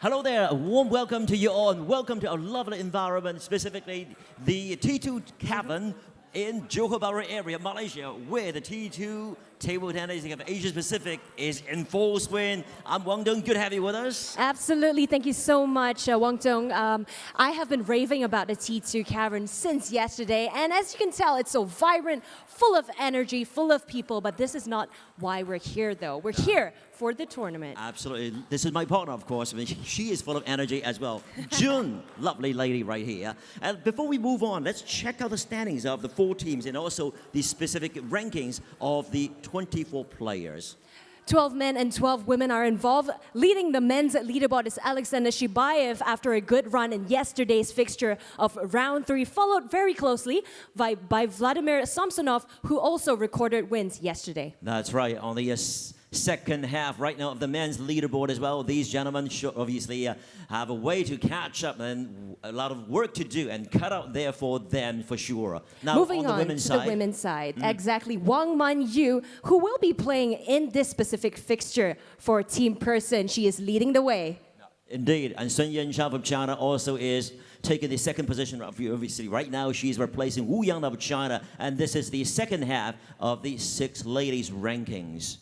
Hello there, a warm welcome to you all and welcome to our lovely environment, specifically the T2 Cavern in Johor Bahru area, Malaysia, where the T2 table tennis of Asia Pacific is in full swing. I'm Wang Dong, good to have you with us. Absolutely, thank you so much, Wang Dong. I have been raving about the T2 Cavern since yesterday, and as you can tell, it's so vibrant, full of energy, full of people, but this is not why we're here though. We're here for the tournament. Absolutely. This is my partner, of course. I mean, she is full of energy as well. Jun, lovely lady right here. And before we move on, let's check out the standings of the 4 teams and also the specific rankings of the 24 players. 12 men and 12 women are involved. Leading the men's leaderboard is Alexander Shibaev after a good run in yesterday's fixture of round 3, followed very closely by Vladimir Samsonov, who also recorded wins yesterday. That's right. On the second half right now of the men's leaderboard as well. These gentlemen should obviously have a way to catch up and a lot of work to do and cut out there for them for sure. Now, moving on the women's side, exactly, Wang Man-yu, who will be playing in this specific fixture for Team Person. She is leading the way. Indeed, and Sun Yan-Shao from China also is taking the second position. Obviously, right now she's replacing Wu Yang of China, and this is the second half of the 6 ladies rankings.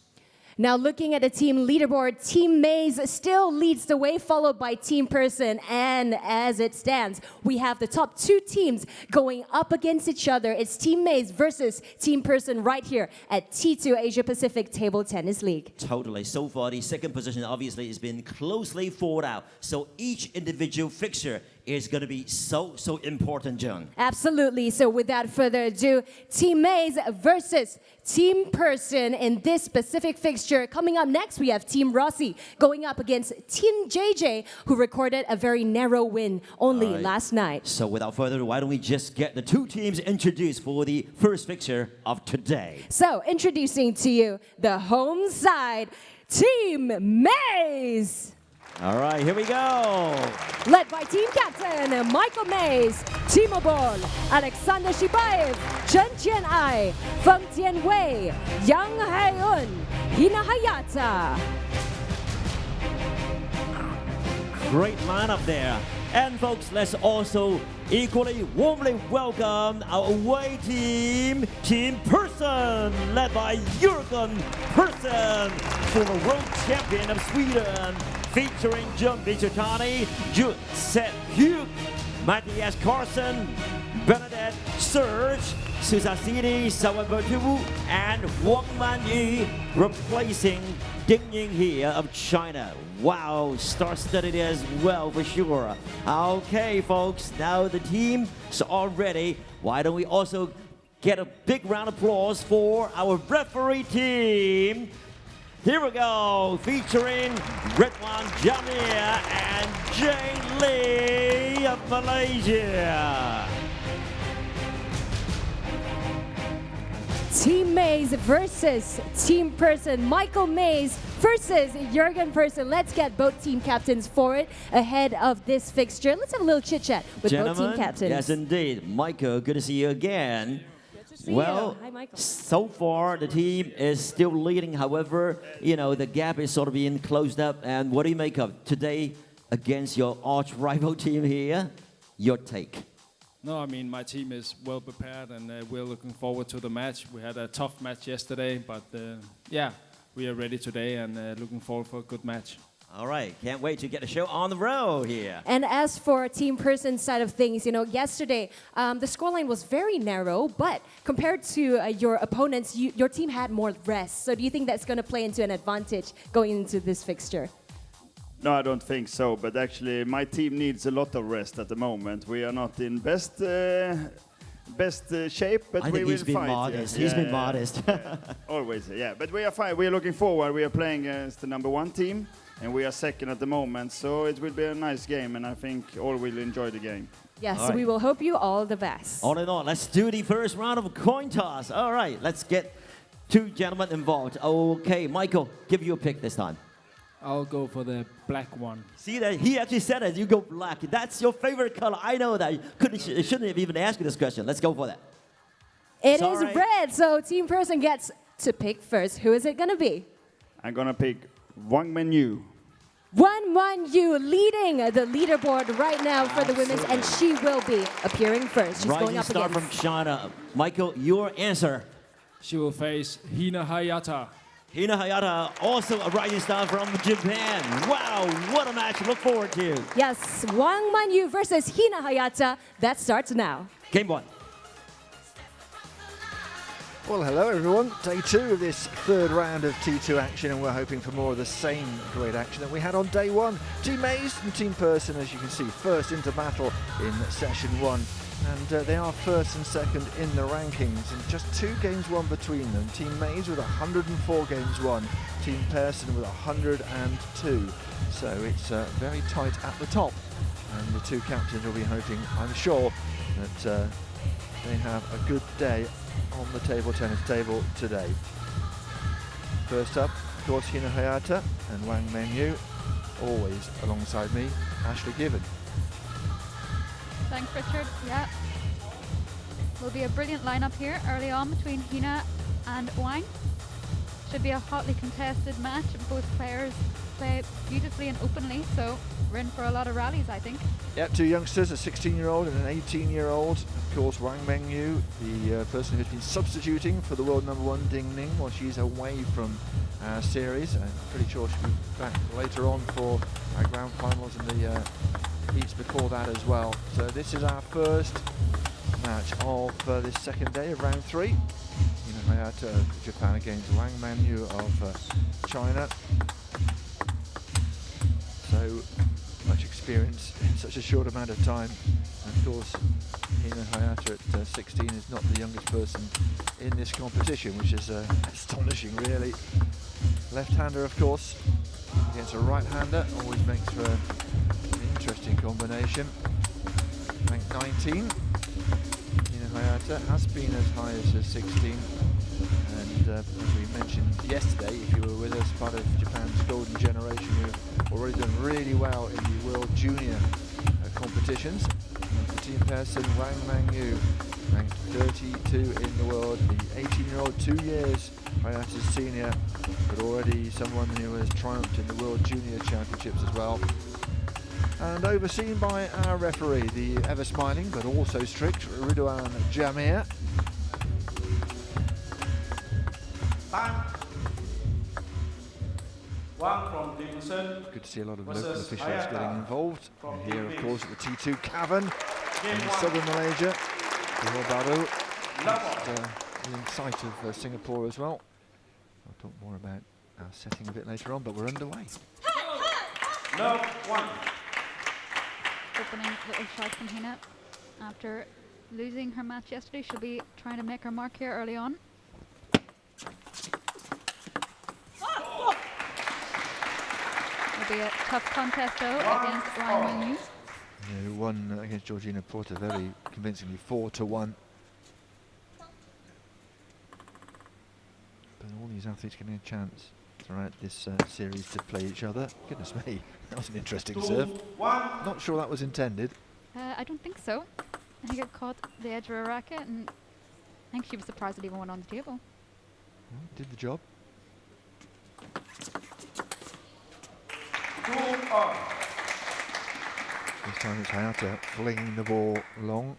Now looking at the team leaderboard, Team Maze still leads the way, followed by Team Person. And as it stands, we have the top 2 teams going up against each other. It's Team Maze versus Team Person right here at T2 Asia Pacific Table Tennis League. Totally. So far, the second position obviously has been closely fought out. So each individual fixture is going to be so important, Jung. Absolutely. So without further ado, Team Maze versus Team Person in this specific fixture. Coming up next, we have Team Rossi going up against Team JJ, who recorded a very narrow win only last night. So without further ado, why don't we just get the 2 teams introduced for the first fixture of today. So introducing to you the home side, Team Maze. All right, here we go. Led by team captain Michael Mays, Timo Boll, Alexander Shibaev, Chen Tian-ai, Feng Tian-wei, Yang Hae-un, Hina Hayata. Great lineup there. And folks, let's also equally warmly welcome our away team, Team Person, led by Jürgen Persson, former world champion of Sweden, featuring John Mizutani, Jun Set-hyuk, Matthias Carlsen, Bernadette Serge, Suthasini, Sawabertubu, and Wang Man-yu, replacing Ding Ying of China. Wow, star-studded as well for sure. Okay, folks, now the team is all ready. Why don't we also get a big round of applause for our referee team? Here we go, featuring Ridwan Jamir and Jane Lee of Malaysia. Team Maze versus Team Person. Michael Mays versus Jürgen Persson. Let's get both team captains forward ahead of this fixture. Let's have a little chit-chat with both team captains. Yes, indeed. Michael, good to see you again. Well, hi, Michael. So far the team is still leading. However, you know, the gap is sort of being closed up. And what do you make of today against your arch rival team here? Your take. No, I mean, my team is well prepared and we're looking forward to the match. We had a tough match yesterday, but yeah, we are ready today and looking forward for a good match. All right, can't wait to get the show on the road here. And as for Team Person's side of things, you know, yesterday the scoreline was very narrow, but compared to your opponents, your team had more rest. So do you think that's going to play into an advantage going into this fixture? No, I don't think so, but actually my team needs a lot of rest at the moment. We are not in best shape, but we will fight. Modest. He's been modest. Always, yeah. But we are fine. We are looking forward. We are playing against the #1 team, and we are second at the moment. So it will be a nice game, and I think all will enjoy the game. Yes, right. We will hope you all the best. All in all, let's do the first round of coin toss. All right, let's get 2 gentlemen involved. Okay, Michael, give you a pick this time. I'll go for the black one. See that he actually said it. You go black. That's your favorite color. I know that. Shouldn't have even asked you this question. Let's go for that. It is red, so Team Person gets to pick first. Who is it going to be? I'm gonna pick Wang Man-yu. Wang Yu leading the leaderboard right now for the women's, and she will be appearing first. She's going Rising up star against from China. Michael, your answer. She will face Hina Hayata. Hina Hayata, also a rising star from Japan. Wow, what a match to look forward to. Yes, Wang Yu versus Hina Hayata. That starts now. Game 1. Well, hello everyone. Day 2 of this third round of T2 action, and we're hoping for more of the same great action that we had on day 1. Team Maze and Team Person, as you can see, first into battle in session 1. And they are first and second in the rankings, and just 2 games won between them. Team Maze with 104 games won, Team Person with 102. So it's very tight at the top, and the 2 captains will be hoping, I'm sure, that they have a good day on the table tennis table today. First up, of course, Hina Hayata and Wang Yu. Always alongside me, Ashley Given. Thanks, Richard. Yeah. Will be a brilliant lineup here early on between Hina and Wang. Should be a hotly contested match. Both players play beautifully and openly, so we're in for a lot of rallies, I think. Yeah, 2 youngsters, a 16-year-old and an 18-year-old. Of course, Wang Yu, the person who's been substituting for the world #1 Ding Ning while she's away from our series. I'm pretty sure she'll be back later on for our grand finals and the heats before that as well. So this is our first match of this second day of round 3. Hina Hayata of Japan against Wang Yu of China. So much experience in such a short amount of time. And of course, Hina Hayata at 16 is not the youngest person in this competition, which is astonishing, really. Left-hander, of course, against a right-hander, always makes for an interesting combination. Ranked 19. Hina Hayata has been as high as 16. And as we mentioned yesterday, if you were with us, part of Japan's golden generation, who've already done really well in the World Junior competitions. And for Team Person, Wang Yu, ranked 32 in the world, the 18-year-old, 2 years Hayata's senior, but already someone who has triumphed in the World Junior Championships as well. And overseen by our referee, the ever-smiling but also strict Ridwan Jamir. One from Dickinson. Good to see a lot of local officials getting involved. And here, of course, at the T2 Cavern in southern Malaysia. Johor Bahru, in sight of Singapore as well. I'll talk more about our setting a bit later on, but we're underway. No, 1. Opening little shot from Hina. After losing her match yesterday, she'll be trying to make her mark here early on. It'll be a tough contest though against Wang Yu. Yeah, who won against Georgina Porter very convincingly, 4-1. But all these athletes getting a chance throughout this series to play each other. Goodness me, that was an interesting serve. Not sure that was intended. I don't think so. I think it caught the edge of her racket, and I think she was surprised it even went on the table. Well, did the job. This time it's Hayata flinging the ball long.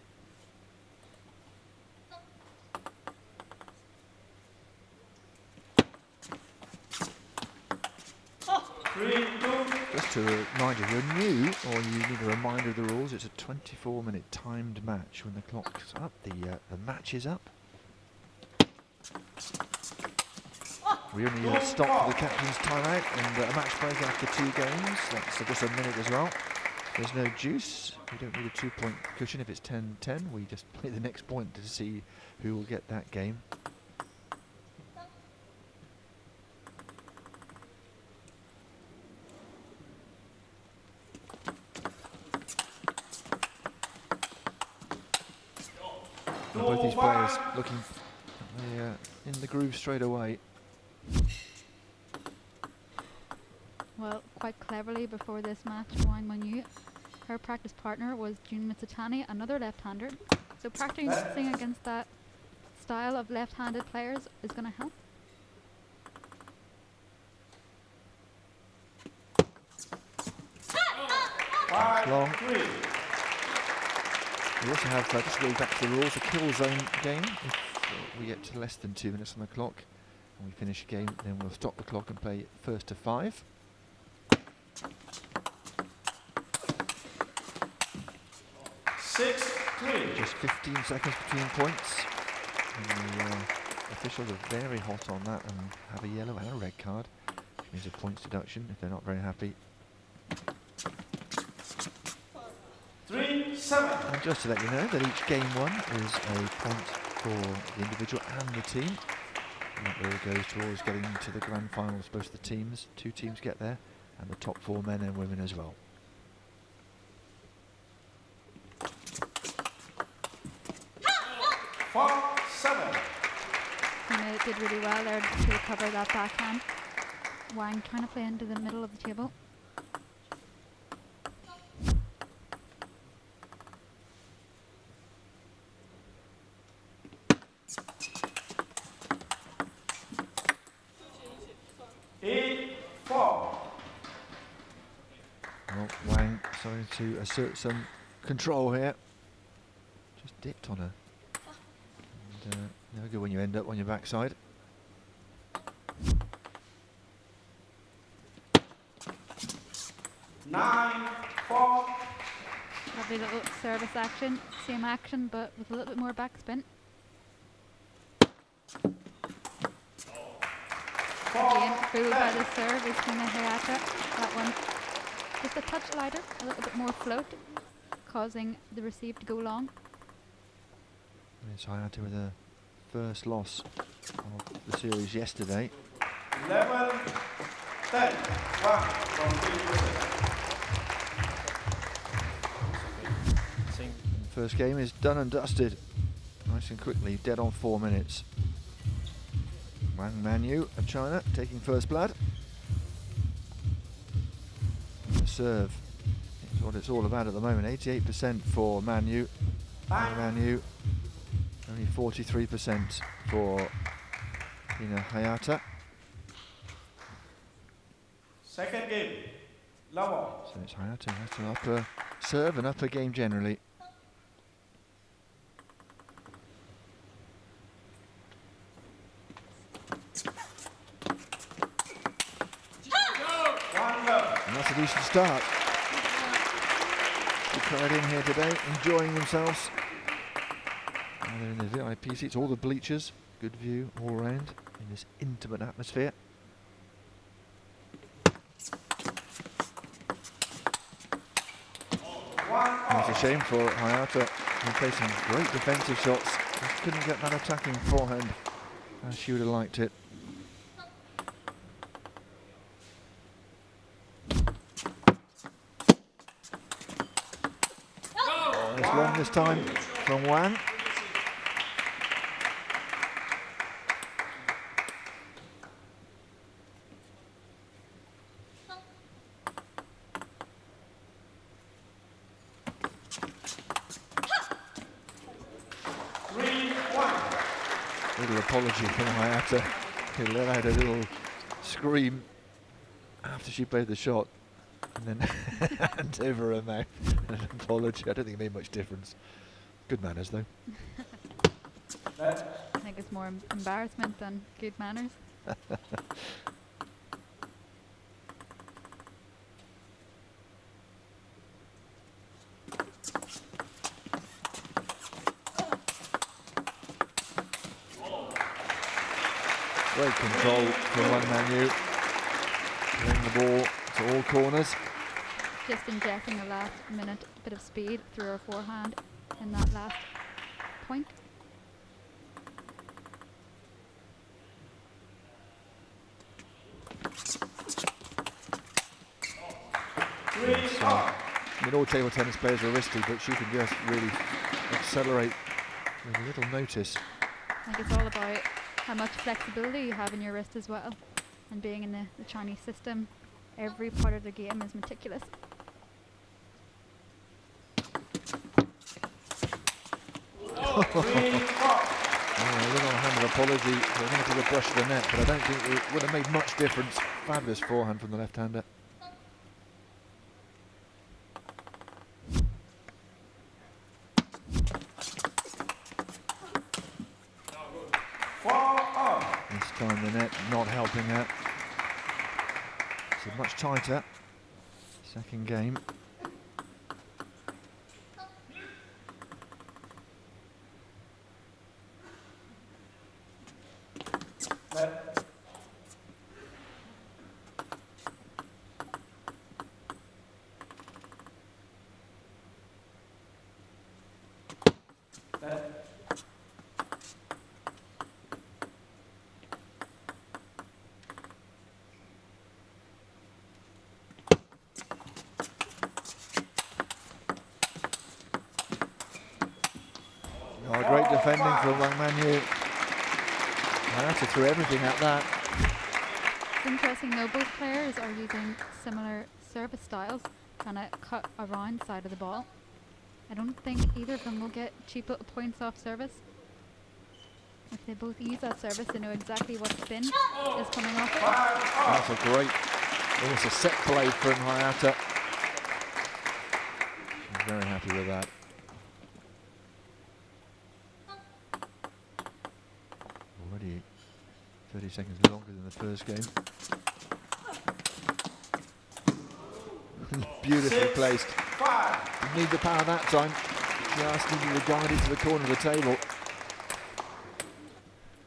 Just to remind you, if you're new or you need a reminder of the rules, it's a 24-minute timed match. When the clock's up, the match is up. We only stop for the captain's timeout and a match break after 2 games. That's just a minute as well. There's no juice. We don't need a 2-point cushion if it's 10-10. We just play the next point to see who will get that game. And both these players looking in the groove straight away. Well, quite cleverly before this match, Wang Yu, her practice partner was Mizutani, another left-hander. So practicing against that style of left-handed players is going to help. long. 5-3. We also have, just going back to the rules, a kill zone game. If we get to less than 2 minutes on the clock and we finish a game, then we'll stop the clock and play first to 5. 6-3. Just 15 seconds between points. And the officials are very hot on that and have a yellow and a red card, which means a points deduction if they're not very happy. 3-7. And just to let you know that each game won is a point for the individual and the team. And that all goes towards getting to the grand finals. Both the teams, 2 teams get there, and the top 4 men and women as well. Hina did really well there to recover that backhand. Wang trying to play into the middle of the table. Well, Wang starting to assert some control here. Just dipped on her. And, never good when you end up on your backside. Lovely little service action, same action but with a little bit more backspin. Again, fooled by the serve is Hina Hayata. That one just a touch lighter, a little bit more float, causing the receive to go long. It's Hayata with a first loss of the series yesterday. 11-10. 1 from 3%. First game is done and dusted. Nice and quickly, dead on 4 minutes. Wang Manyu of China taking first blood. The serve is what it's all about at the moment. 88% for Manyu. Manyu, only 43% for Hina Hayata. Second game. Lower. So it's Hayata has to up her serve and up her game generally. And that's a decent start. The crowd in here today, enjoying themselves. And they're in the VIP seats, all the bleachers. Good view all round in this intimate atmosphere. It's a shame for Hayata, who played some great defensive shots. Just couldn't get that attacking forehand as she would have liked it. It's long this time from Wang. Little apology from Hayata, who let out a little scream after she played the shot, and then hand over her mouth. An apology. I don't think it made much difference. Good manners, though. I think it's more embarrassment than good manners. Great control from Wang Manyu. Bring the ball to all corners. Just injecting a last minute bit of speed through her forehand in that last point. I mean, all table tennis players are risky, but she can just really accelerate with little notice. I think it's all about how much flexibility you have in your wrist as well. And being in the Chinese system, every part of the game is meticulous. A little hand of apology for a little brush of the net, but I don't think it would have made much difference. Fabulous forehand from the left-hander. behind the net, not helping her. It's a much tighter second game. Oh, great defending from Wang Manu. Hayata threw everything at that. It's interesting though, both players are using similar service styles, trying to cut around the side of the ball. I don't think either of them will get cheap little points off service. If they both use that service, they know exactly what spin is coming off it. That's a great, almost a set play from Hayata. I'm very happy with that. Already 30 seconds longer than the first game. Beautifully placed. Didn't need the power that time. Just needed to guide it to the corner of the table.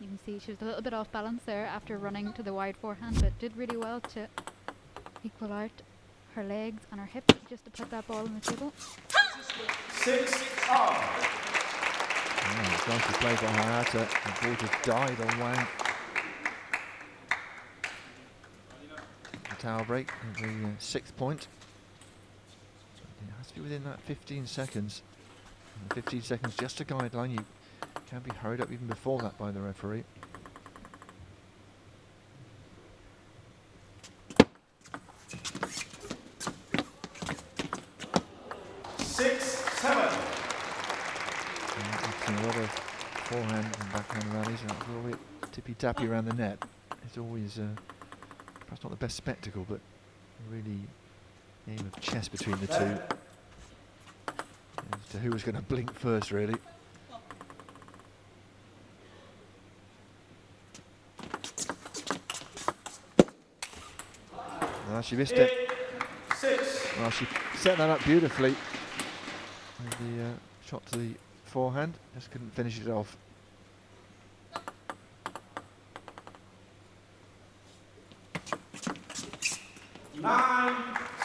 You can see she was a little bit off balance there after running to the wide forehand, but did really well to equal out her legs and her hips just to put that ball on the table. 6-all. It's nicely played by Hayata. The ball just died on Wang. The tower break, the 6th point. It has to be within that 15 seconds. And 15 seconds, just a guideline. You can be hurried up even before that by the referee. A lot of forehand and backhand rallies, and it's a little bit tippy-tappy around the net. It's always perhaps not the best spectacle, but really a game of chess between the two as to who was going to blink first, really. Well, she missed it. Well, she set that up beautifully with the shot to the forehand, just couldn't finish it off. Nine,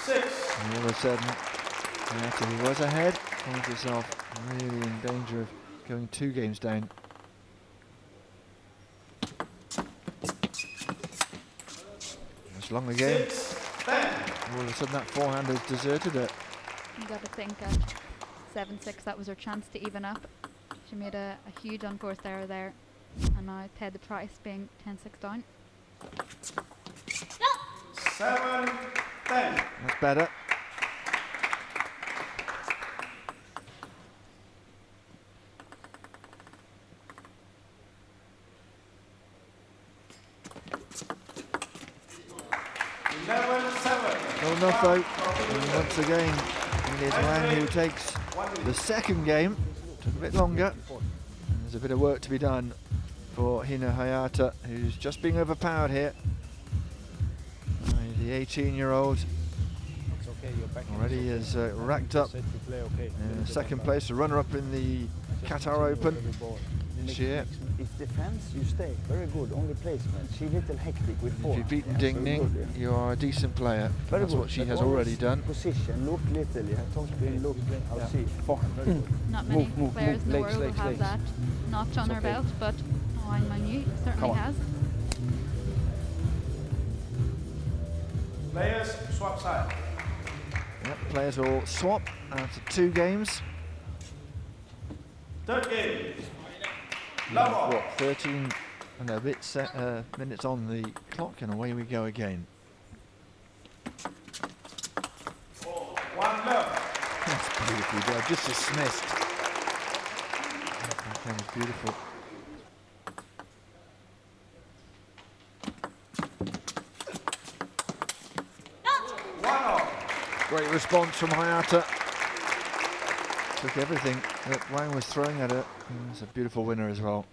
6. And all of a sudden, Hayata, who was ahead, finds herself really in danger of going 2 games down. It's long again. 6-10. All of a sudden, that forehand has deserted her. You got to think at 7-6, that was her chance to even up. She made a huge unforced error there, and now paid the price, being 10-6 down. 7-10. That's better. Not enough though. And once again, it is Wang who takes the second game. Took a bit longer. And there's a bit of work to be done for Hina Hayata, who's just being overpowered here. The 18-year-old already has racked up second place, a runner-up in the Qatar Open this year. If defense, you stay. Very good. Only placement. She little hectic with form. If you've beaten Ding Ning, you are a decent player. Very That's good. what she has already done. Position, look little. Yeah, top spin, look. I'll see. Not many Move, players in the legs, world legs, will have legs. that notch on their belt, but Wang Manu certainly has. Players swap side. Yep, players will swap after 2 games. Third game. Love. What, 13 and a bit minutes on the clock, and away we go again. 1 love. That's beautifully done, just dismissed. That was beautiful. Great response from Hayata. Took everything that Wang was throwing at her. It's a beautiful winner as well.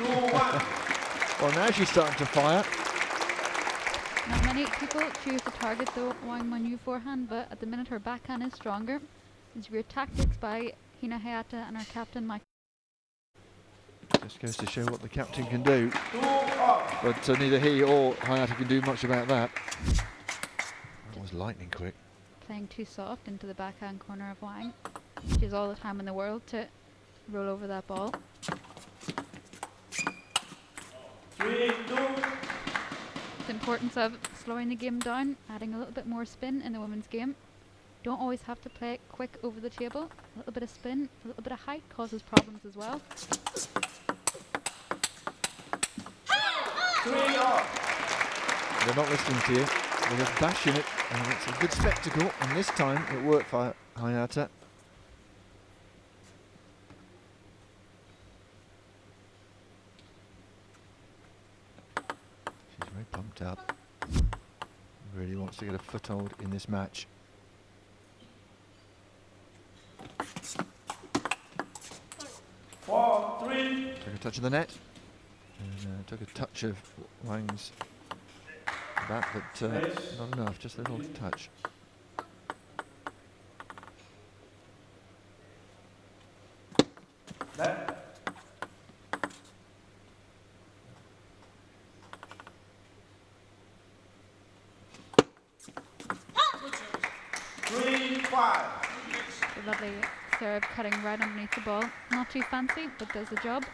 Well, now she's starting to fire. Not many people choose to target the Wang Manyu forehand, but at the minute her backhand is stronger. These weird tactics by Hina Hayata and our captain Mike. Just goes to show what the captain can do. But neither he or Hayata can do much about that. That was lightning quick. Playing too soft into the backhand corner of Wang. She has all the time in the world to roll over that ball. 3-2. The importance of slowing the game down, adding a little bit more spin in the women's game. Don't always have to play it quick over the table. A little bit of spin, a little bit of height causes problems as well. 3-all. They're not listening to you. They're just bashing it, and it's a good spectacle. And this time it worked for Hayata. She's very pumped up. Really wants to get a foothold in this match. Four, 3. Took a touch of the net, and took a touch of Wang's bat, but not enough, just a little touch. Net. 3-5. A lovely serve cutting right underneath the ball. Not too fancy, but does the job.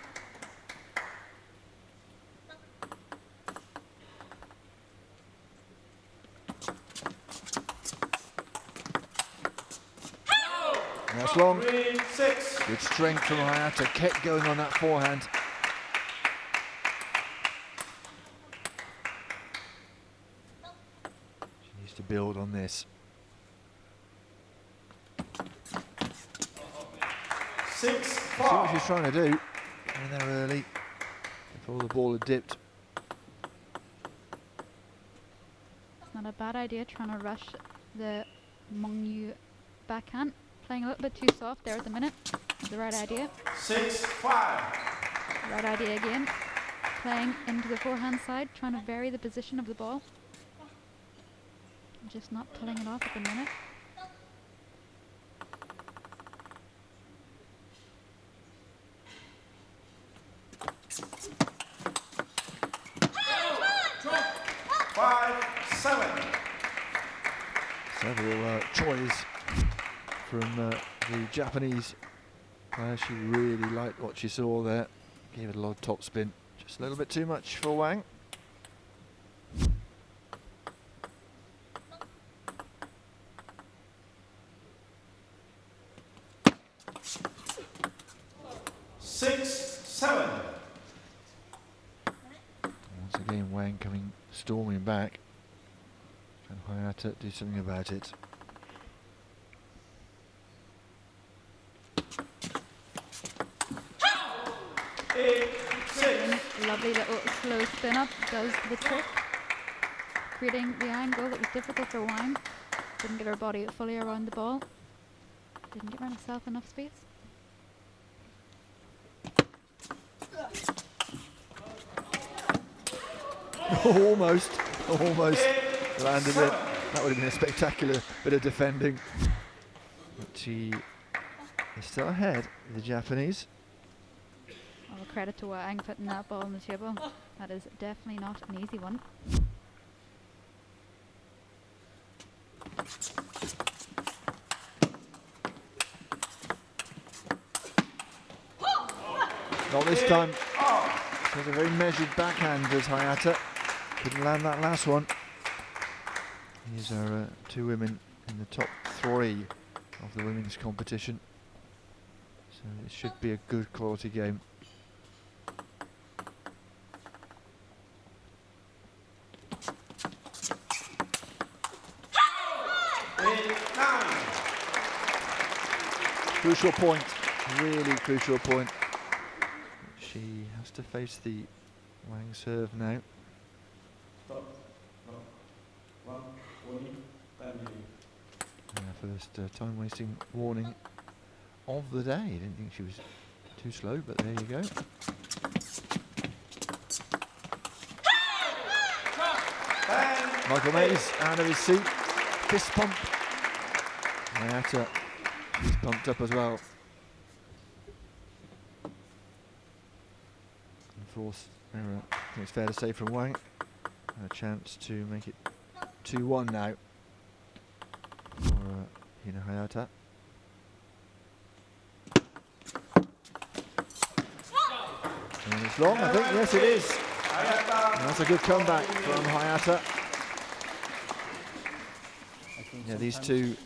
That's long. 3-6. Good strength from Hayata, kept going on that forehand. She needs to build on this. 6-4. See what she's trying to do. In there early, before the ball had dipped. It's not a bad idea trying to rush the Mongyu backhand. Playing a little bit too soft there at the minute. The right idea. 6-5. Right idea again. Playing into the forehand side, trying to vary the position of the ball. Just not pulling it off at the minute. Several choice from the Japanese player. She really liked what she saw there. Gave it a lot of top spin. Just a little bit too much for Wang. Once again, Wang coming storming back. And Hayata do something about it. Lovely little slow spin up does the trick, creating the angle that was difficult for Wang. Didn't get her body fully around the ball. Didn't give herself enough space. Almost landed it. That would have been a spectacular bit of defending. But she is still ahead of the Japanese. All credit to Wang putting that ball on the table. That is definitely not an easy one. Not this time. She has a very measured backhand as Hayata. Couldn't land that last one. These are two women in the top 3 of the women's competition. So it should be a good quality game. Crucial point, really crucial point. She has to face the Wang serve now. First time wasting warning of the day. Didn't think she was too slow, but there you go. Michael Mays out of his seat. Fist pump. Hayata, she's pumped up as well. Of course, I think it's fair to say from Wang, a chance to make it 2-1 now for Hina Hayata. And it's long, I think. Yes, it is. And that's a good comeback from Hayata. Yeah, these two,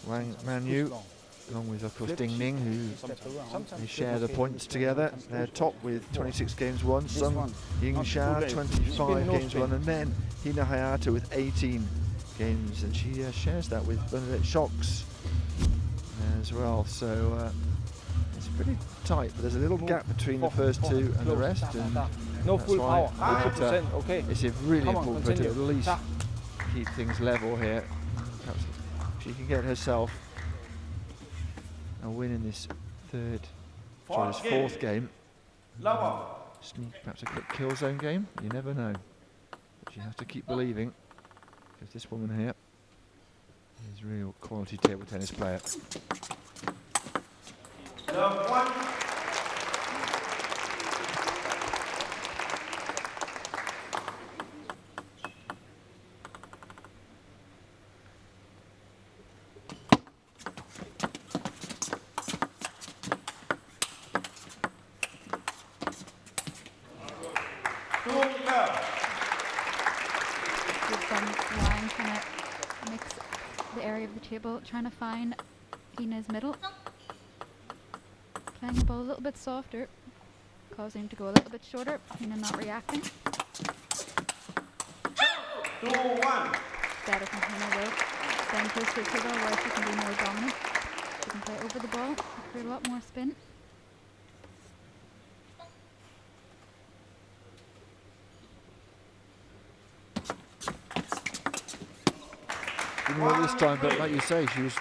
Wang Manyu, along with, of course, Ding Ning, who they share the points together. They're top with 26 games won. Sung Yingsha, 25 games won. And then Hina Hayata with 18 games. And she shares that with Szocs as well. So it's pretty tight, but there's a little gap between the first two and the rest. And that's why it's really important for her to at least keep things level here. Perhaps she can get herself a win in this fourth game. Sneak perhaps a quick kill zone game, you never know. But she has to keep believing, because this woman here is a real quality table tennis player. Love 1. Wang trying to mix the area of the table, trying to find Hina's middle. Playing the ball a little bit softer, causing him to go a little bit shorter. Hina not reacting. 2-1. Better from Hina though. Staying close to the table where she can be more dominant. She can play over the ball, create a lot more spin. Didn't work this time, but like you say, she was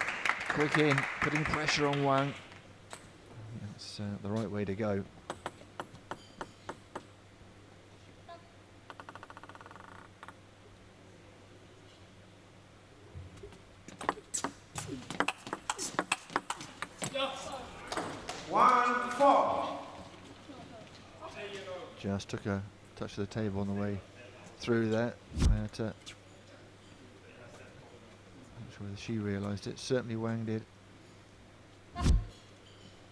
quick in, putting pressure on Wang. That's the right way to go. Just took a touch of the table on the way through there. Not sure whether she realised it. Certainly Wang did. I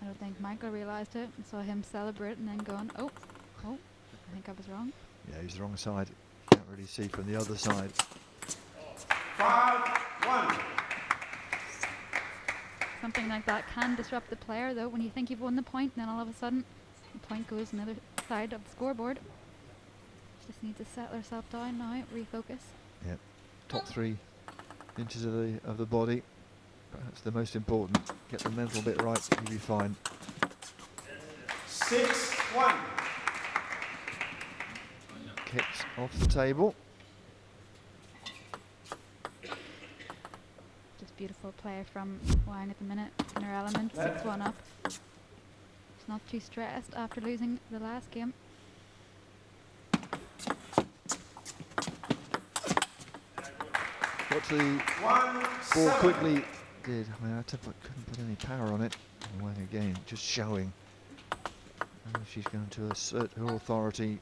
don't think Michael realised it and saw him celebrate and then going, oh, I think I was wrong. Yeah, he's the wrong side. Can't really see from the other side. 5-1. Something like that can disrupt the player though. When you think you've won the point, and then all of a sudden the point goes on the other side of the scoreboard. Just needs to settle herself down now, refocus. Yep. Top 3 inches of the body. Perhaps the most important. Get the mental bit right, you'll be fine. 6-1. Kicks off the table. Just beautiful play from Wang at the minute in her element. 6-1 up. She's not too stressed after losing the last game. Got to the ball quickly. Did Hayata, but couldn't put any power on it. And Wang again, just showing. And she's going to assert her authority.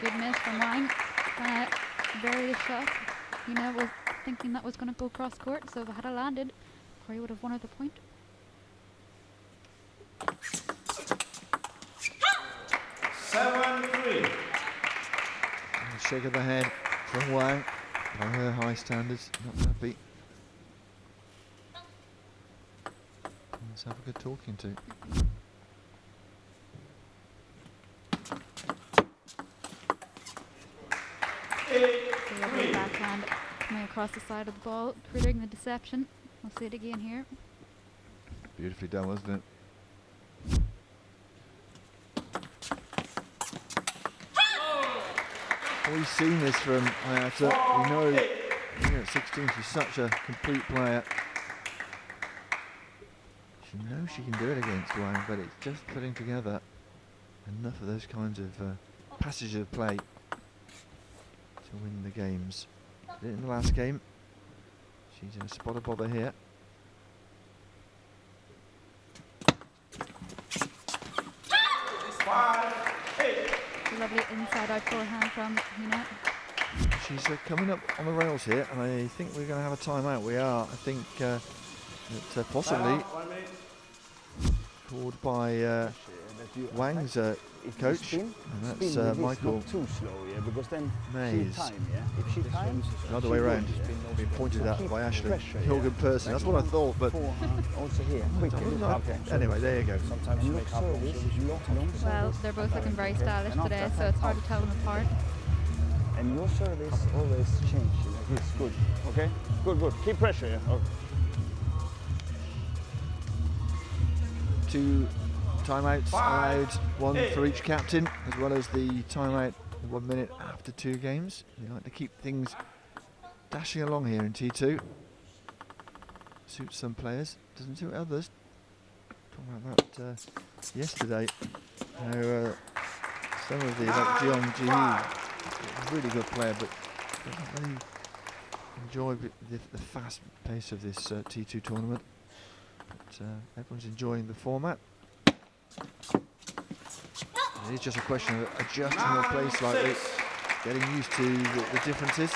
Good miss from Wang. Trying to vary the shot. Hina was thinking that was going to go cross court, so if it had landed, Corey would have won her the point. 7-3. Shake of the head from Wang. By her high standards, not happy. Let's have a good talking to. Lovely backhand coming across the side of the ball, triggering the deception. We'll see it again here. Beautifully done, wasn't it? We've seen this from Hayata. We know even at 16 she's such a complete player. She knows she can do it against Wang, but it's just putting together enough of those kinds of passages of play to win the games. Did it in the last game. She's in a spot of bother here. Lovely inside out forehand from Hina. She's coming up on the rails here, and I think we're going to have a timeout. We are, I think, that possibly called by Wang's coach, and that's Michael too slow, yeah, because then Mays. time, yeah. If she times, The other way around, being pointed out by Ashley Hilgan person. That's what I thought, but also here, quick. anyway, there you go. Sometimes you make service, Well, they're both looking very stylish today, so it's hard to tell them apart. and your service always changes like this. Good. Okay. Good. Good. Keep pressure. Yeah. Okay. 2 timeouts allowed, 1 for each captain, as well as the timeout 1 minute after 2 games. We like to keep things dashing along here in T2. Suits some players, doesn't suit others. Talking about that yesterday. How some of the, like Jeong Ji-hee, really good player, but doesn't really enjoy the fast pace of this T2 tournament. But everyone's enjoying the format. It is just a question of adjusting your play slightly, getting used to the differences.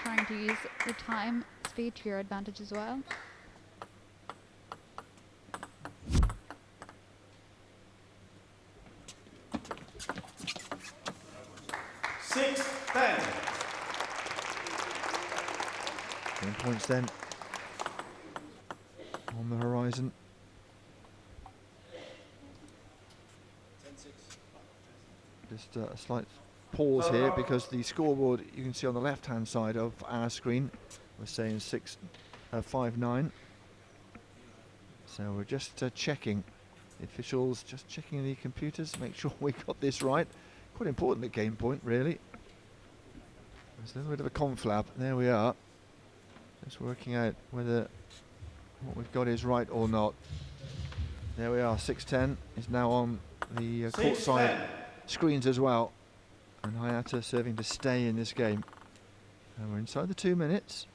Trying to use the time, speed to your advantage as well. Points then on the horizon. Just a slight pause here because the scoreboard you can see on the left hand side of our screen we're saying 5-9. So we're just checking, the officials just checking the computers, make sure we got this right. Quite important at game point, really. There's a little bit of a conflab. There we are. Just working out whether what we've got is right or not. There we are, 6-10 is now on the courtside screens as well. And Hayata serving to stay in this game. And we're inside the 2 minutes.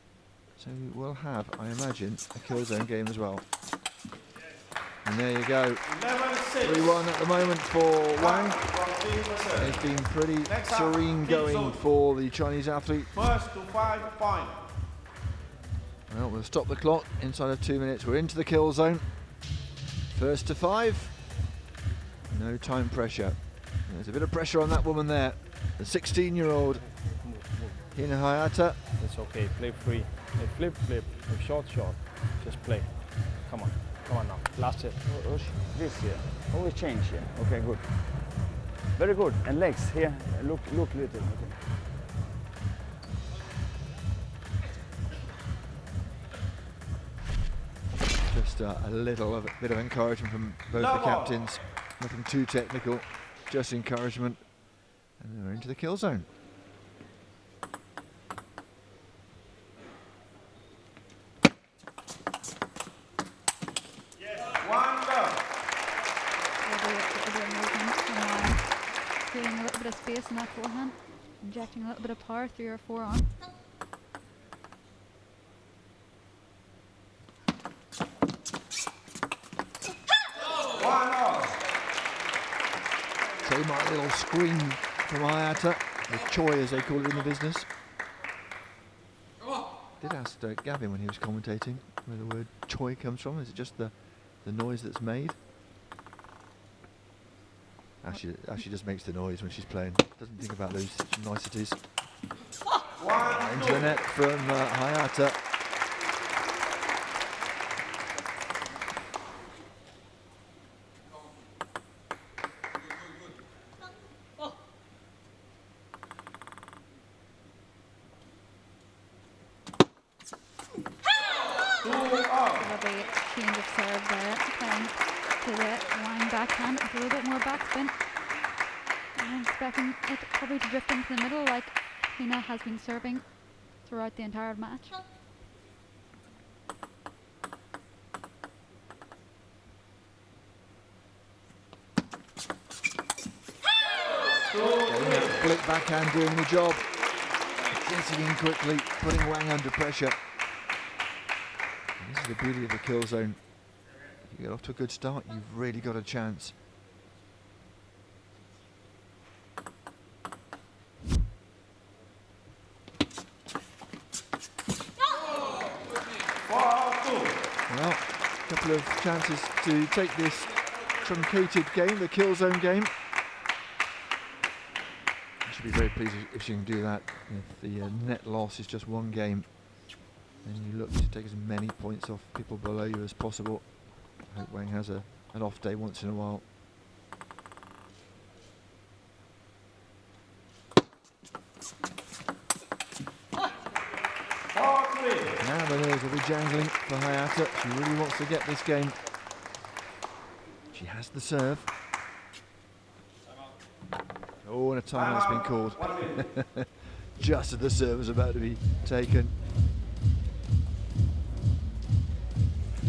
So we will have, I imagine, a kill zone game as well. And there you go. 3-1 at the moment for Wang. It's been pretty serene going for the Chinese athlete. First to 5 points. Well, we'll stop the clock inside of 2 minutes. We're into the kill zone. First to 5. No time pressure. There's a bit of pressure on that woman there. The 16-year-old Hina Hayata. It's okay. Play free. Flip, flip. Short. Just play. Come on now. Last hit. This here. Always change here. Okay, good. Very good. And legs here. Look little. Okay. Just a little bit of encouragement from both the captains. Nothing too technical, just encouragement. And we're into the kill zone. Creating a little bit of space in that forehand, injecting a little bit of power through your forearm. Trademark little scream from Hayata, the choi as they call it in the business. Did ask Gavin when he was commentating where the word choi comes from. Is it just the noise that's made? Actually just makes the noise when she's playing. Doesn't think about those niceties. Into the net from Hayata. Lovely change of serve there, playing to the Wang backhand with a little bit more backspin. I'm expecting it probably to drift into the middle like Hina has been serving throughout the entire match. Flick backhand doing the job. Getting in quickly, putting Wang under pressure. And this is the beauty of the kill zone. If you get off to a good start, you've really got a chance. Well, a couple of chances to take this truncated game, the kill zone game. You should be very pleased if she can do that. If the net loss is just one game, then you look to take as many points off people below you as possible. I hope Wang has an off day once in a while. Now the nerves will be jangling for Hayata. She really wants to get this game. She has the serve. Oh, and a timeout's been called. Just as the serve is about to be taken.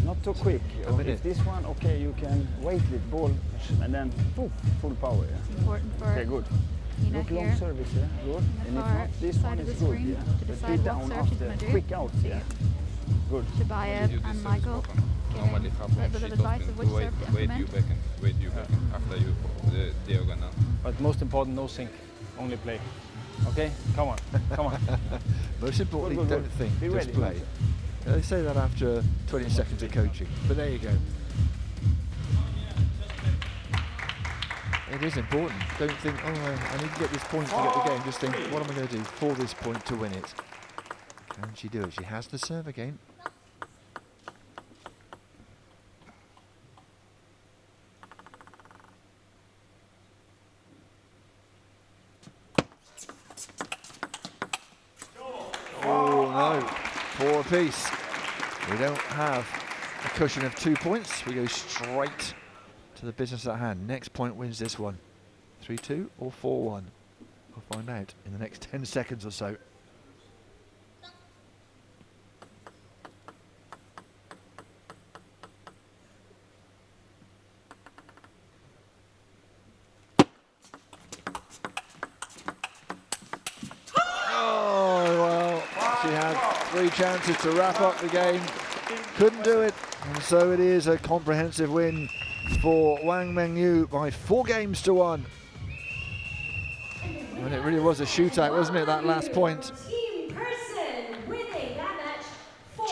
Not too quick. If this one, okay, you can wait with ball and then poof, full power. Yeah. It's important for okay, good. Hina Look long here. service, yeah, good. And if not, this one is good, yeah. To But be decide what down serve she's after, going to do. quick out, yeah. Good. Shibaev and Michael getting a little bit of advice of which serve to implement. Wait you back after you the diagonal. But most important, no sync, only play. Okay, come on, come on. Most importantly, Good. don't think, Be just ready. play. They say that after 20 seconds of coaching, but there you go. It is important. Don't think, oh, I need to get this point to get the game. Just think, what am I going to do for this point to win it? Can she do it? She has the serve again. Oh no, 4 apiece. We don't have a cushion of 2 points. We go straight to the business at hand. Next point wins this one. 3-2 or 4-1. We'll find out in the next 10 seconds or so. Oh, well, she had 3 chances to wrap up the game. Couldn't do it. And so it is a comprehensive win for Wang Mengyu by 4 games to 1. And it really was a shootout, wasn't it, that last point?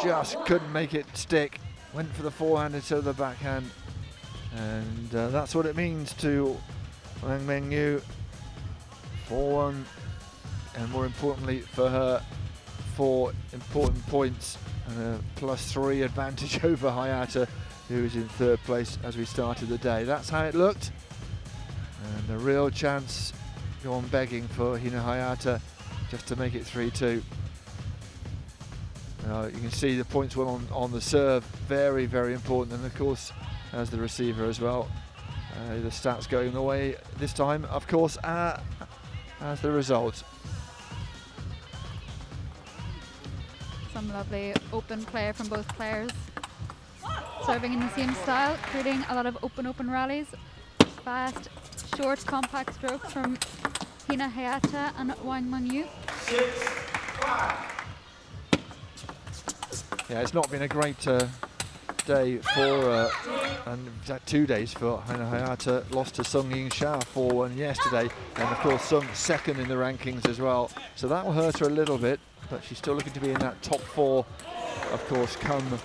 Just couldn't make it stick. Went for the forehand instead of the backhand. And that's what it means to Wang Mengyu. 4-1. And more importantly for her, 4 important points and a +3 advantage over Hayata, who is in 3rd place as we started the day. That's how it looked. And a real chance gone begging for Hina Hayata just to make it 3-2. You can see the points were on the serve, very, very important, and of course as the receiver as well. The stats going the way this time, of course, as the result. Some lovely open play from both players. Serving in the same style, creating a lot of open rallies. Fast, short, compact strokes from Hina Hayata and Wang Mengyu. 6-5. Yeah, it's not been a great day for, and 2 days for Hina Hayata. Lost to Sung Yingsha 4-1 yesterday, and of course Sung 2nd in the rankings as well. So that will hurt her a little bit, but she's still looking to be in that top 4, of course, come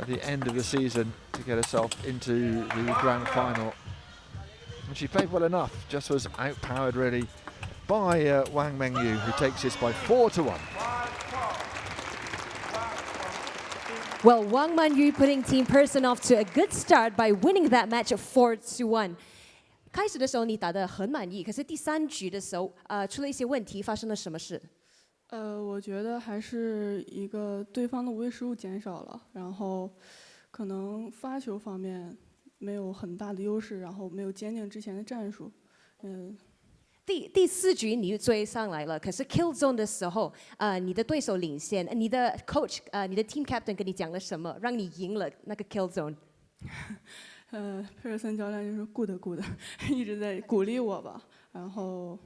the end of the season to get herself into the grand final. And she played well enough, just was outpowered really by Wang Mengyu, who takes this by 4-1. Well, Wang Mengyu putting Team Person off to a good start by winning that match 4-1. 开始的时候你打得很满意，可是第3局的时候，出了一些问题，发生了什么事？我觉得还是一个对方的无谓失误减少了，然后可能发球方面没有很大的优势，然后没有坚定之前的战术。第4局你又追上来了，可是 kill zone 的时候，你的对手领先，你的 coach，你的 team captain 跟你讲了什么，让你赢了那个 kill zone？ 佩尔森教练就是 good， 一直在鼓励我吧。然后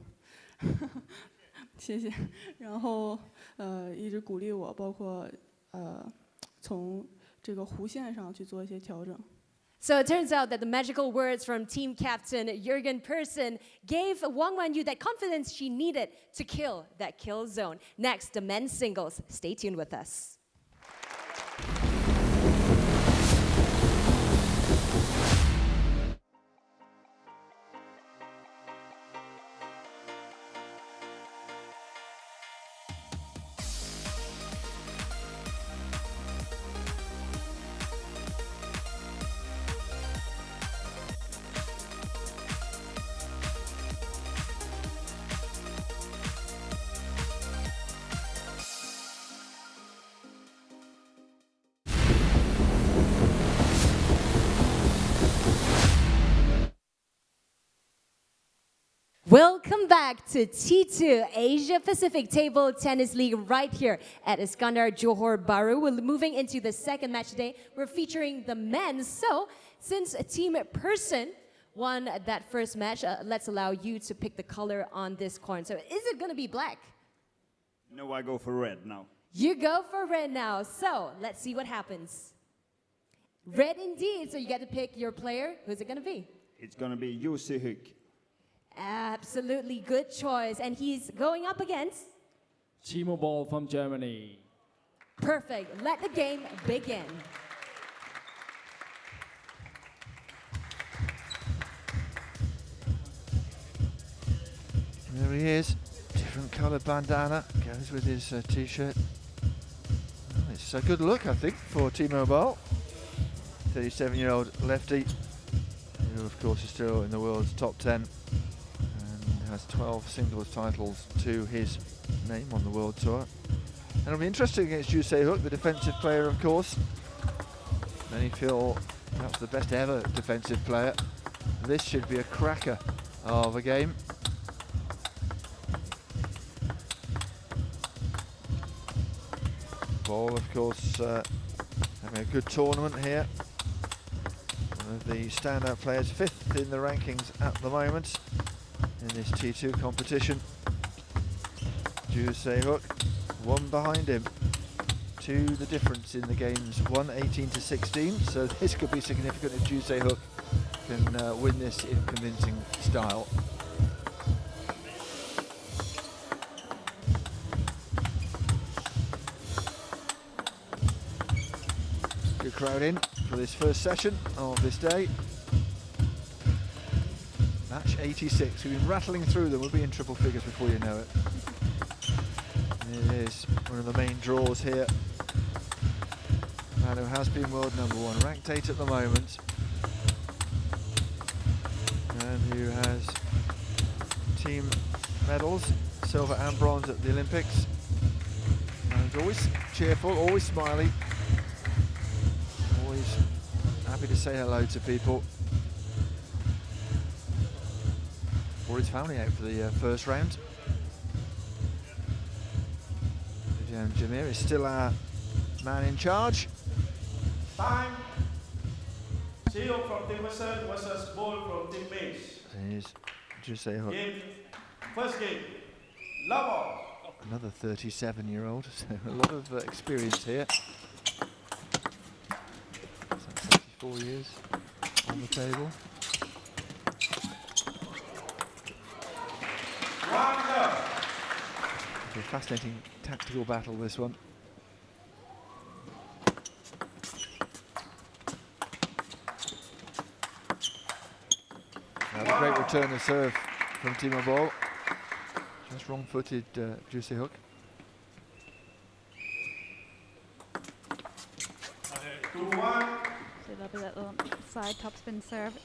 谢谢，然后一直鼓励我，包括从这个弧线上去做一些调整。 So it turns out that the magical words from team captain Jürgen Persson gave Wang Wanyu that confidence she needed to kill that kill zone. Next, the men's singles. Stay tuned with us. Welcome back to T2 Asia Pacific Table Tennis League right here at Iskandar Johor Bahru. We're moving into the second match today. We're featuring the men. So since Team Persson won that first match, let's allow you to pick the color on this coin. So is it going to be black? No, I go for red now. You go for red now. So let's see what happens. Red indeed. So you get to pick your player. Who's it going to be? It's going to be Jussi Hook. Absolutely good choice. And he's going up against? Timo Boll from Germany. Perfect. Let the game begin. There he is. Different coloured bandana. Goes with his t-shirt. Well, it's a good look, I think, for Timo Boll. 37-year-old lefty, who of course is still in the world's top 10. Has 12 singles titles to his name on the World Tour. And it'll be interesting against Jussi Hook, the defensive player, of course. Many feel perhaps the best ever defensive player. This should be a cracker of a game. Boll, of course, having a good tournament here. One of the standout players, 5th in the rankings at the moment in this T2 competition. Jussi Hook, 1 behind him. 2 the difference in the games, 18 to 16. So this could be significant if Jussi Hook can win this in convincing style. Good crowd in for this first session of this day. Match 86. We've been rattling through them. We'll be in triple figures before you know it. And it is one of the main draws here. Man who has been world #1, ranked 8 at the moment, and who has team medals, silver and bronze at the Olympics. And always cheerful, always smiley, always happy to say hello to people. Brought his family out for the first round. Jamir is still our man in charge. Time. Zero from Team Persson versus Boll from Team Maze. Here's Jussi Hook. Game. First game. Level. Another 37-year-old, so a lot of experience here. So 34 years on the table. A fascinating tactical battle, this one. Now a great return of serve from Timo Boll. Just wrong-footed Jussi Hook. So that'll be that little side topspin serve.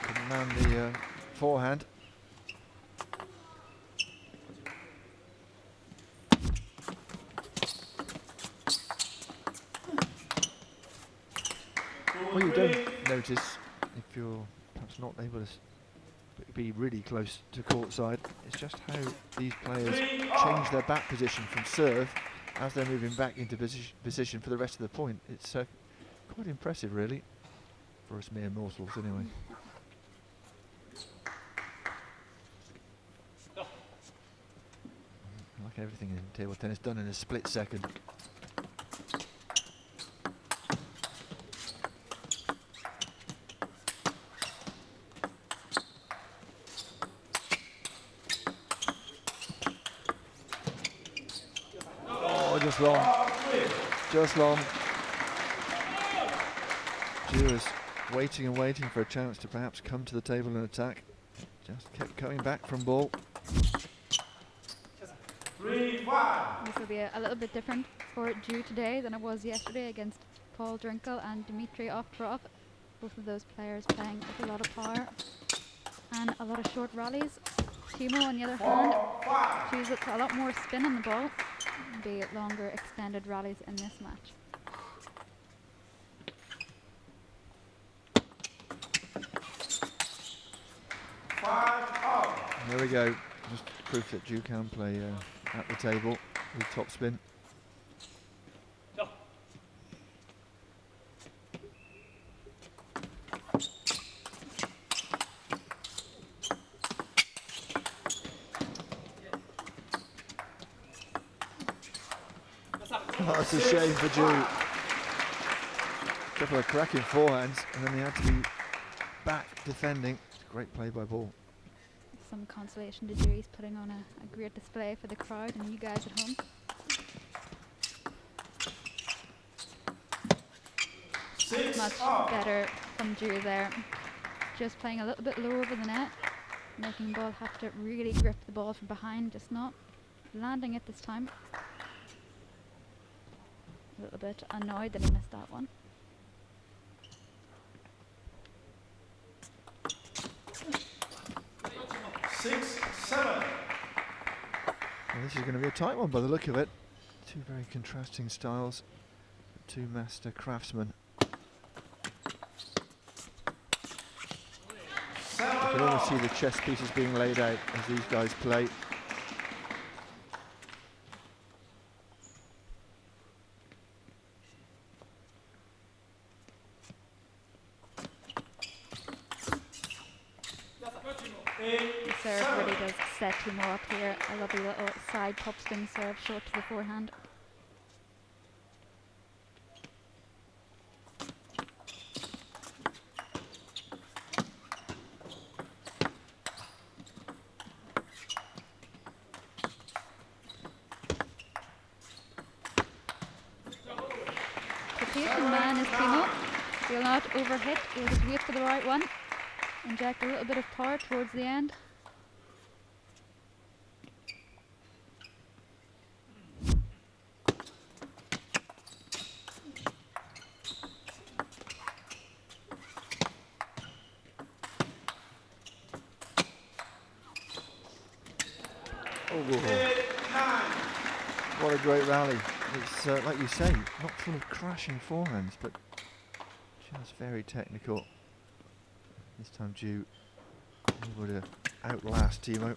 Couldn't land the forehand. Well, you don't notice if you're perhaps not able to be really close to courtside. It's just how these players change their back position from serve as they're moving back into position for the rest of the point. It's quite impressive, really, for us mere mortals, anyway. Like everything in table tennis, done in a split second. Oh, just long. Just long. Ju was waiting and waiting for a chance to perhaps come to the table and attack. Just kept coming back from ball. This will be a little bit different for Ju today than it was yesterday against Paul Drinkel and Dmitry Ovtcharov. Both of those players playing with a lot of power and a lot of short rallies. Timo, on the other hand, chooses a lot more spin on the ball, be longer extended rallies in this match. There we go. Just proof that Ju can play at the table with topspin. Oh, that's a shame for Ju. A couple of cracking forehands, and then they had to be back defending. It's a great play by Boll. Some consolation to Ju. He's putting on a great display for the crowd and you guys at home. Much better from Ju there. Just playing a little bit low over the net, making Boll have to really grip the ball from behind, just not landing it this time. A little bit annoyed that he missed that one. Well, this is going to be a tight one by the look of it. Two very contrasting styles, two master craftsmen. You can almost see the chess pieces being laid out as these guys play. The serve really does set Timo up here. A lovely little side topspin serve short to the forehand. The patient man is Timo. He'll not overhit, he'll just wait for the right one. Inject a little bit of power towards the end. What a great rally. It's, like you say, not full of crashing forehands, but just very technical. This time Ju able to outlast Timo.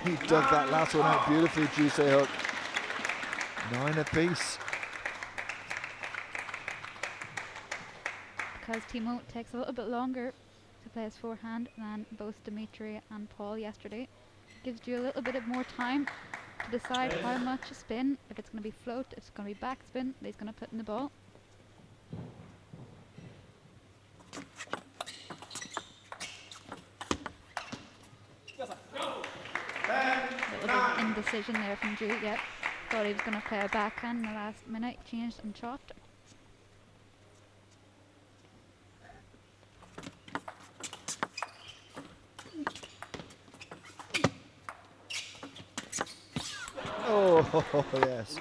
He dug that last one out beautifully, Ju Se-hook. 9 apiece. Because Timo takes a little bit longer to play his forehand than both Dmitry and Paul yesterday. Gives you a little bit of more time to decide how much spin, if it's going to be float, if it's going to be backspin that he's going to put in the ball. A little bit of indecision there from Ju, yep. Thought he was going to play a backhand in the last minute, changed and chopped. Oh, yes.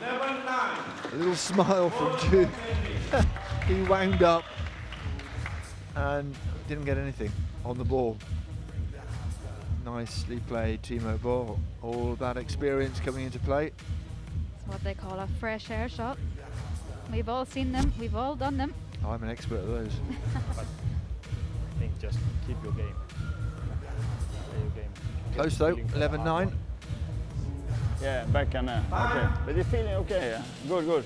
A little smile from Ju. He wound up and didn't get anything on the ball. Nicely played, Timo Boll. All that experience coming into play. It's what they call a fresh air shot. We've all seen them. We've all done them. Oh, I'm an expert at those. But I think just keep your game. Play your game. Close though, 11-9. Yeah, backhand there. Okay, but you're feeling okay, yeah? Good, good.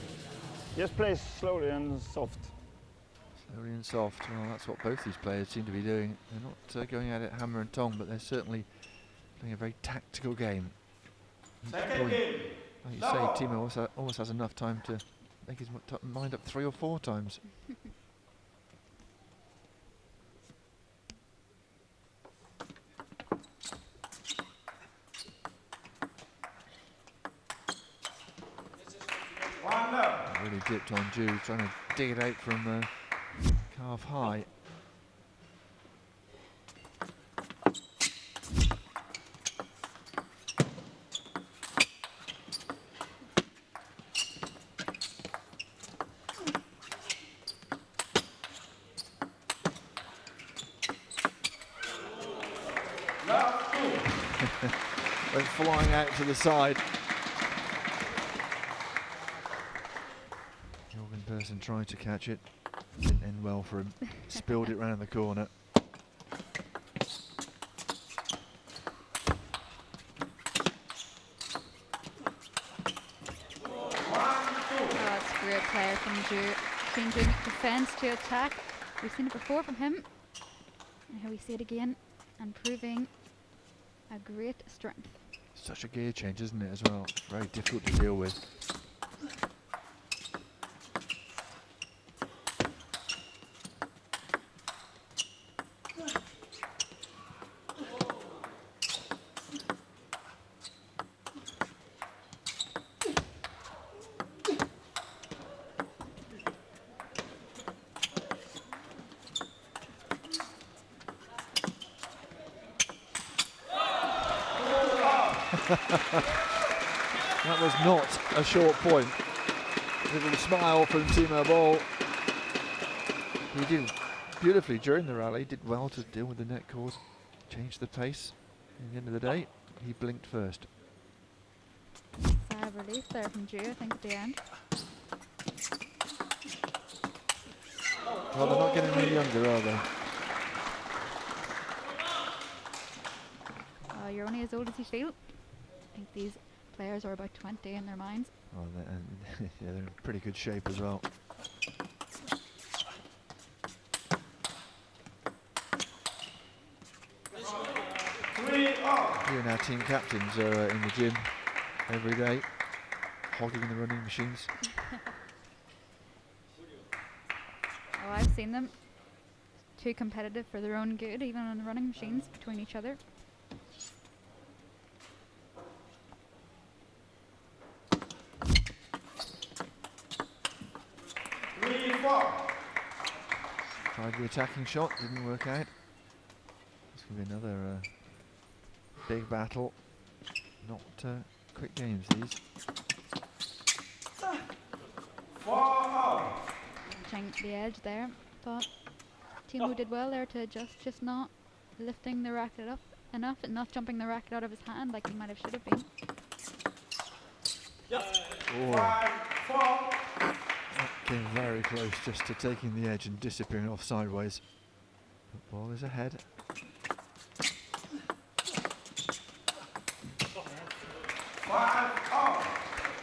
Just play slowly and soft. Slowly and soft. Well, that's what both these players seem to be doing. They're not going at it hammer and tong, but they're certainly playing a very tactical game. Second game. Like you say, Timo almost has enough time to make his mind up 3 or 4 times. Really dipped on Ju, trying to dig it out from calf high. Went flying out to the side. Person trying to catch it, didn't end well for him. Spilled it round the corner. Oh, that's a great player from Ju. Changing defense to attack. We've seen it before from him. And here we see it again, and proving a great strength. Such a gear change, isn't it, as well? Very difficult to deal with. That was not a short point. Little smile from Timo Boll. He did beautifully during the rally, did well to deal with the net cord, change the pace. At the end of the day, he blinked first. Sigh of relief there from Ju, I think, at the end. Well, they're not getting any younger, are they? You're only as old as you feel. I think these players are about 20 in their minds. Oh, yeah, they're in pretty good shape as well. You and our team captains are in the gym every day, hogging the running machines. Oh, I've seen them. Too competitive for their own good, even on the running machines between each other. Tried the attacking shot, didn't work out. This could be another big battle. Not quick games, these. Touching the edge there. Thought Timo did well there to adjust, just not lifting the racket up enough and not jumping the racket out of his hand like he might have should have been. Came very close just to taking the edge and disappearing off sideways. But Boll is ahead.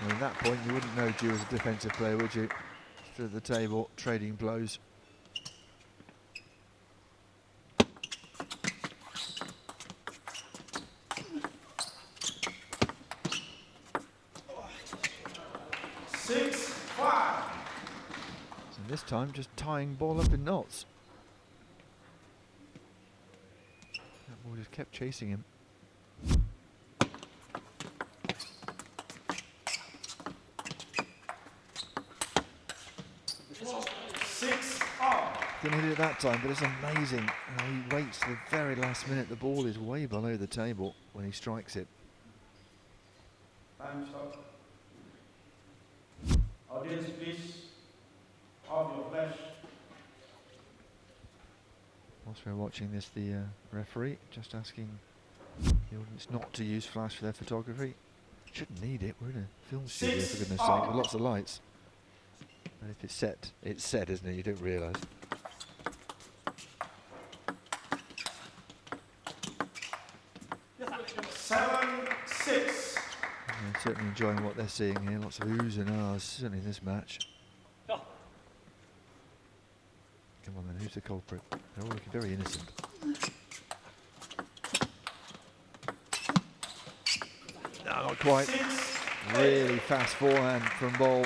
And at that point, you wouldn't know Ju was a defensive player, would you? Stood at the table, trading blows. This time just tying Boll up in knots. That ball just kept chasing him. Didn't hit it that time, but it's amazing how he waits to the very last minute. The ball is way below the table when he strikes it. Time stop. Audience, please. Off your flash. Whilst we're watching this, the referee just asking the audience not to use flash for their photography. Shouldn't need it, we're in a film studio for goodness sake with lots of lights. And if it's set, isn't it? You don't realise. I'm certainly enjoying what they're seeing here. Lots of oohs and ahs, certainly in this match. Come on then, who's the culprit? They're all looking very innocent. No, not quite. Really fast forehand from Boll.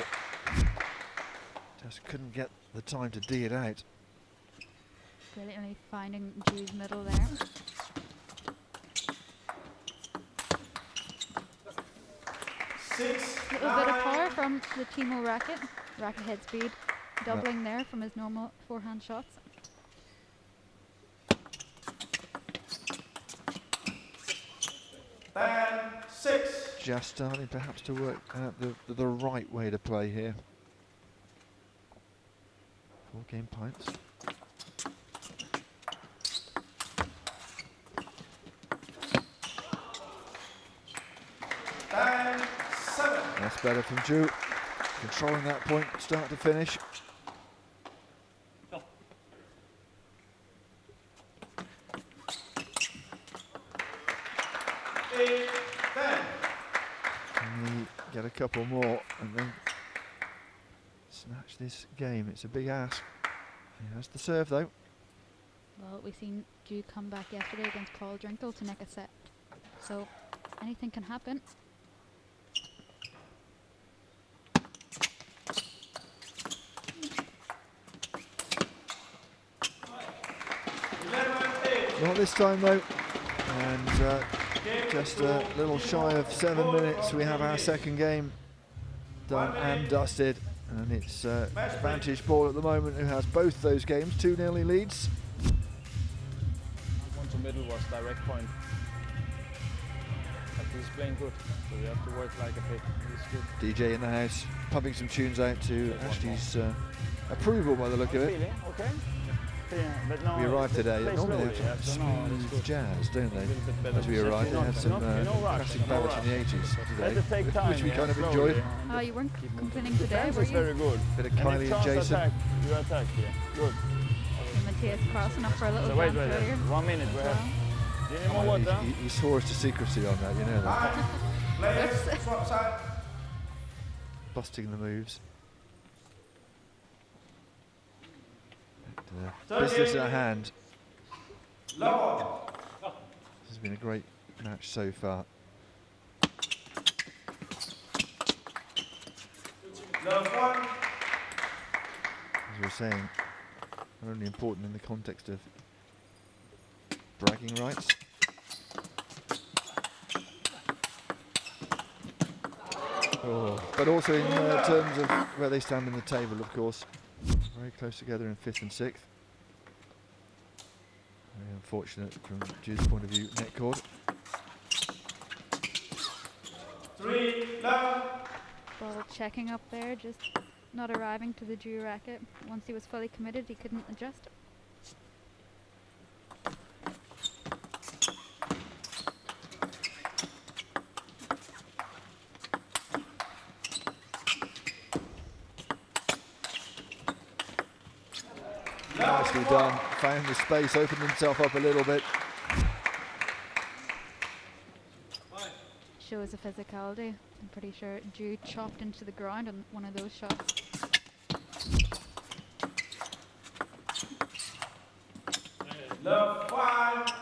Just couldn't get the time to D it out. Brilliantly finding Ju's middle there. A little bit of power from the Timo racket. Racket head speed doubling there from his normal forehand shots. And 6. Just starting perhaps to work out the right way to play here. 4 game points. And 7. That's better from Ju. Controlling that point, start to finish. Can he get a couple more and then snatch this game? It's a big ask. He has the serve though. Well, we've seen Ju come back yesterday against Paul Drinkle to neck a set. So anything can happen. Not this time though. And just a little shy of 7 minutes, we have our second game done and dusted. And it's Vantage Boll at the moment who has both those games, 2-0 he leads. One to middle was direct point. But he's playing good, so you have to work like a pig. He's good. DJ in the house, pumping some tunes out to Ashley's approval by the look of it. Okay. Yeah, but no, we arrived today. Normally they have smooth jazz, don't they? As we arrived, they had some classic ballads from the 80s today, which we kind of enjoyed. Oh, you weren't complaining today, were you? Very good. Bit of Kylie and Jason. You attack here. Good. Matthias crossing up for a little so dance wait, earlier. 1 minute we have. Do you need more water? He swore us to secrecy on that, you know that. Busting the moves. Business at hand. This has been a great match so far. As we were saying, not only important in the context of bragging rights. But also in terms of where they stand in the table, of course. Very close together in 5th and 6th. Very unfortunate from Ju's point of view, net cord. 3 love. Boll checking up there, just not arriving to the Ju racket. Once he was fully committed, he couldn't adjust. Nicely done, found the space, opened himself up a little bit. Shows the physicality. I'm pretty sure Ju chopped into the ground on one of those shots. Love 5.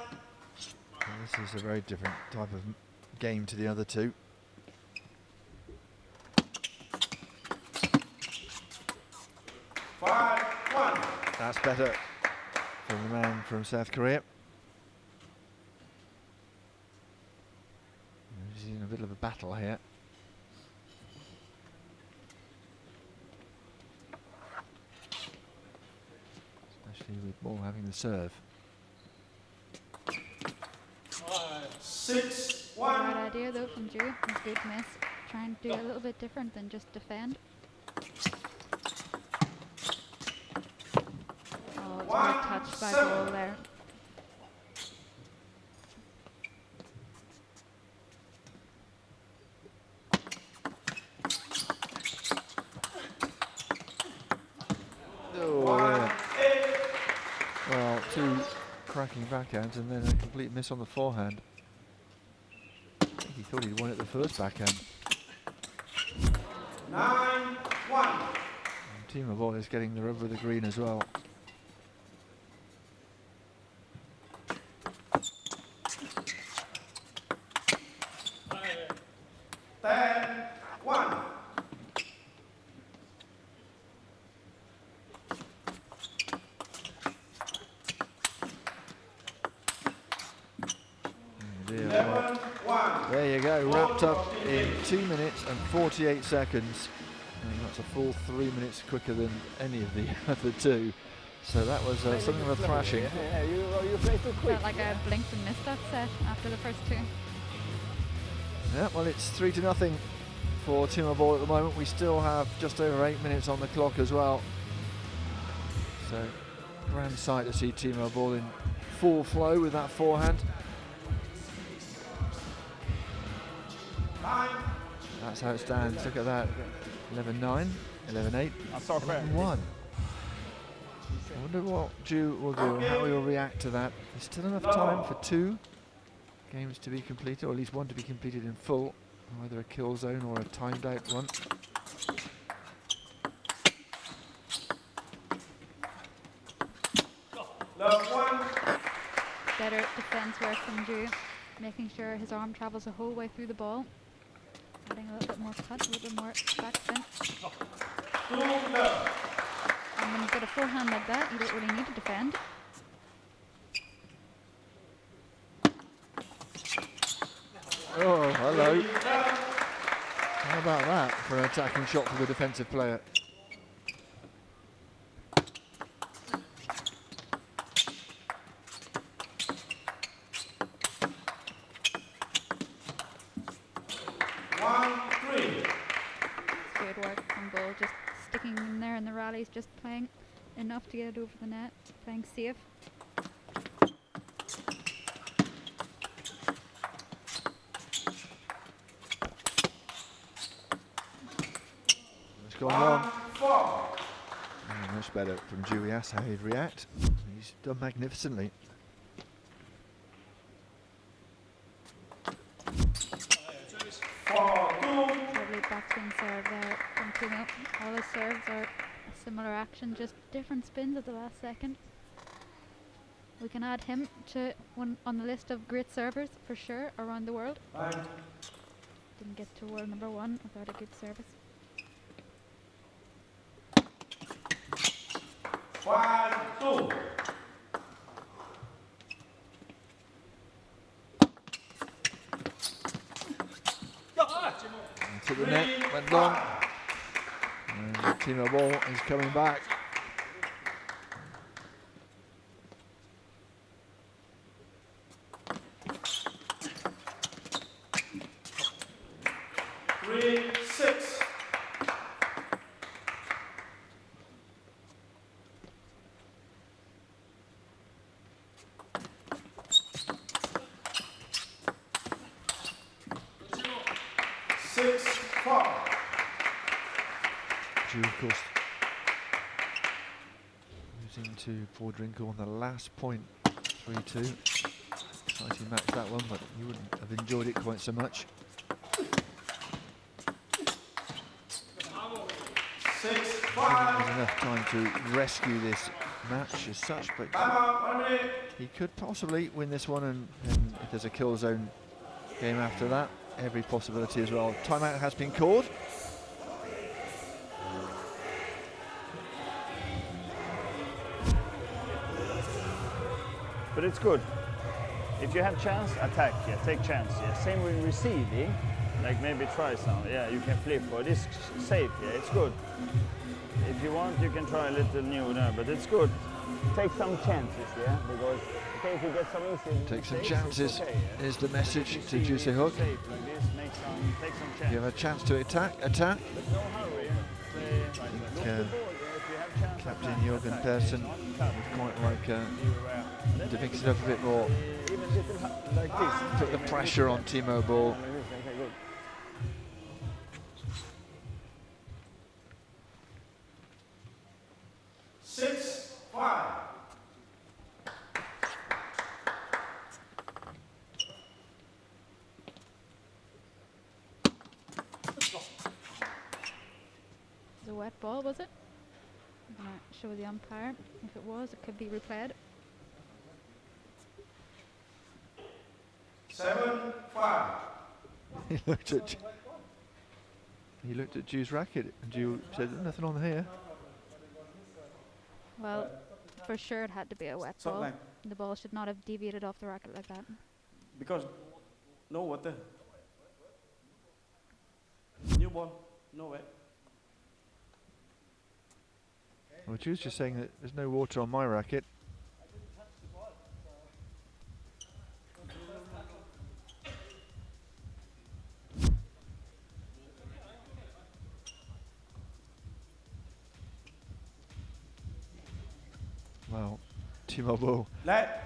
This is a very different type of game to the other two. That's better from the man from South Korea. He's in a bit of a battle here. Especially with Boll having the serve. 6-1. Right idea though from Ju. It's good miss. Try and do a little bit different than just defend. Touched by Boll there. attacking backhand and then a complete miss on the forehand. I think he thought he'd won it the first backhand. 9-1. Team of Boll is getting the rub of the green as well. There you go, wrapped up in 2 minutes and 48 seconds. And that's a full 3 minutes quicker than any of the other two. So that was something of a thrashing. Yeah, you play too quick. Felt like I blinked and missed that set after the first two. Yeah, well, it's 3-0 for Team of Boll at the moment. We still have just over 8 minutes on the clock as well. So, grand sight to see Team of Boll in full flow with that forehand. That's how it stands. Look at that. 11-9, 11-8, 11-1. I wonder what Ju will do and how he will react to that. There's still enough time for 2 games to be completed, or at least 1 to be completed in full, either a kill zone or a timed out one. Better defense work from Ju, making sure his arm travels the whole way through the ball. Adding a little bit more cut, a little bit more backspin. And when you've got a forehand like that, you don't really need to defend. Oh, hello. How about that for an attacking shot from the defensive player? Good work from Boll, just sticking in there in the rallies, just playing enough to get it over the net, playing safe. It's gone wrong. Much better from Ju. He asked how he'd react. He's done magnificently. Lovely backspin serve there from Timo. All his serves are a similar action, just different spins at the last second. We can add him to one on the list of great servers for sure around the world. Didn't get to world #1 without a good service. 5-2. To the net, went long. And Team of Boll is coming back. Ju, of course, losing to Fordrinkel on the last point, 3-2. Exciting match that one, but you wouldn't have enjoyed it quite so much. There's enough time to rescue this match as such, but he could possibly win this one, and if there's a kill zone game after that, every possibility as well. Timeout has been called. But it's good. If you have chance, attack. Yeah, take chance. Yeah, same with receiving. Like maybe try some. Yeah, you can flip, but it's safe. Yeah, it's good. If you want, you can try a little new there, but it's good. Take some chances, yeah, because okay, if you get some easy. Take some chances is the message to Juicy Hook. Take some chances. You have a chance to attack. But no hurry. Captain Jürgen Persson would quite like to mix it up a bit more. Like this. Put the pressure on Timo Boll. 6-5. was a wet ball, was it? I'm gonna show the umpire. If it was, it could be replayed. 7-5. He looked at Ju's racket and Ju said, nothing on here. Well, for sure it had to be a wet ball. Like The ball should not have deviated off the racket like that. because no water. New ball, no way. Well, Ju's just saying that there's no water on my racket. Well, Timo Boll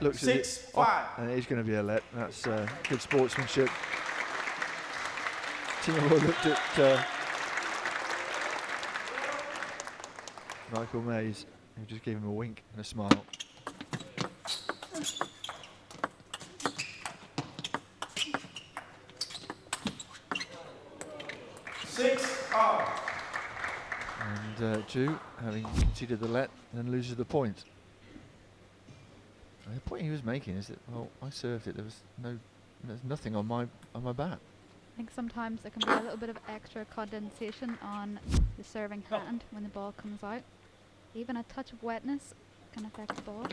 looks at it, 6-5. and it is going to be a let. That's good sportsmanship. Timo Boll looked at Michael Mays, who just gave him a wink and a smile. And Ju, having conceded the let, then loses the point. And the point he was making is that, well, I served it. There's nothing on my bat. I think sometimes there can be a little bit of extra condensation on the serving hand when the ball comes out. Even a touch of wetness can affect the ball.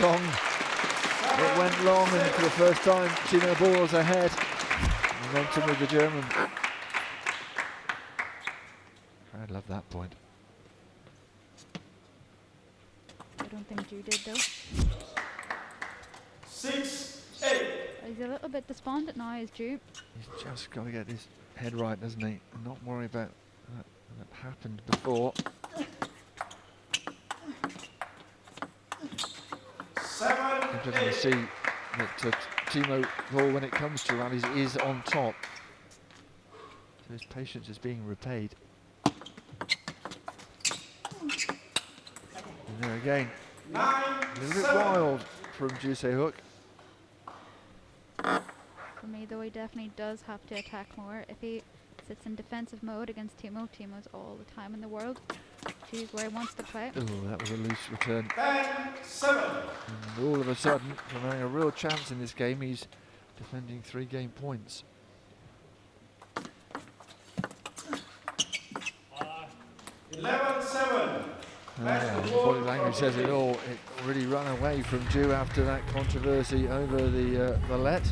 Long. It went long, and for the first time, Timo Boll was ahead. Momentum with the German. I love that point. I don't think Ju did though. 6-8. He's a little bit despondent now, is Ju. He's just got to get his head right, doesn't he? And not worry about that happened before. 7-8. Interesting to see that Timo Boll, when it comes to rallies, is on top. So his patience is being repaid. And there again, a little bit wild from Ju Se-hook. For me though, he definitely does have to attack more. If he sits in defensive mode against Timo's all the time in the world. Ju's where he wants to play. Oh, that was a loose return. 10-7. And all of a sudden, from having a real chance in this game, he's defending 3 game points. 11-7. Body language says it all. It really ran away from Ju after that controversy over the let.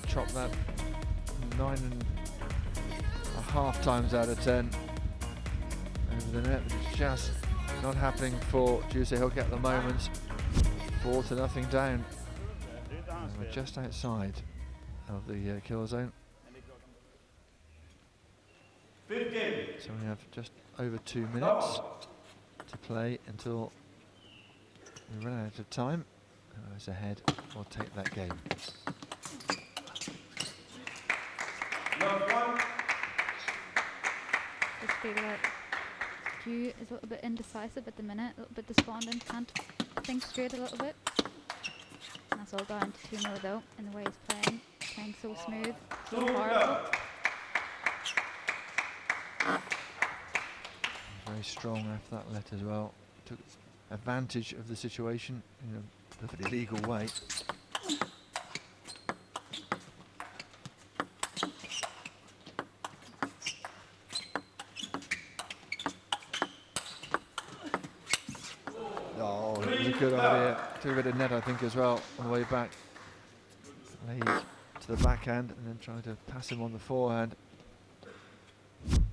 Chop that 9.5 times out of 10 over the net, but it's just not happening for Ju Se-hook at the moment. 4-0 down. And we're just outside of the kill zone. Fifth game. So we have just over 2 minutes to play until we run out of time. Whoever's ahead will take that game. Just feel like Ju is a little bit indecisive at the minute, a little bit despondent, can't think straight a little bit. And that's all down to Timo though, in the way he's playing so smooth, so powerful. Very strong after that let as well. Took advantage of the situation in a perfectly legal way. Oh, it was a good idea. Took a bit of net, I think, as well on the way back. Laid to the backhand and then tried to pass him on the forehand. Done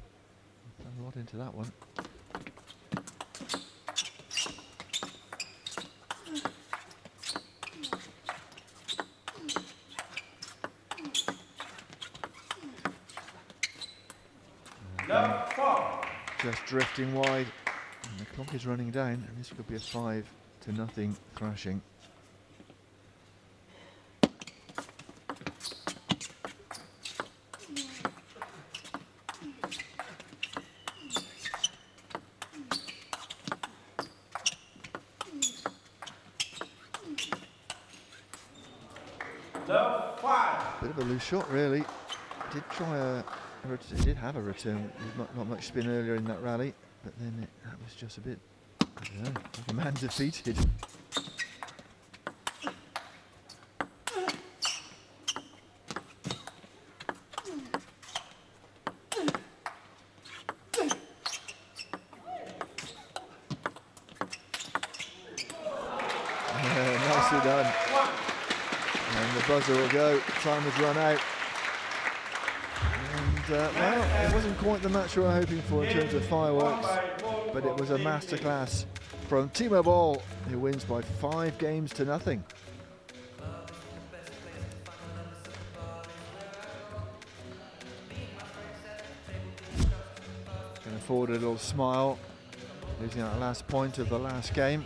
a lot into that one. Love 4. Just drifting wide. And the clock is running down, and this could be a 5-0 thrashing. Love 5. Bit of a loose shot, really. He did have a return. Not much spin earlier in that rally, but then that was just a bit, I don't know, like a man defeated. Nicely done. And the buzzer will go. Time has run out. And well, it wasn't quite the match we were hoping for in terms of fireworks, but it was a masterclass from Timo Boll, who wins by 5-0. Can afford a little smile, losing that last point of the last game.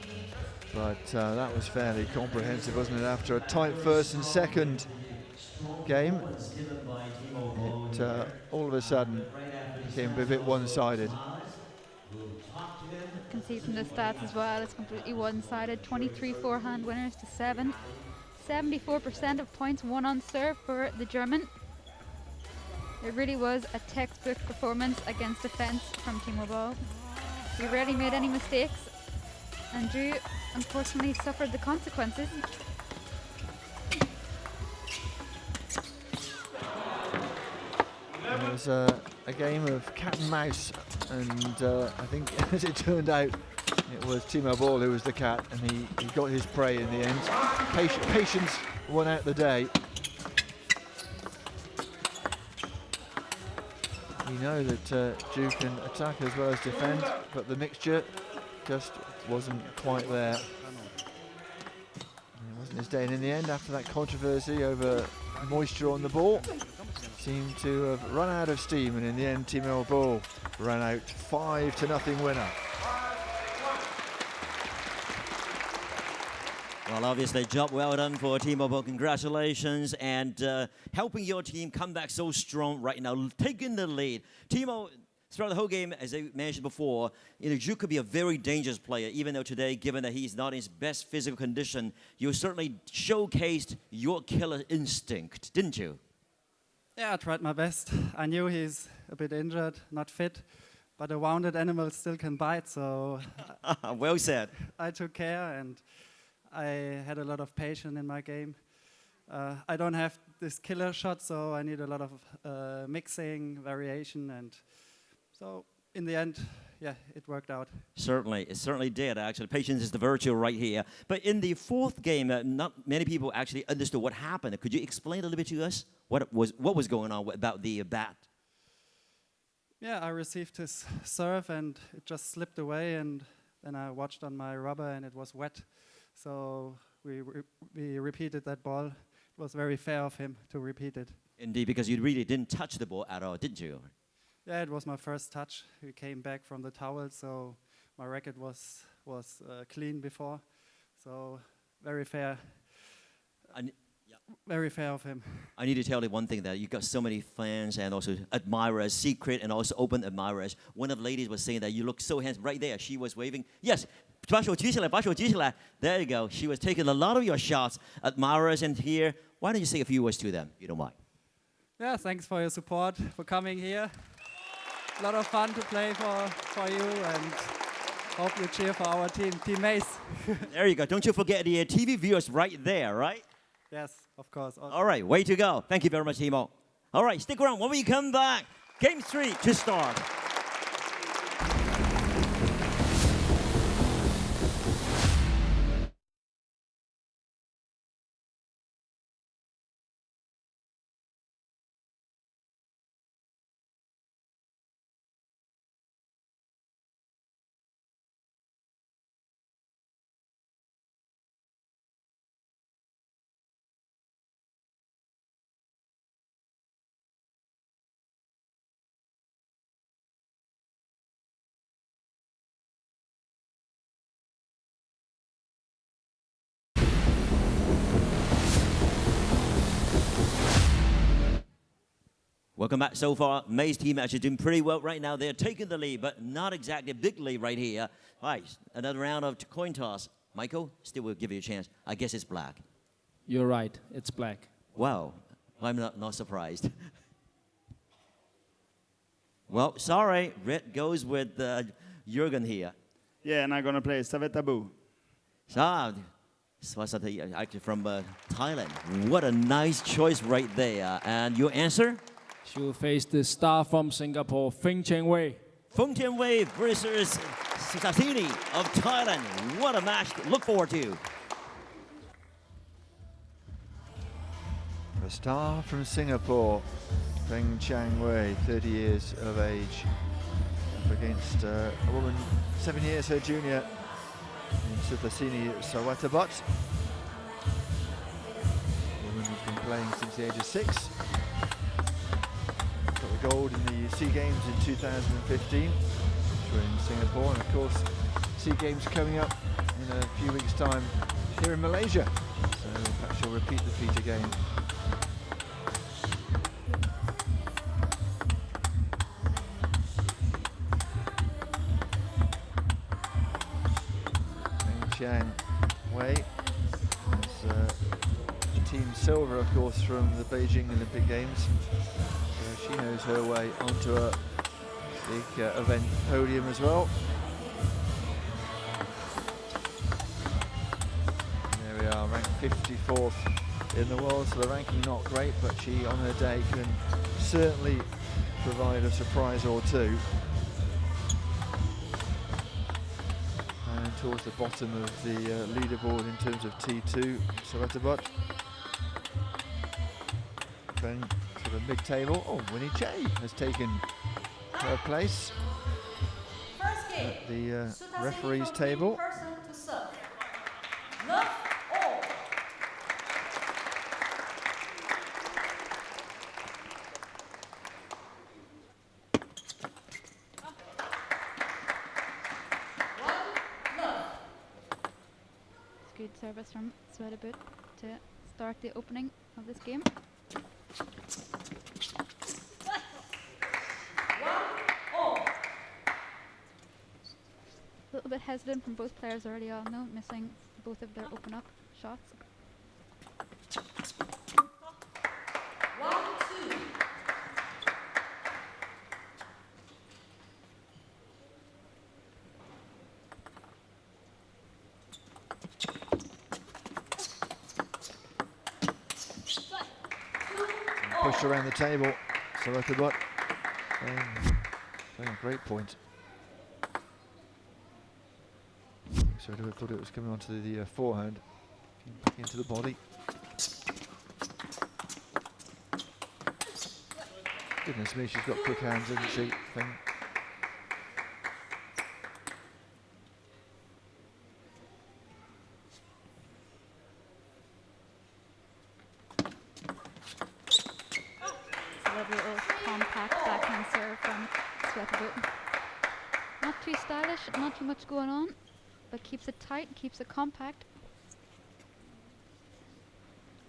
But that was fairly comprehensive, wasn't it? After a tight first and second game, it all of a sudden became a bit one-sided. You can see from the stats as well, it's completely one-sided. 23 forehand winners to 7. 74% of points won on serve for the German. It really was a textbook performance against defense from Timo Boll. He rarely made any mistakes, and Drew unfortunately suffered the consequences. It was a game of cat and mouse, and I think as it turned out, it was Timo Boll who was the cat, and he got his prey in the end. Patience won out the day. We know that Drew can attack as well as defend, but the mixture just wasn't quite there. It wasn't his day, and in the end, after that controversy over moisture on the ball, seemed to have run out of steam, and in the end, Timo Boll ran out 5-0 winner. Well, obviously, job well done for Timo Boll. Congratulations, and helping your team come back so strong right now, taking the lead. Timo, throughout the whole game, as I mentioned before, Drew could be a very dangerous player, even though today, given that he's not in his best physical condition, you certainly showcased your killer instinct, didn't you? Yeah, I tried my best. I knew he's a bit injured, not fit, but a wounded animal still can bite, so... Well said. I took care, and I had a lot of patience in my game. I don't have this killer shot, so I need a lot of mixing, variation, and so in the end, yeah, it worked out. Certainly, it certainly did, actually. Patience is the virtue right here. But in the fourth game, not many people actually understood what happened. Could you explain a little bit to us what was going on about the bat? Yeah, I received his serve, and it just slipped away, and then I watched on my rubber, and it was wet. So we repeated that ball. It was very fair of him to repeat it. Indeed, because you really didn't touch the ball at all, didn't you? Yeah, it was my first touch. We came back from the towel, so my racket was clean before. So very fair. Very fair of him. I need to tell you one thing, that you got so many fans and also admirers, secret and also open admirers. One of the ladies was saying that you look so handsome. Right there, she was waving. Yes, 把手举起来, 把手举起来. There you go. She was taking a lot of your shots. Admirers and here. Why don't you say a few words to them, if you don't mind? Yeah, thanks for your support, for coming here. A lot of fun to play for you, and hope you cheer for our team, Team Maze. There you go. Don't you forget the TV viewers right there, right? Yes, of course. All right, way to go. Thank you very much, Timo. All right, stick around. When we come back, Game 3 to start. Welcome back so far. May's team actually doing pretty well right now. They're taking the lead, but not exactly a big lead right here. All right, another round of coin toss. Michael, still will give you a chance. I guess it's black. You're right, it's black. Wow, I'm not surprised. Well, sorry, red goes with Jürgen here. Yeah, and I'm gonna play Savetabu. Suthasini, actually from Thailand. What a nice choice right there. And your answer? She will face the star from Singapore, Feng Wei. Feng Wei versus Suthasini of Thailand. What a match to look forward to. A star from Singapore, Feng Wei, 30 years of age, up against a woman 7 years her junior in Suthasini Sawatabat. A woman who's been playing since the age of 6. Got the gold in the SEA Games in 2015, which were in Singapore, and of course SEA Games coming up in a few weeks' time here in Malaysia. So perhaps she'll repeat the feat again. Feng Wei is Team Silver, of course, from the Beijing Olympic Games. So she knows her way onto a big event podium as well. And there we are, ranked 54th in the world, so the ranking not great, but she on her day can certainly provide a surprise or two. And towards the bottom of the leaderboard in terms of T2, Sawatabat. Feng to the mid-table. Oh, Winnie J has taken her place at the referee's table. Good service from Sweatabut to start the opening of this game. A little bit hesitant from both players early on though, missing both of their open up shots. Pushed around the table, Sawatabat playing a great point. Sawatabat thought it was coming onto the forehand, back into the body. Goodness me, she's got quick hands, hasn't she, Feng? Not too stylish, not too much going on, but keeps it tight, keeps it compact.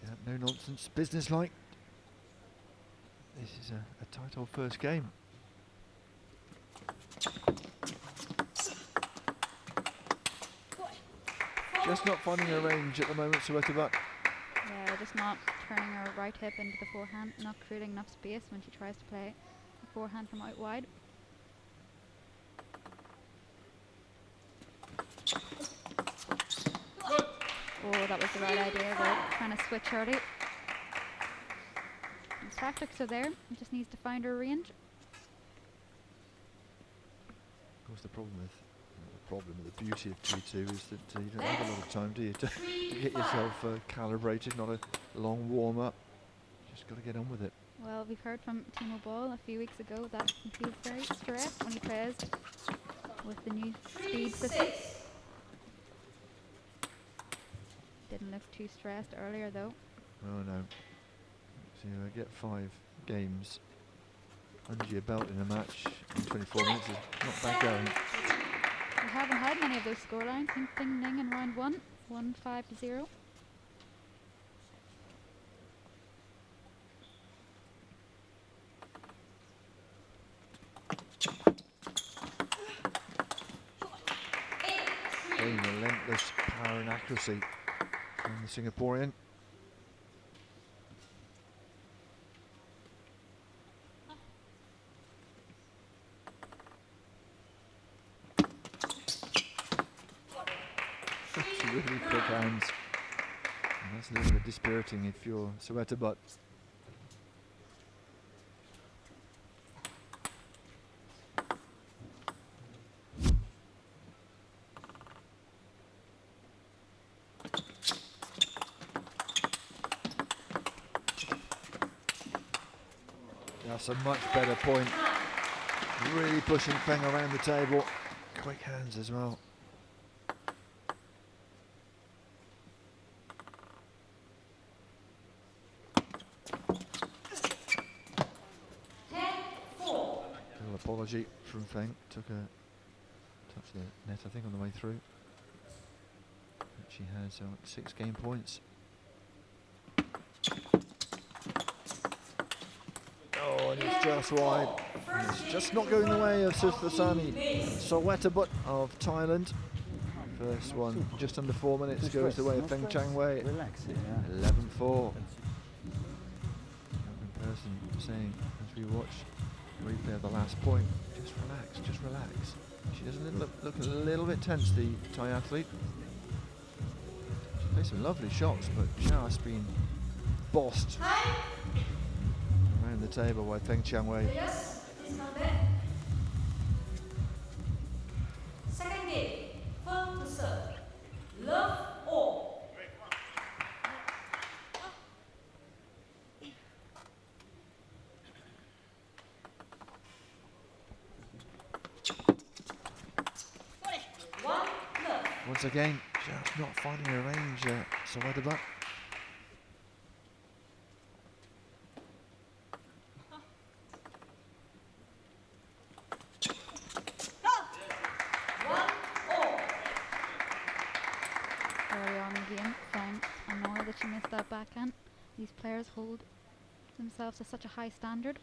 Yeah, no nonsense, business-like. This is a tight old first game. Just not finding her range at the moment, Sawatabat. Yeah, just not turning her right hip into the forehand, not creating enough space when she tries to play the forehand from out wide. Oh, that was the right idea. They're trying to switch early. The tactics are there. He just needs to find her range. Of course, the beauty of T2 is that you don't have a lot of time, do you, to get yourself calibrated, not a long warm-up. Just got to get on with it. Well, we've heard from Timo Boll a few weeks ago that he feels very stressed when he plays with the new speed system. Didn't look too stressed earlier though. Oh no. So you get 5 games under your belt in a match in 24 minutes is not bad going. We haven't had many of those scorelines. Ding Ning in round 1, 1-5-0. power and accuracy from the Singaporean. Such really quick hands. And that's a little bit dispiriting if you're Suthasini. That's a much better point. Really pushing Feng around the table. Quick hands as well. Little apology from Feng. Took a touch the net, I think, on the way through. But she has 6 game points. Oh, and it's just wide. And it's just not going the way of Suthasini. Suthasini of Thailand. First one, just under 4 minutes, goes the way of Feng Changwei. 11-4. In person saying, as we watch replay of the last point, just relax. She does look a little bit tense, the Thai athlete. She plays some lovely shots, but just been bossed around the table by Feng Changwei. Second game, Feng to serve. Love all. Once again, just not finding her range, Suthasini. Early on in the game, Feng annoyed that she missed that backhand. These players hold themselves to such a high standard.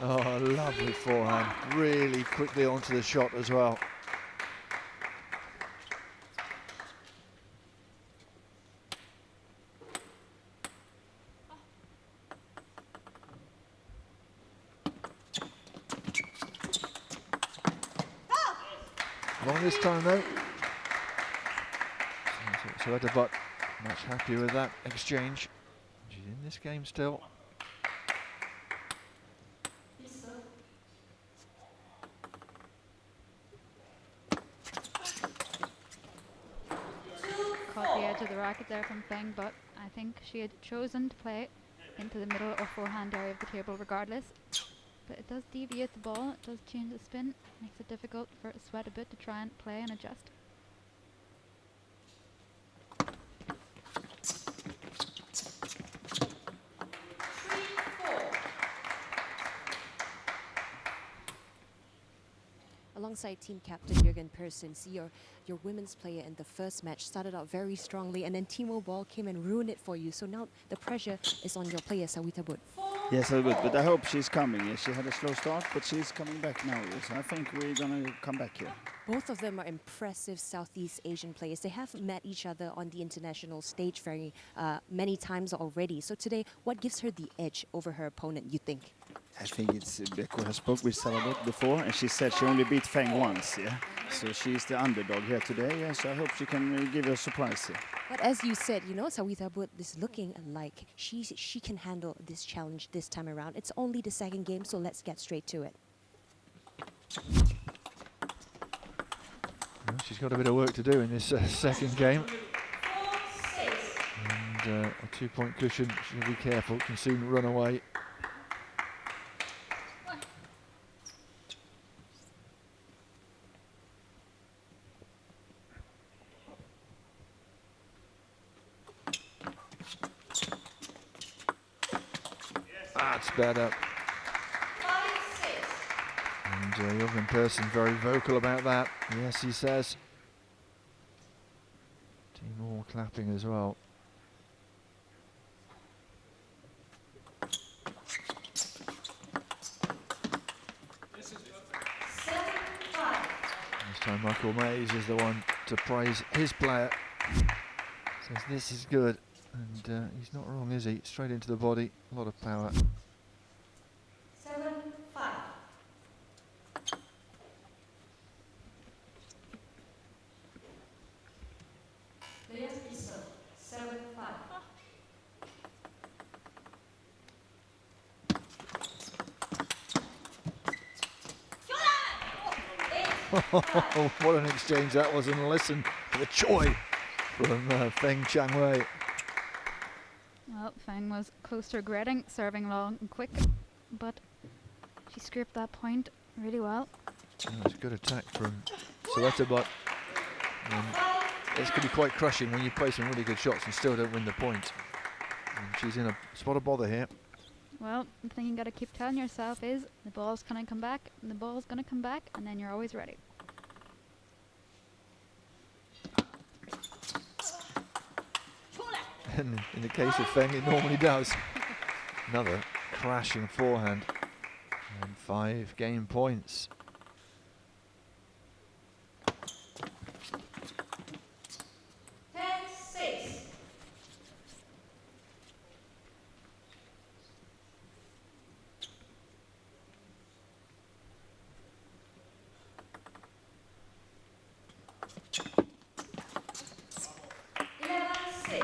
Oh, lovely forehand. Really quickly onto the shot as well. Long this time though. Suthasini much happier with that exchange. She's in this game still. Caught the edge of the racket there from Feng, but I think she had chosen to play into the middle or forehand area of the table regardless. But it does deviate the ball, it does change the spin, makes it difficult for Suthasini to try and play and adjust. Alongside team captain Jürgen Persson, your women's player in the first match started out very strongly, and then Timo Boll came and ruined it for you. So now the pressure is on your player, Suthasini. Yes, I would, but I hope she's coming. Yes, she had a slow start, but she's coming back now. Yes, I think we're going to come back here. Both of them are impressive Southeast Asian players. They have met each other on the international stage very many times already. So today, what gives her the edge over her opponent, you think? I think it's because I spoke with Suthasini before, and she said she only beat Feng once, yeah. So she's the underdog here today, yeah, so I hope she can give a surprise here. But as you said, you know, Suthasini is looking like she can handle this challenge this time around. It's only the second game, so let's get straight to it. Well, she's got a bit of work to do in this second game. And a 2-point cushion, she'll be careful, can soon run away. That's better. And Jürgen Persson very vocal about that. Yes, he says. Team all clapping as well. This time Michael Mays is the one to praise his player. Says this is good, and he's not wrong, is he? Straight into the body, a lot of power. 7-5. Players reserve 7-5. What an exchange that was, and listen to the joy from Feng Changwei. Well, Feng was close to regretting serving long and quick, but she scraped that point really well. That was a good attack from Soweto, but this could be quite crushing when you play some really good shots and still don't win the point. And she's in a spot of bother here. Well, the thing you gotta keep telling yourself is the ball's gonna come back, and the ball's gonna come back, and then you're always ready. And in the case of Feng, it normally does. Another crashing forehand. And 5 game points.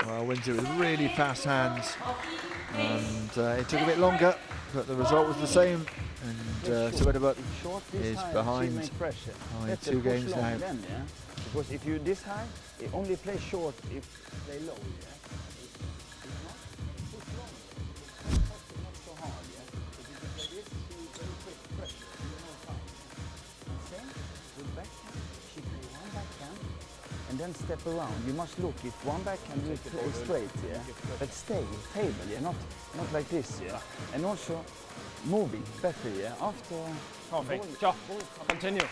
Well, wins it with really fast hands, and it took a bit longer, but the result was the same. And Shibaev is behind by 2 games now. Because if you this high, it only plays short if they low. Yeah? Push long. Not so hard. Yeah? If you play this, you very quick pressure. You know time. And same with backhand. She play one backhand and then step around. You must look if one backhand you play straight, yeah, but stay table, yeah, not like this, yeah, and also moving better, yeah. After. Continue.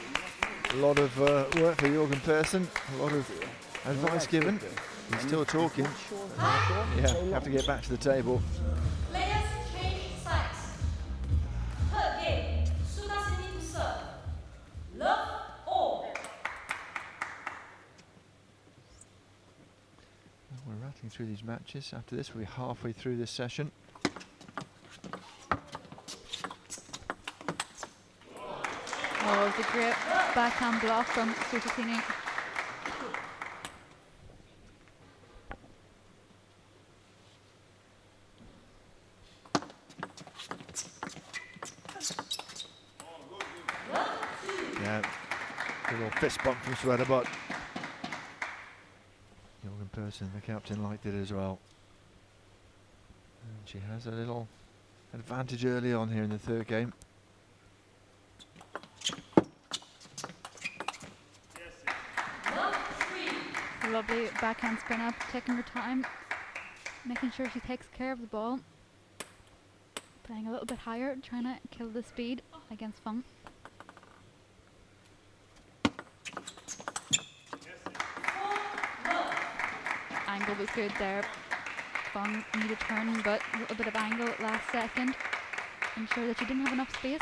A lot of work for Jürgen Persson, a lot of advice given. He's still talking. Yeah, have to get back to the table. Players change sides. Third game, Suthasini to serve. Love all. We're rattling through these matches. After this, we'll be halfway through this session. Oh, it was a great backhand block from Suthasini. Yeah, a little fist bump from Suthasini, but Jürgen Persson, the captain, liked it as well. And she has a little advantage early on here in the 3rd game. Lovely backhand spin up, taking her time, making sure she takes care of the ball. Playing a little bit higher, trying to kill the speed against Feng. Angle was good there. Feng needed turn, but a little bit of angle at last second. Ensure that she didn't have enough space.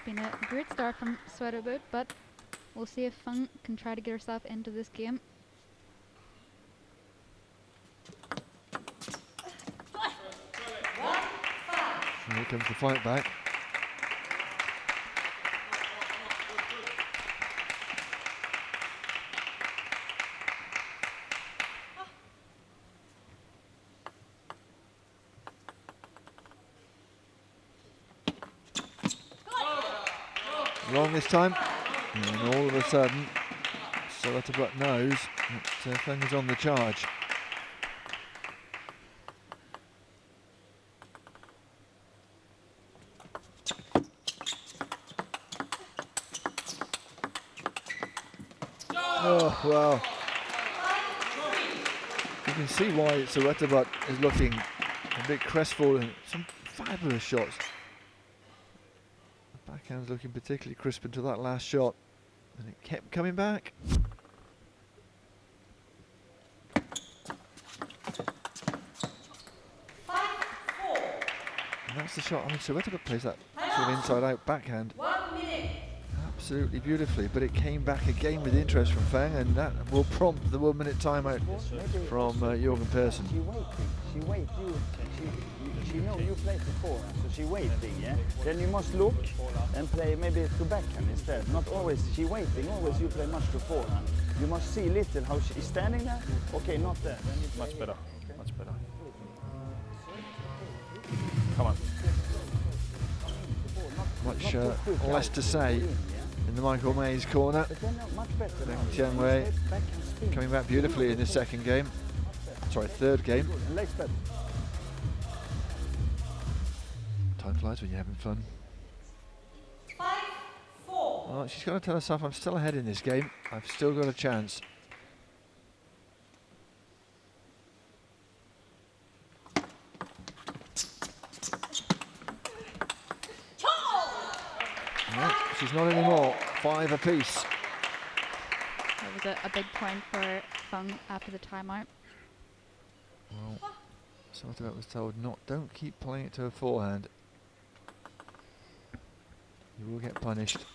Been a great start from Shibaev, but we'll see if Feng can try to get herself into this game. Here comes the fight back. Wrong this time, and all of a sudden, Shibaev knows that Feng is on the charge. Oh, well, You can see why Suthasini is looking a bit crestfallen. Some fabulous shots. The backhand's looking particularly crisp until that last shot, and it kept coming back. And that's the shot. I mean, Suthasini plays that sort of inside-out backhand absolutely beautifully, but it came back again with interest from Feng, and that will prompt the 1 minute timeout from Jürgen Persson. She wait you. She know you play to forehand, so she waiting. Yeah. Then you must look and play maybe to backhand instead. Not always she waiting. Always you play much to forehand. You must see little how she is standing there. Okay, not there. Then you play Much better. Much better. Come on. Much less to say in the Michael Mays corner. Feng Qianwei coming back beautifully in the second game. Sorry, third game. Time flies when you're having fun. 5-4. Well, she's got to tell herself, I'm still ahead in this game. I've still got a chance. No, she's not anymore. 5 apiece. That was a big point for Feng after the timeout. Well, Suthasini was told, don't keep playing it to a forehand. You will get punished.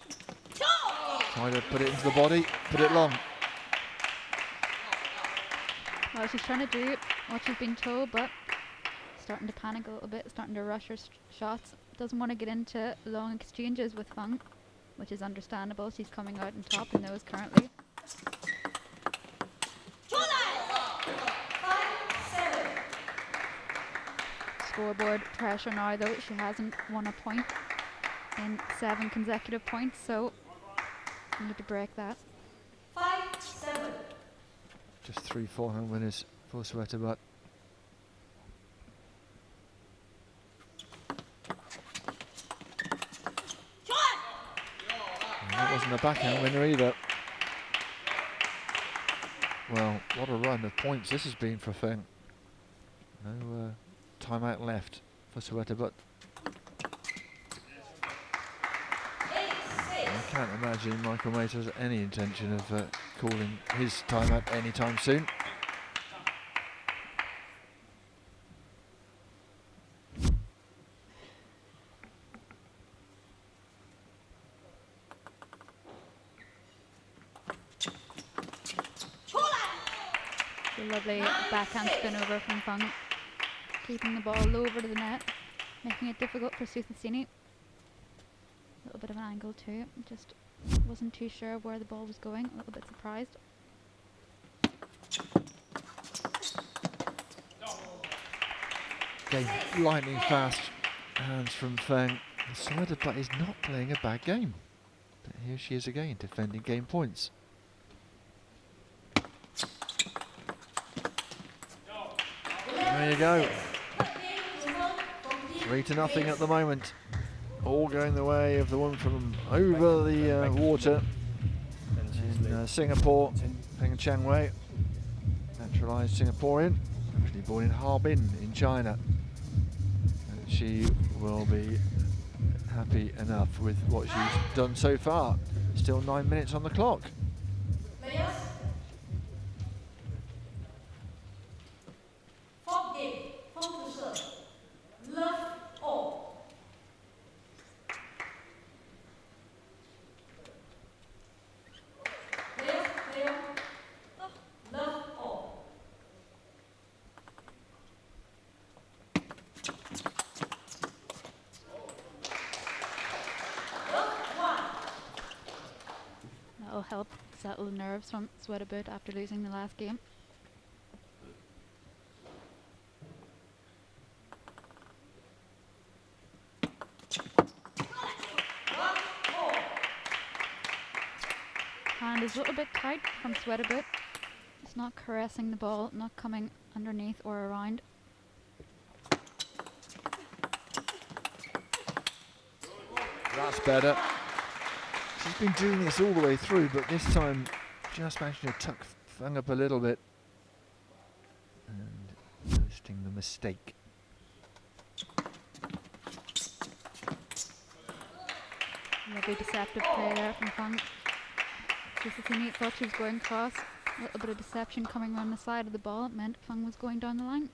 Try to put it into the body, put it long. Well, she's trying to do what she's been told, but starting to panic a little bit, starting to rush her shots. Doesn't want to get into long exchanges with Feng, which is understandable. She's coming out on top in those currently. 5-7. Scoreboard pressure now, though. She hasn't won a point in 7 consecutive points, so need to break that. 5-7. Just 3 forehand winners for Suthasini. That wasn't a backhand winner either. Well, what a run of points this has been for Feng. No timeout left for Suthasini. I can't imagine Michael Mays has any intention of calling his timeout anytime soon. Lovely backhand spin over from Feng, keeping the ball low over to the net, making it difficult for Suthasini. A little bit of an angle too, just wasn't too sure where the ball was going, a little bit surprised. Game lightning fast hands from Feng. Suthasini is not playing a bad game, but here she is again defending game points. There you go. 3-0 at the moment. All going the way of the one from over the water in Singapore, Feng Qianwei, naturalised Singaporean, originally born in Harbin in China. And she will be happy enough with what she's done so far. Still 9 minutes on the clock. That'll help settle the nerves from Suthasini after losing the last game. Hand is a little bit tight from Suthasini. It's not caressing the ball, not coming underneath or around. That's better. She's been doing this all the way through, but this time just managed to tuck Feng up a little bit. And mistake. Lovely deceptive play there from Feng. Suthasini thought she was going cross. A little bit of deception coming around the side of the ball. It meant Feng was going down the line.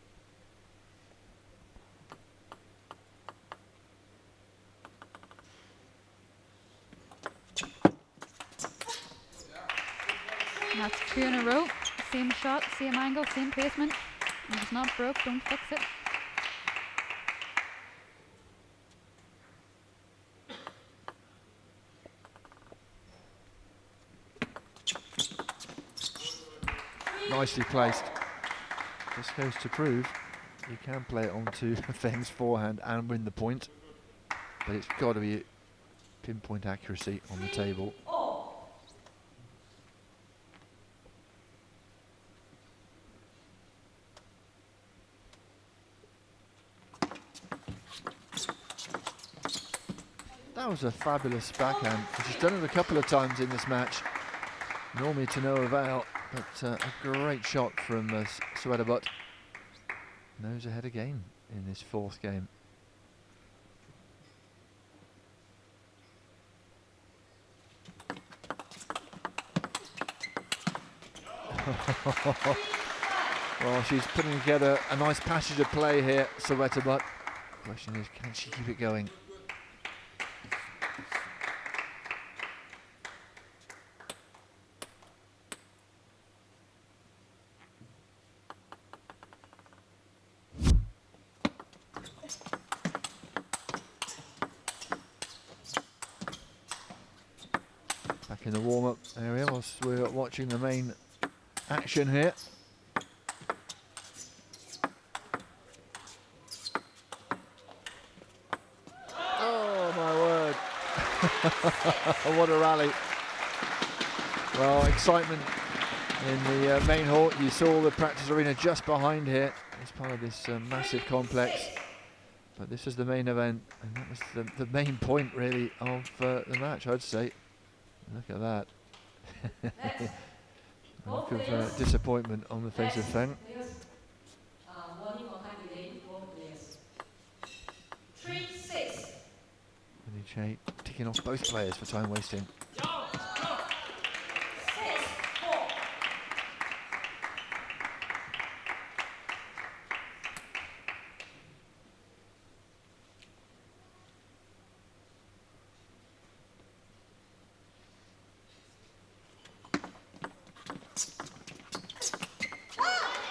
And that's 2 in a row. Same shot, same angle, same placement. If it's not broke, don't fix it. Nicely placed. Just goes to prove you can play it onto Feng's forehand and win the point, but it's got to be pinpoint accuracy on the table. That was a fabulous backhand. She's done it a couple of times in this match, normally to no avail, but a great shot from Shibaev. Nose ahead again in this 4th game. Well, she's putting together a nice passage of play here, Shibaev. Question is, can she keep it going? Back in the warm-up area whilst we're watching the main action here. Oh my word. What a rally. Well, excitement in the main hall. You saw the practice arena just behind here as part of this massive complex. But this is the main event, and that was the main point really of the match, I'd say. Look at that. A look of disappointment on the face of Feng. Chen ticking off both players for time wasting.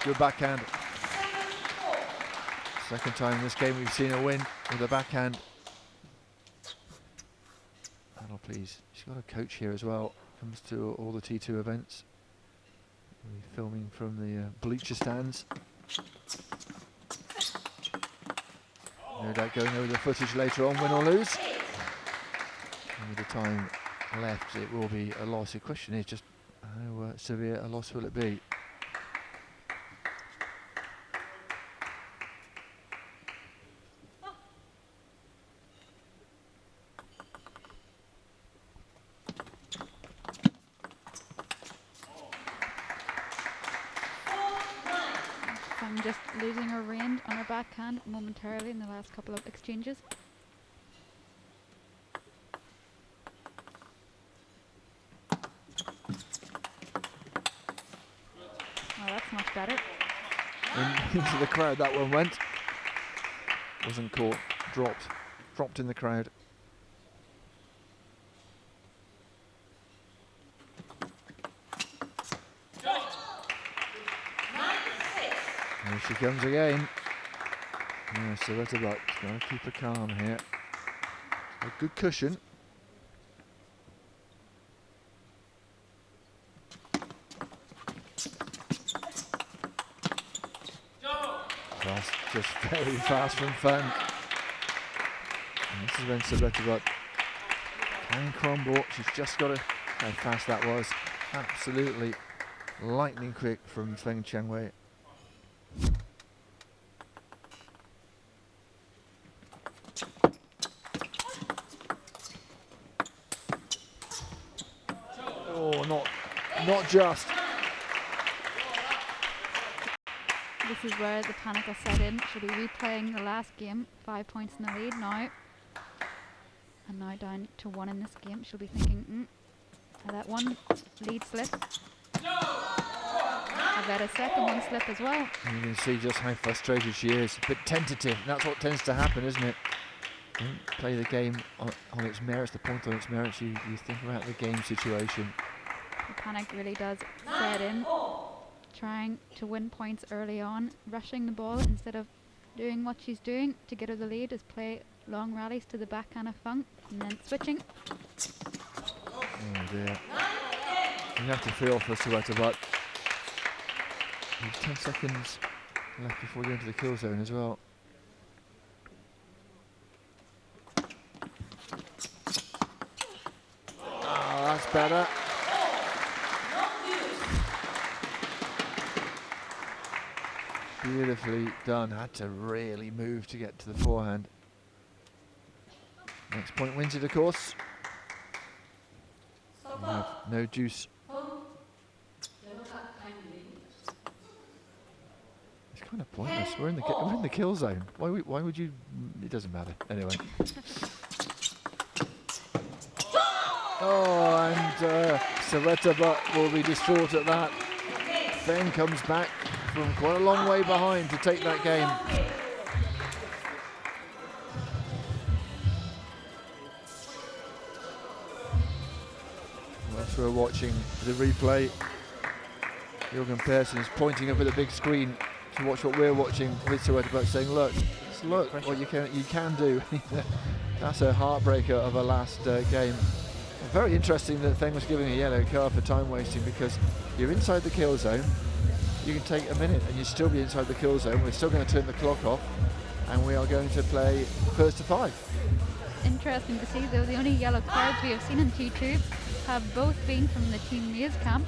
Good backhand. Second time in this game we've seen a win with a backhand. Oh, please. She's got a coach here as well. Comes to all the T2 events. We'll be filming from the bleacher stands. No doubt going over the footage later on, win or lose. And with the time left, it will be a loss. The question is just how severe a loss will it be? Just losing her range on her backhand momentarily in the last couple of exchanges. Oh, that's much better. Into the crowd that one went. Wasn't caught, dropped in the crowd. Here she comes again. Yeah, so that's about, got to keep her calm here. A good cushion. That's just very fast from Feng. And this is when Shibaev can crumble. She's just got to, how fast that was. Absolutely lightning quick from Feng Chengwei. The this is where the panic will set in. She'll be replaying the last game, 5 points in the lead now. And now down to 1 in this game. She'll be thinking, I let one lead slip. I let a second one slip as well. And you can see just how frustrated she is. A bit tentative, and that's what tends to happen, isn't it? You don't play the game on its merits, the point on its merits, you think about the game situation. The panic really does set in. Trying to win points early on, rushing the ball instead of doing what she's doing to get her the lead, is play long rallies to the backhand of Feng and then switching. Oh dear. You have to feel for Hayata, but there's 10 seconds left before you enter the kill zone as well. Oh, that's better. Beautifully done. Had to really move to get to the forehand. Next point wins it, of course. We have no juice. It's kind of pointless. We're in the kill zone. Why would you? It doesn't matter anyway. Oh, and Hayata will be distraught at that. Feng comes back from quite a long way behind to take that game. Whilst we're watching the replay, Jürgen Persson is pointing up at the big screen to watch what we're watching with Hayata, saying, look what you can do. That's a heartbreaker of a last game. Very interesting that Feng was giving a yellow card for time wasting, because you're inside the kill zone. You can take a minute and you still be inside the kill zone. We're still going to turn the clock off, and we are going to play first to 5. Interesting to see, though, the only yellow cards we have seen in T2 have both been from the Team Maze camp.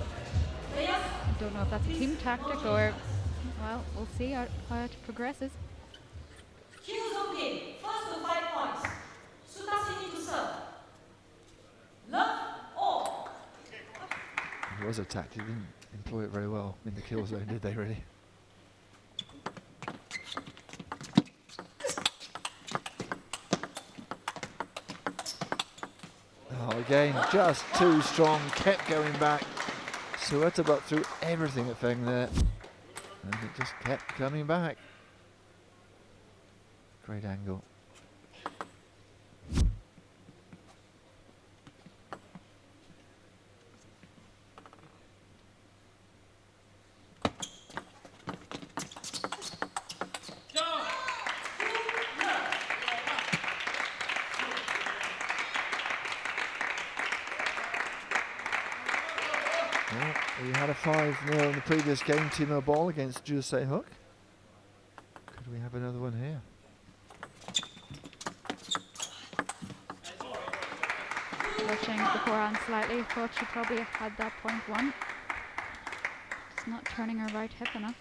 I don't know if that's a team tactic or, well, we'll see how it progresses. Kill zone game, first to 5 points. Suthasini to serve. Love all. It was attacked. He didn't employ it very well in the kill zone, did they really? Oh, again, just too strong, kept going back. Hayata threw everything at Feng there, and it just kept coming back. Great angle. We had a 5-0 in the previous game, Timo Boll against Jusei Hook. Could we have another one here? Rushing the forehand slightly, thought she probably had that point won. Just not turning her right hip enough.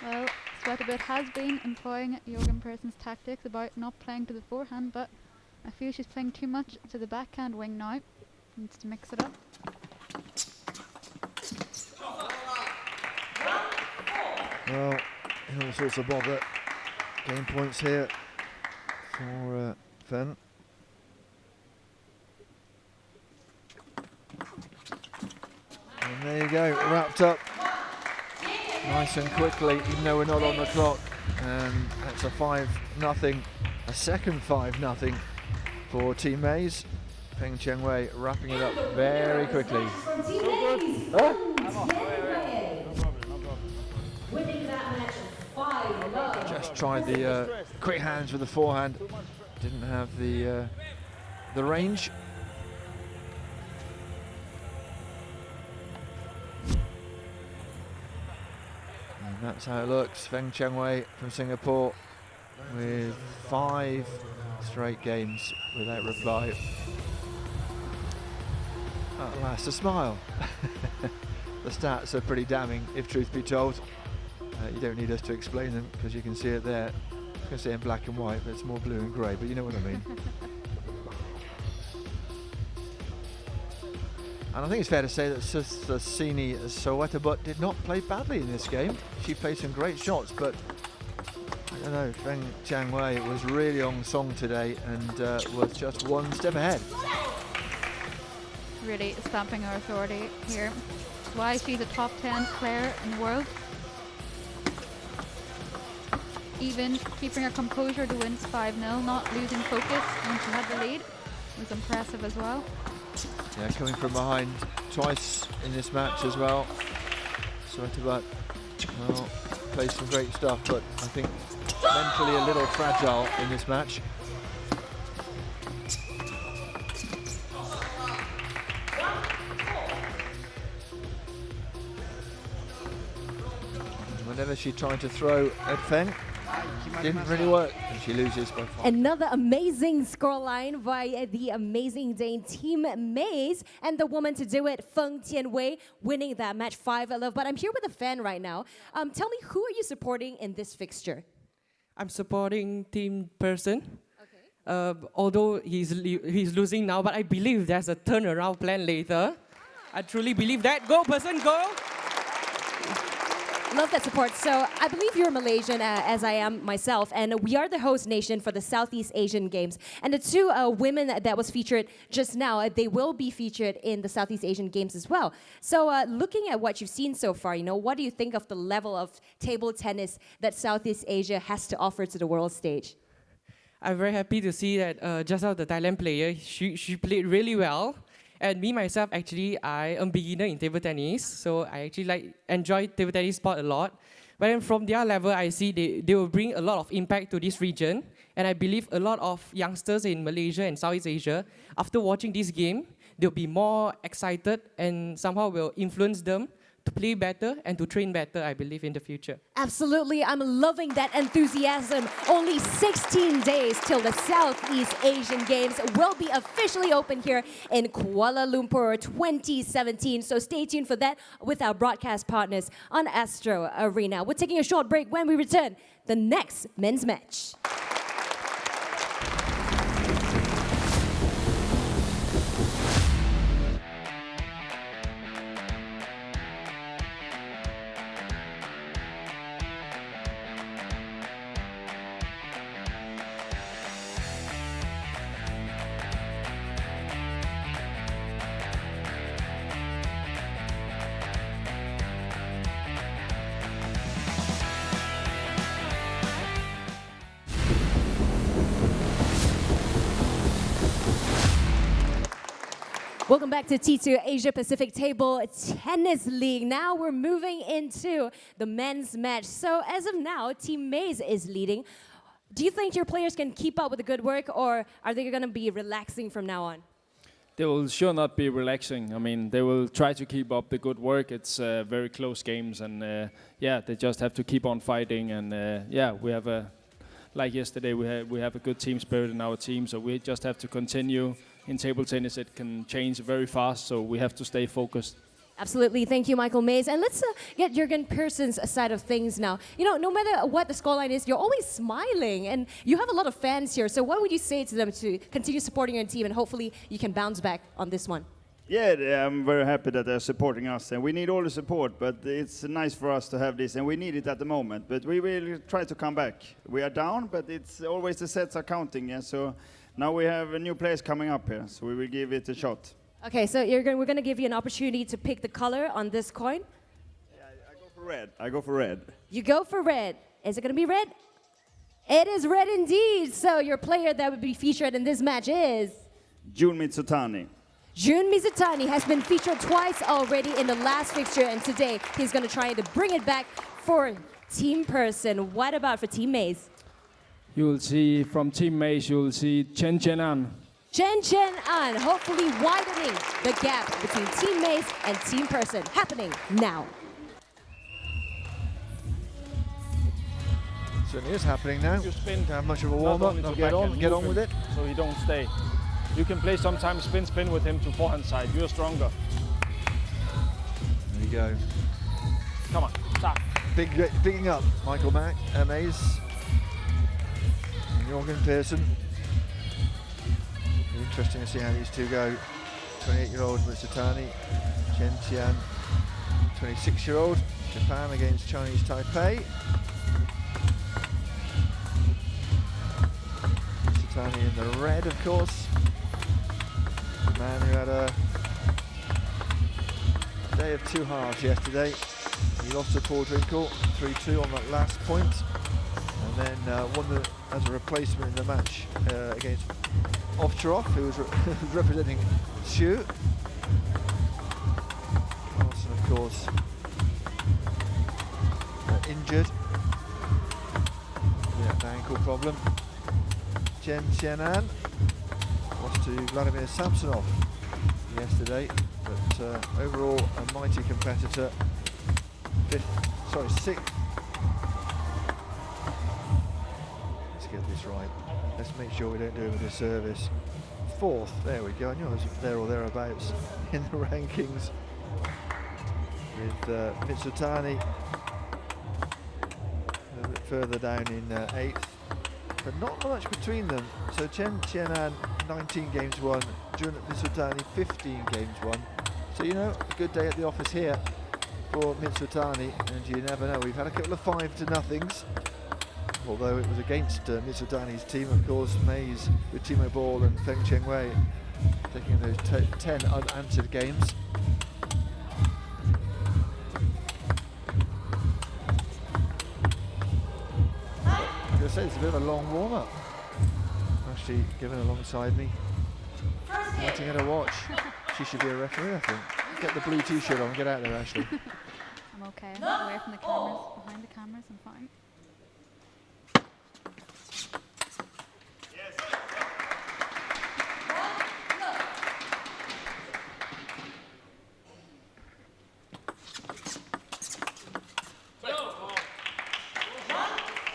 Well, Hayata has been employing Jürgen Persson's tactics about not playing to the forehand, but I feel she's playing too much to the backhand wing now. Needs to mix it up. Well, all sorts of bother. Game points here for Feng. And there you go, wrapped up nice and quickly, even though we're not on the clock. And that's a 5-0, a second 5-0 for Team Maze. Feng Chengwei wrapping it up very quickly. Just tried the quick hands with the forehand, didn't have the range. And that's how it looks. Feng Chengwei from Singapore with 5 straight games without reply. At last, a smile. The stats are pretty damning, if truth be told. You don't need us to explain them because you can see it there. I can see it in black and white, but it's more blue and grey, but you know what I mean. And I think it's fair to say that Suthasini Hayata did not play badly in this game. She played some great shots, but I don't know, Feng Changwei was really on song today and was just one step ahead. Really stamping her authority here. That's why she's a top 10 player in the world. Even keeping her composure to win 5-0, not losing focus when she had the lead was impressive as well. Yeah, coming from behind twice in this match as well. Hayata, well, plays some great stuff, but I think mentally a little fragile in this match. Whenever she tried to throw at Feng, didn't really work, and she loses by 5. Another amazing scoreline by the amazing Dane Team Maze, and the woman to do it, Feng Tianwei, winning that match 5-11. But I'm here with a fan right now. Tell me, who are you supporting in this fixture? I'm supporting Team Person. Although he's losing now, but I believe there's a turnaround plan later. I truly believe that. Go, Person, go! Love that support. So I believe you're Malaysian, as I am myself, and we are the host nation for the Southeast Asian Games. And the two women that was featured just now, they will be featured in the Southeast Asian Games as well. So looking at what you've seen so far, what do you think of the level of table tennis that Southeast Asia has to offer to the world stage? I'm very happy to see that just now the Thailand player, she played really well. And me, myself, actually, I am a beginner in table tennis. So I actually enjoy table tennis sport a lot. But then from their level, I see they will bring a lot of impact to this region. And I believe a lot of youngsters in Malaysia and Southeast Asia, after watching this game, they'll be more excited and somehow will influence them to play better and to train better, I believe, in the future. Absolutely. I'm loving that enthusiasm. Only 16 days till the Southeast Asian Games will be officially open here in Kuala Lumpur 2017. So stay tuned for that with our broadcast partners on Astro Arena. We're taking a short break. When we return, the next men's match. Welcome back to T2 Asia Pacific Table Tennis League. Now we're moving into the men's match. So as of now, Team Maze is leading. Do you think your players can keep up with the good work, or are they going to be relaxing from now on? They will sure not be relaxing. I mean, they will try to keep up the good work. It's very close games, and yeah, they just have to keep on fighting. And yeah, we have like yesterday, we have a good team spirit in our team, so we just have to continue. In table tennis, it can change very fast, so we have to stay focused. Absolutely. Thank you, Michael Mays. And let's get Jürgen Persson's side of things now. No matter what the scoreline is, you're always smiling, and you have a lot of fans here. So what would you say to them to continue supporting your team, and hopefully you can bounce back on this one? Yeah, I'm very happy that they're supporting us, and we need all the support, but it's nice for us to have this, and we need it at the moment. But we will try to come back. We are down, but it's always the sets are counting, yeah, so now we have a new place coming up here, so we will give it a shot. Okay, so we're going to give you an opportunity to pick the color on this coin. Yeah, I go for red. I go for red. You go for red. Is it going to be red? It is red indeed. So your player that would be featured in this match is? Jun Mizutani. Jun Mizutani has been featured twice already in the last fixture, and today he's going to try to bring it back for Team Person. What about for Team Maze? You will see from Team Maze, you will see Chen An. Chen An, hopefully widening the gap between Team Maze and Team Person, happening now. Certainly is happening now. You spin. Don't have much of a warm-up. Get on with it. So you don't stay. You can play sometimes spin with him to forehand side. You're stronger. There you go. Come on, stop. Bigging up Michael Mays and Jorgen Persson. Interesting to see how these two go. 28-year-old Mizutani, Chen Qian, 26-year-old, Japan against Chinese Taipei. Mizutani in the red, of course. The man who had a day of two halves yesterday. He lost to Paul Drinkle, 3-2 on that last point, and then won as a replacement in the match against Ovcharov, who was representing Xu. Carlsen, of course, injured. Yeah, ankle problem. Chen Qianan lost to Vladimir Samsonov yesterday, but overall a mighty competitor. Sixth. Let's get this right. Let's make sure we don't do him a disservice. Fourth, there we go. I knew I was there or thereabouts in the rankings with Mizutani a little bit further down in eighth, but not much between them. So Chen Qianan 19 games won, Mizutani 15 games won. So you know, a good day at the office here for Mizutani, and you never know. We've had a couple of 5-0s, although it was against Mizutani's team, of course. Mays with Timo Boll and Feng Chengwei taking those 10 unanswered games. I'm going to say it's a bit of a long warm-up. Ashley given alongside me, letting her watch. She should be a referee, I think. Get the blue t-shirt on, get out there, Ashley. I'm okay. I'm away from the cameras. Behind the cameras, I'm fine.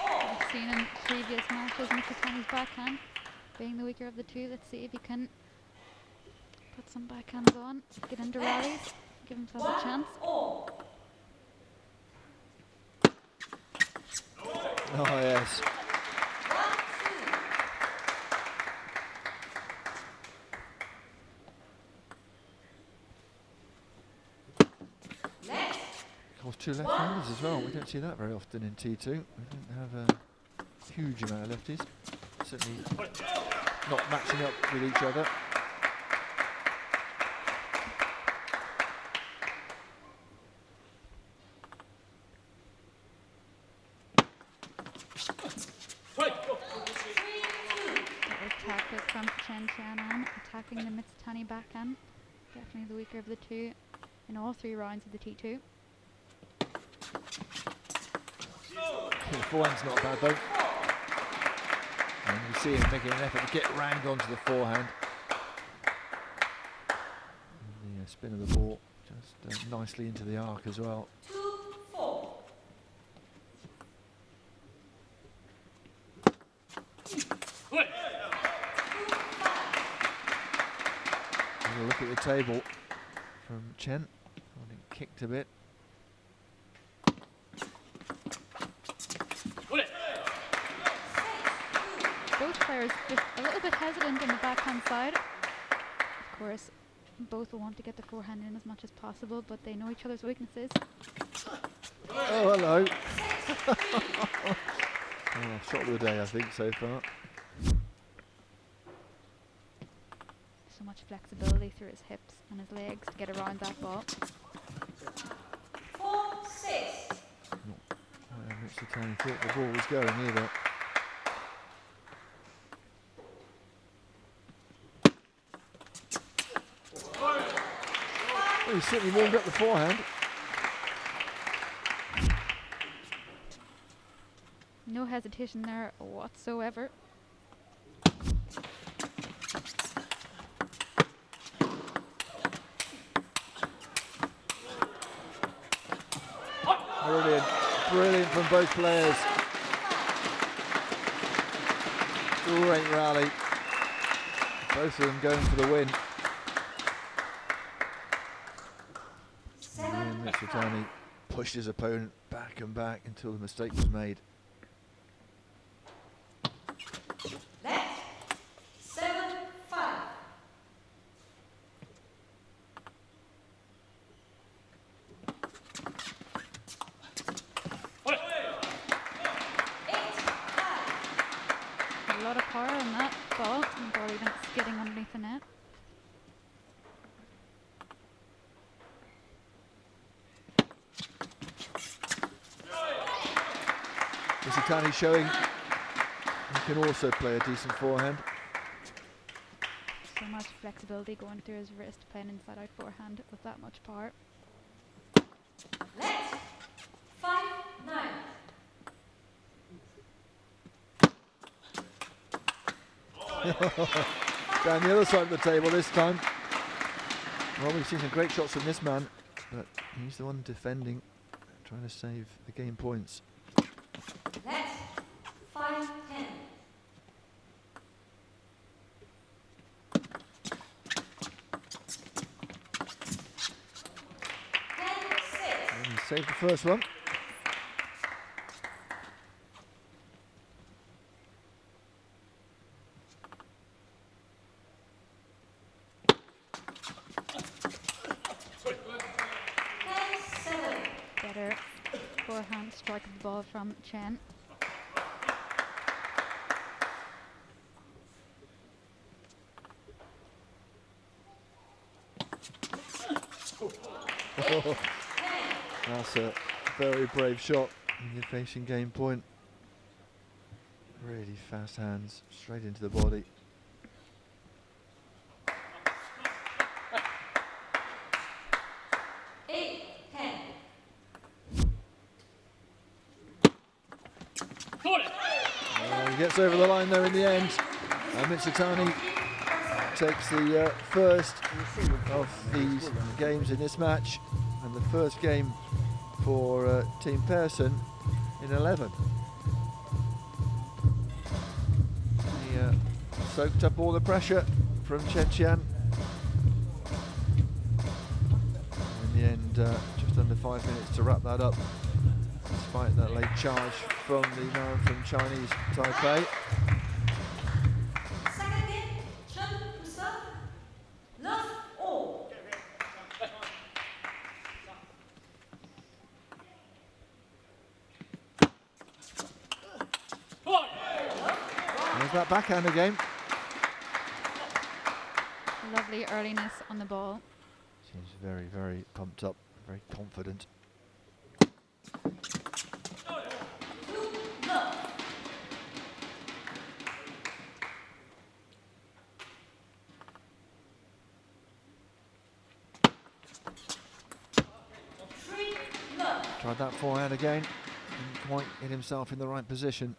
I've seen in previous matches Mizutani's backhand being the weaker of the two. Let's see if he can put some backhands on, get into rallies, give himself a chance. Oh yes. Of course, two left-handers as well. We don't see that very often in T2. We don't have a huge amount of lefties. Certainly not matching up with each other. From Chen Qianan, attacking the Mizutani backhand. Definitely the weaker of the two in all 3 rounds of the T2. The forehand's not bad though. And you see him making an effort to get round onto the forehand. And the spin of the ball just nicely into the arc as well. 2-4. A look at the table from Chen. Holding kicked a bit. Both players just a little bit hesitant on the backhand side. Of course, both will want to get the forehand in as much as possible, but they know each other's weaknesses. Oh, hello. Shot of the day, I think, so far. So much flexibility through his hips and his legs to get around that ball. 4-6. Mizutani thought the ball was going either. Well, he certainly warmed up the forehand. No hesitation there whatsoever. Brilliant, brilliant from both players. Great rally. Both of them going for the win. And Mizutani pushed his opponent back and back until the mistake was made. Let 7-5. A lot of power on that ball, and ball even skidding underneath the net. Mizutani showing he can also play a decent forehand. So much flexibility going through his wrist, playing inside-out forehand with that much power. Let 5-9. Down the other side of the table this time. Well, we've seen some great shots from this man, but he's the one defending, trying to save the game points. Let 5-10. And he saved the first one. Better forehand strike of the ball from Chen. That's a very brave shot. And you're facing game point. Really fast hands, straight into the body. He gets over the line there in the end. Mizutani takes the first of these games in this match, and the first game for Team Persson in 11. He soaked up all the pressure from Chen. In the end, just under 5 minutes to wrap that up, despite that late charge from the man from Chinese Taipei. Second game, Chen to serve. Love all. There's that backhand again. Lovely earliness on the ball. Seems very, very pumped up, very confident. Tried that forehand again, didn't quite get himself in the right position.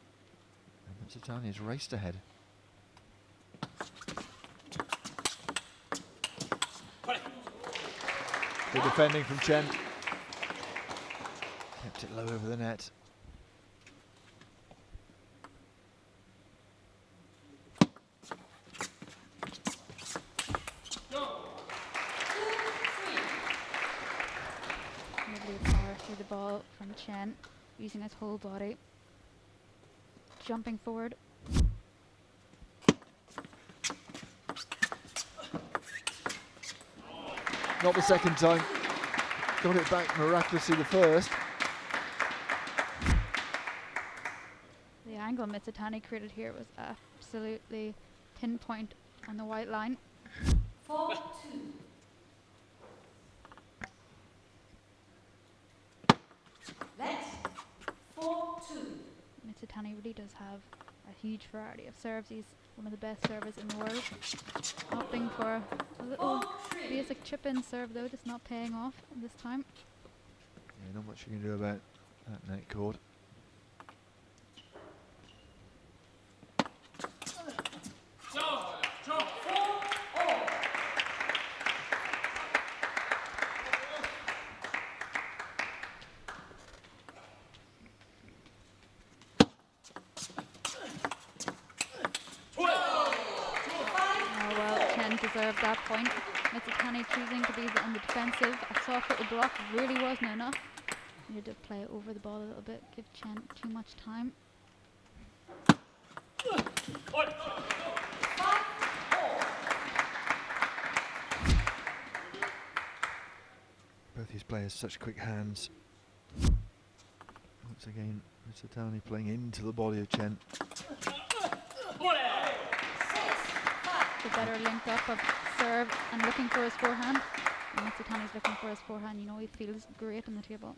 And Mizutani has raced ahead. Good defending from Chen. Kept it low over the net. Lovely power through the ball from Chen, using his whole body. Jumping forward. Not the second time. Got it back miraculously the first. The angle Mizutani created here was absolutely pinpoint on the white line. 4-2. Let 4-2. Mizutani really does have a huge variety of serves. He's one of the best servers in the world. Opting for a little basic chip-in serve though, just not paying off this time. Yeah, not much you can do about that net cord. serve that point. Mizutani choosing to be on the defensive. A soft little block really wasn't enough. Needed to play over the ball a little bit, give Chen too much time. Both these players such quick hands. Once again, Mizutani playing into the body of Chen. The better linked up of serve and looking for his forehand. And Mizutani's looking for his forehand. You know, he feels great on the table.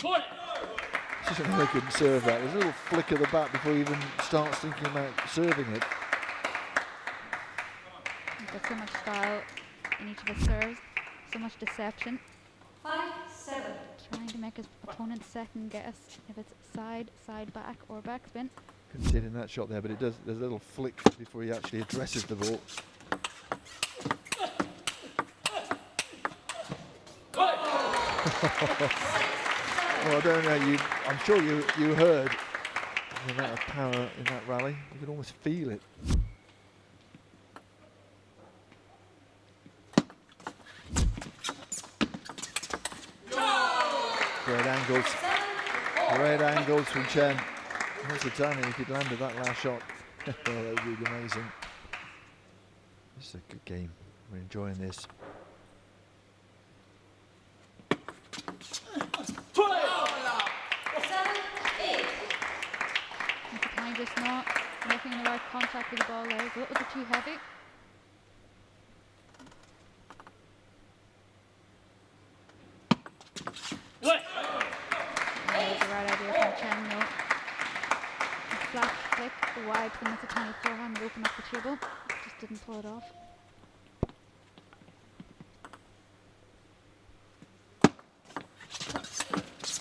It's just a really good serve that. There's a little flick of the bat before he even starts thinking about serving it. He's got so much style in each of his serves, so much deception. 5-7. Trying to make his opponent second guess if it's side, side back or backspin. Couldn't see it in that shot there, but it does. There's a little flick before he actually addresses the ball. Well, I don't know. I'm sure you heard the amount of power in that rally. You could almost feel it. Great angles. Great angles from Chen. Mizutani, if he'd landed that last shot, well, that would be amazing. This is a good game. We're enjoying this. Mizutani just not making the right contact with the ball there. It's a little bit too heavy. That was the right idea from Chen though. A flat flick wide to the Mizutani forehand would open up the table. Just didn't pull it off.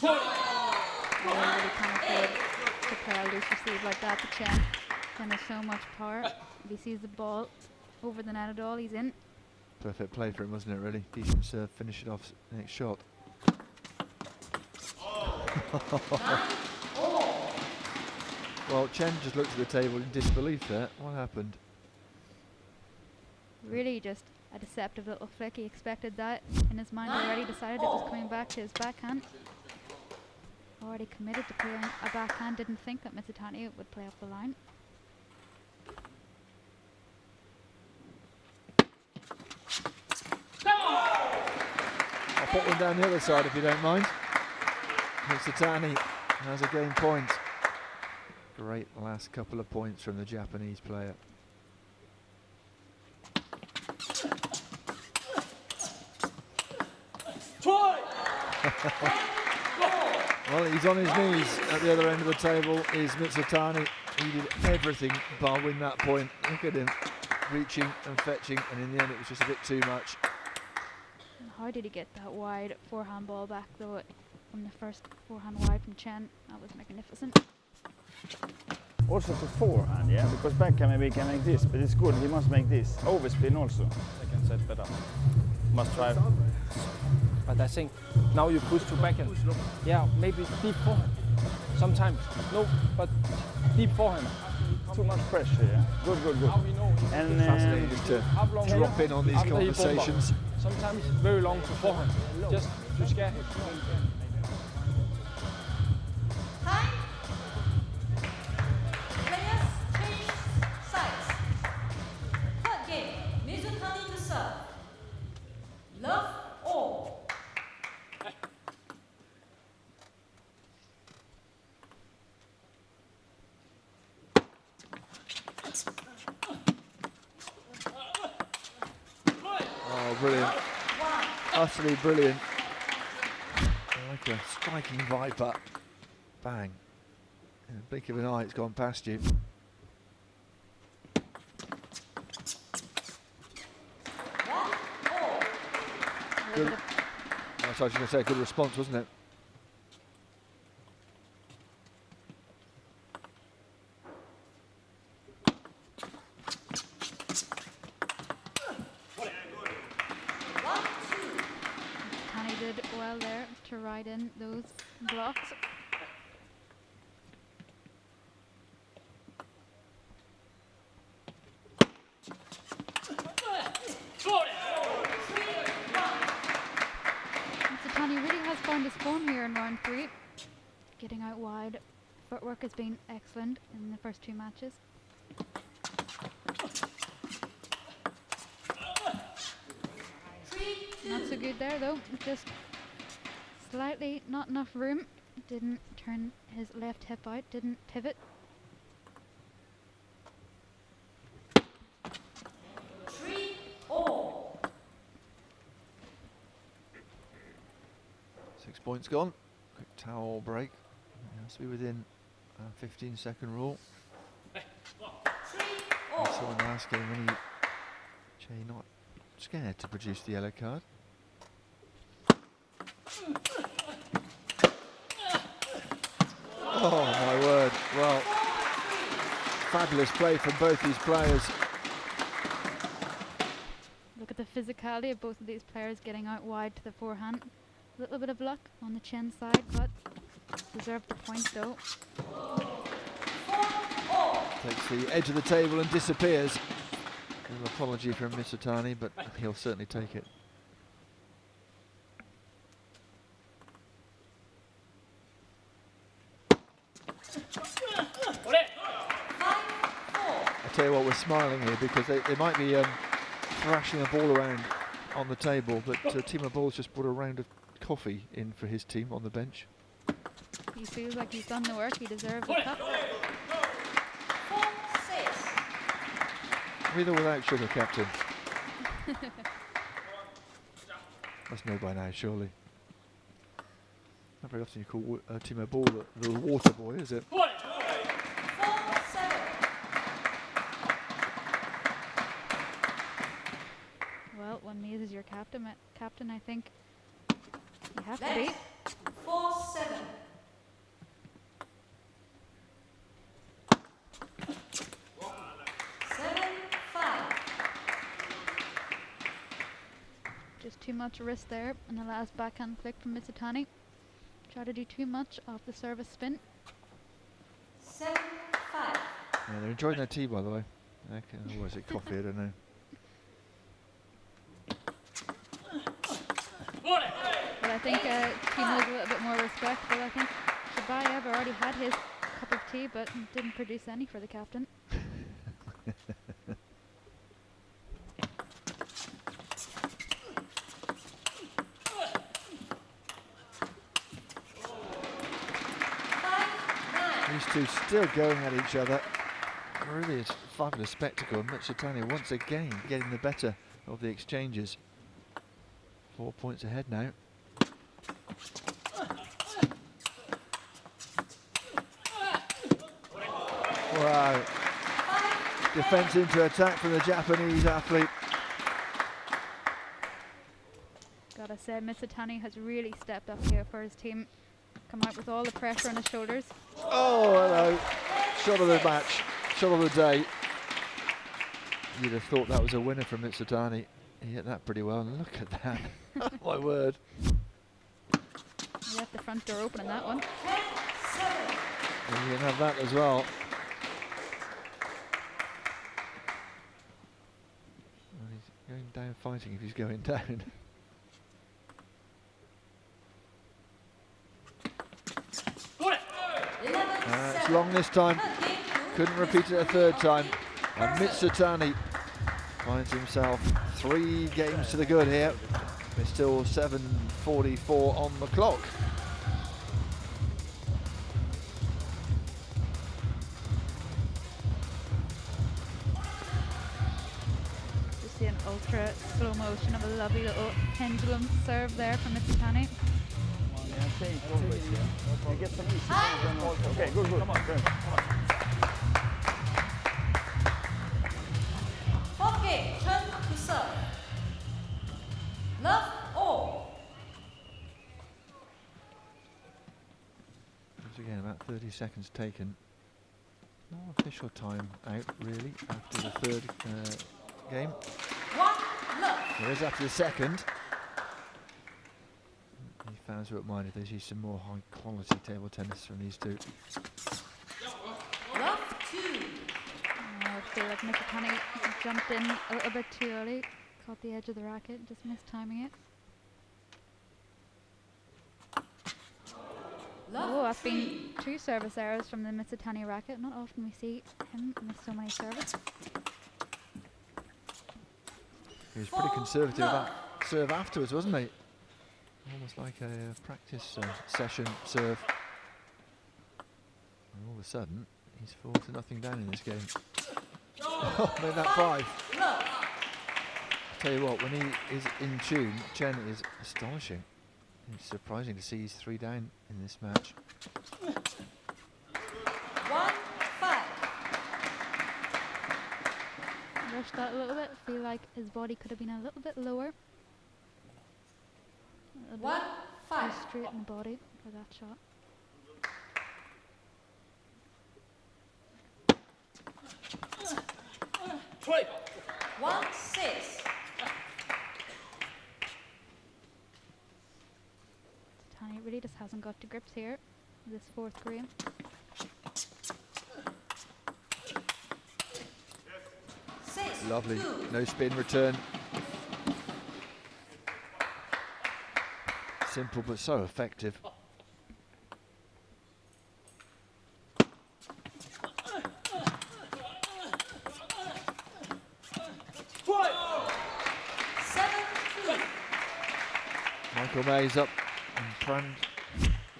Really can't afford to play a loose receive like that to Chen. Chen has so much power. If he sees the ball over the net at all, he's in. Perfect play for him, wasn't it, really? Decent serve, finish it off next shot. Well, Chen just looked at the table in disbelief there. What happened? Really just a deceptive little flick. He expected that in his mind already, decided it was coming back to his backhand. Already committed to playing a backhand, didn't think that Mizutani would play up the line. I'll put one down the other side if you don't mind. Mizutani has a game point. Great last couple of points from the Japanese player. Well, he's on his knees at the other end of the table. Is Mizutani. He did everything bar win that point. Look at him reaching and fetching, and in the end it was just a bit too much. How did he get that wide forehand ball back though from the first forehand wide from Chen? That was magnificent. Also to forehand, yeah, because backhand maybe he can make this, but it's good, he must make this. Overspin also. Second set better. Must try. But I think now you push to backhand. Yeah, maybe deep forehand. Sometimes. No, but deep forehand. Too much pressure, yeah. Good, good, good. And fascinating just to drop in on these conversations. Sometimes very long to forehand. Just to scare him. Time. Players change sides. Third game, Mizutani to serve. Love all. Oh, brilliant. Utterly brilliant. Like a striking viper. Bang. In the blink of an eye, it's gone past you. Good. I was going to say, good response, wasn't it? Mizutani did well there to ride in those blocks. Mizutani really has found his form here in round 3. Getting out wide. Footwork has been excellent in the first 2 matches. Not so good there though, just slightly not enough room. Didn't turn his left hip out, didn't pivot. 3-all. 6 points gone. Quick towel break. It has to be within a 15-second rule. I saw in the last game when Che not scared to produce the yellow card. Oh my word, well, fabulous play from both these players. Look at the physicality of both of these players getting out wide to the forehand. A little bit of luck on the Chen side, but deserved the point though. Takes the edge of the table and disappears. An apology from Mizutani, but he'll certainly take it. I tell you what, we're smiling here because they might be thrashing a ball around on the table, but Timo Boll's just brought a round of coffee in for his team on the bench. He feels like he's done the work, he deserves a cup. With or without sugar, Captain? Must know by now, surely. Not very often you call Timo Boll the water boy, is it? Well, when Miz is your captain, I think you have to be. 4-7. Just too much risk there in the last backhand flick from Mizutani. Try to do too much off the service spin. 7-5. Yeah, they're enjoying their tea, by the way. Okay, or is it coffee? I don't know. But I think Timo's a little bit more respectful. I think Shibaev already had his cup of tea, but didn't produce any for the captain. These two still going at each other. Really, it's a fabulous spectacle. And Mizutani once again getting the better of the exchanges. 4 points ahead now. Wow. Defense into attack from the Japanese athlete. Gotta say, Mizutani has really stepped up here for his team. Come out with all the pressure on his shoulders. Oh, hello. Shot of the match, shot of the day. You'd have thought that was a winner from Mizutani. He hit that pretty well, and look at that. My word. He left the front door open in that one. And you can have that as well. Well, he's going down fighting if he's going down. It's long this time. Couldn't repeat it a third time. And Mizutani finds himself 3 games to the good here. There's still 7:44 on the clock. Just see an ultra slow motion of a lovely little pendulum serve there from Mizutani. Okay, good. Come on, good. Fourth game, Chen to serve. Love all. Once again, about 30 seconds taken. No official time out, really, after the third game. 1 love. There is after the second. Any fans won't mind if they see some more high-quality table tennis from these two. Love 2. I feel like Mizutani jumped in a little bit too early. Caught the edge of the racket, just missed timing it. that's been 2 service errors from the Mizutani racket. Not often we see him miss so many serves. He was pretty conservative about serve afterwards, wasn't he? Almost like a practice session serve. And all of a sudden, he's 4-0 down in this game. Oh, made that 5. I tell you what, when he is in tune, Chen is astonishing. It's surprising to see he's 3 down in this match. 1-5. Rushed that a little bit. Feel like his body could have been a little bit lower. 1-5. Straight in the body for that shot. Twenty. 1-6. Tani really just hasn't got to grips here. This 4th game. Lovely, no spin return. Simple but so effective. Michael May's up and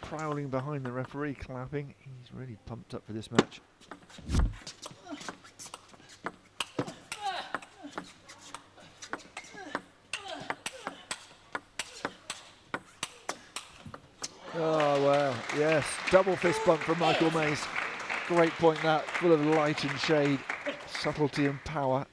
prowling behind the referee, clapping. He's really pumped up for this match. Oh, wow, yes, double fist bump from Michael Mays. Great point that, full of light and shade, subtlety and power.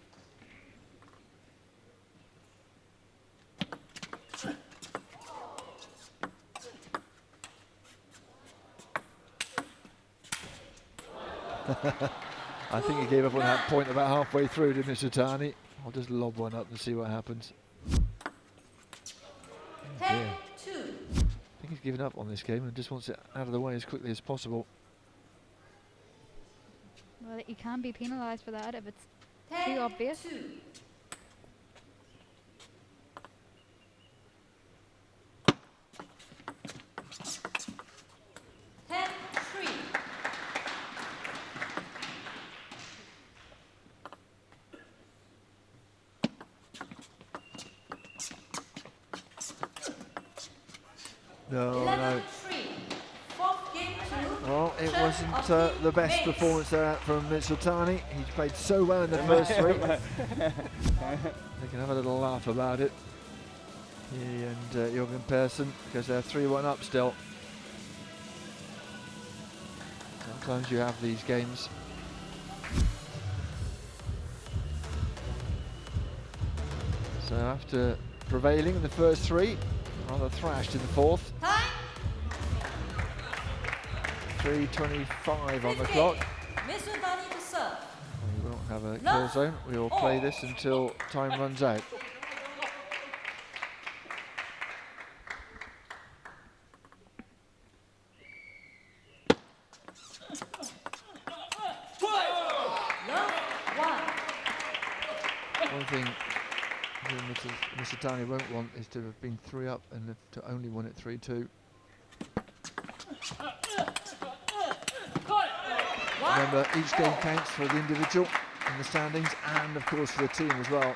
I think he gave up on that point about halfway through, didn't he, Suthasini? I'll just lob one up and see what happens. Oh dear. I think he's given up on this game and just wants it out of the way as quickly as possible. Well, you can be penalised for that if it's too obvious. 10-3. No, no. 4th game 2. Well, it wasn't the best performance there from Mizutani. He played so well in the first 3. They can have a little laugh about it. He and Jürgen Persson, because they're 3-1 up still. Sometimes you have these games. So after prevailing in the first 3, rather thrashed in the 4th. 3:25 on the clock. Mizutani to serve. We won't have a kill zone. We will play this until time runs out. One thing Mizutani won't want is to have been 3 up and to only win it 3-2. Remember, each game counts for the individual in the standings and, of course, for the team as well.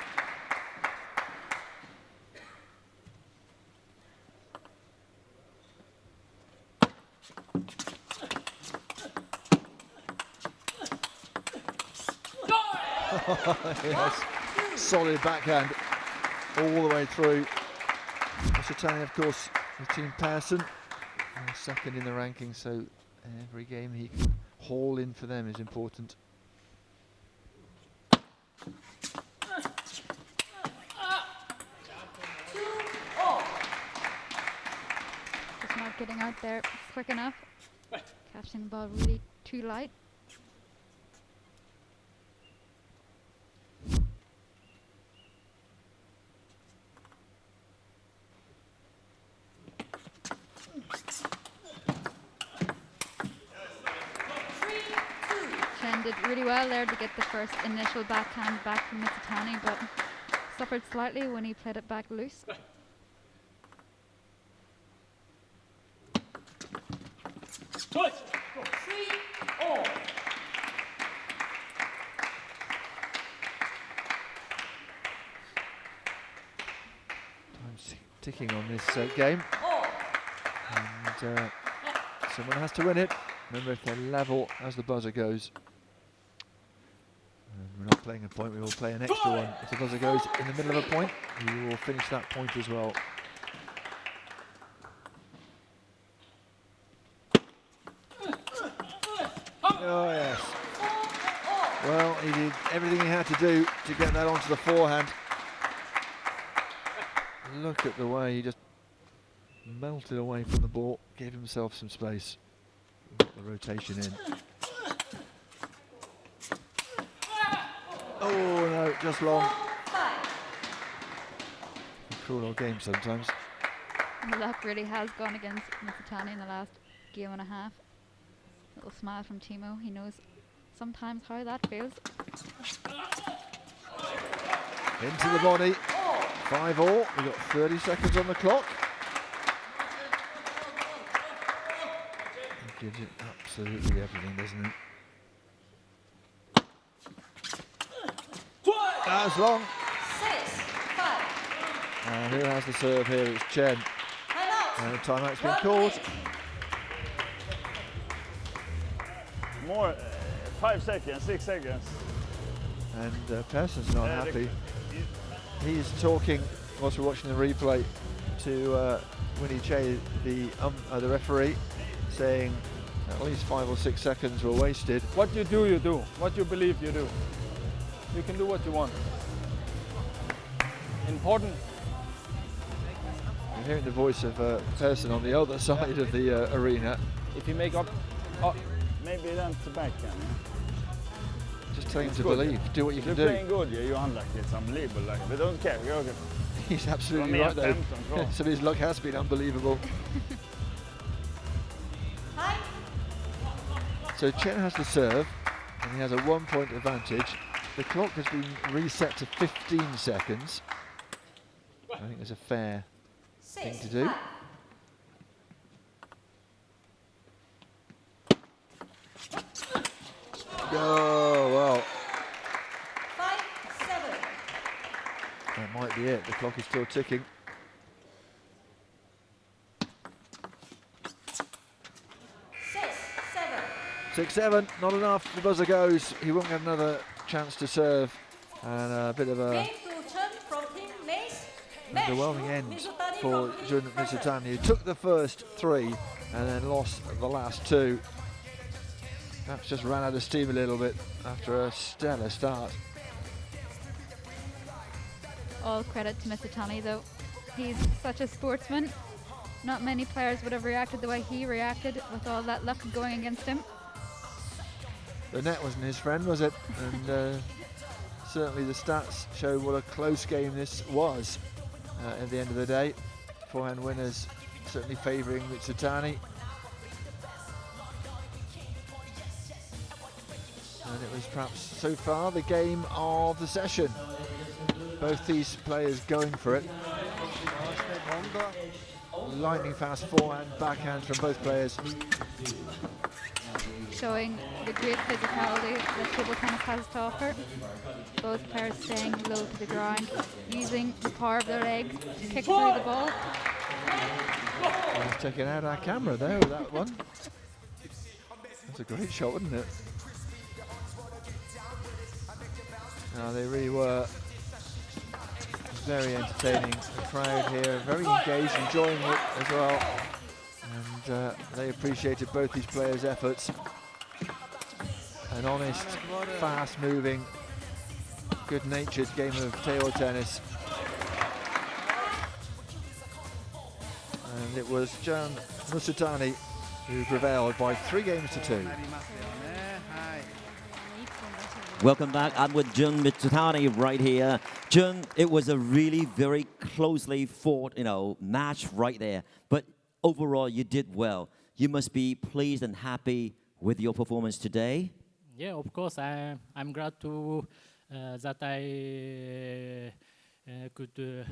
Yes, solid backhand all the way through. Mizutani, of course, with Team Persson, second in the ranking, so every game he can haul in for them is important. Just not getting out there quick enough. Catching the ball really too light. Chen did really well there to get the first initial backhand back from Mizutani, but suffered slightly when he played it back loose. 3-all. Time's ticking on this game. And someone has to win it. Remember, if they're level as the buzzer goes. And we're not playing a point, we will play an extra one. If the buzzer goes in the middle of a point, we will finish that point as well. Oh yes. Well, he did everything he had to do to get that onto the forehand. Look at the way he just melted away from the ball, gave himself some space, got the rotation in. Oh no, just long. Cruel old game sometimes. And the luck really has gone against Mizutani in the last game and a half. Little smile from Timo. He knows sometimes how that feels. Into the body. 5-all. We've got 30 seconds on the clock. He gives it absolutely everything, doesn't he? That's long. 6-5. And who has the serve here? It's Chen. And the timeout's been called. More, 5 seconds, 6 seconds. And Persson's not happy. He's talking, whilst we're watching the replay, to Winnie Che, the referee, saying at least 5 or 6 seconds were wasted. What you do, you do. What you believe, you do. You can do what you want. Important. You're hearing the voice of a person on the other side of the arena. If you make up... Maybe that's the backhand. Just tell him to believe, do what you can do. You're playing good, yeah, you're unlucky, it's unbelievable. Like, but don't care, you're good. He's absolutely right though. So his luck has been unbelievable. So Chen has the serve, and he has a 1-point advantage. The clock has been reset to 15 seconds. I think it's a fair thing to do. Oh, well. 5-7. That might be it. The clock is still ticking. 6-7, not enough. The buzzer goes. He won't get another chance to serve. And a bit of a underwhelming end for Jun Mizutani, who took the first 3 and then lost the last 2. Perhaps just ran out of steam a little bit after a stellar start. All credit to Mizutani though. He's such a sportsman. Not many players would have reacted the way he reacted with all that luck going against him. The net wasn't his friend, was it? And certainly the stats show what a close game this was at the end of the day. Forehand winners certainly favouring Mizutani. And it was perhaps so far the game of the session. Both these players going for it. Lightning fast forehand, backhand from both players. Showing the great physicality that table tennis has to offer. Both players staying low to the ground, using the power of their legs to kick through the ball. He's checking out our camera there with that one. That's a great shot, wasn't it? No, they really were very entertaining. The crowd here, very engaged, enjoying it as well. And they appreciated both these players' efforts. An honest, fast-moving, good-natured game of table tennis. And it was Chen Mizutani who prevailed by 3 games to 2. Welcome back. I'm with Chen Mizutani right here. Chen, it was a really very closely fought, match right there. But overall, you did well. You must be pleased and happy with your performance today. Yeah, of course. I'm glad to that I could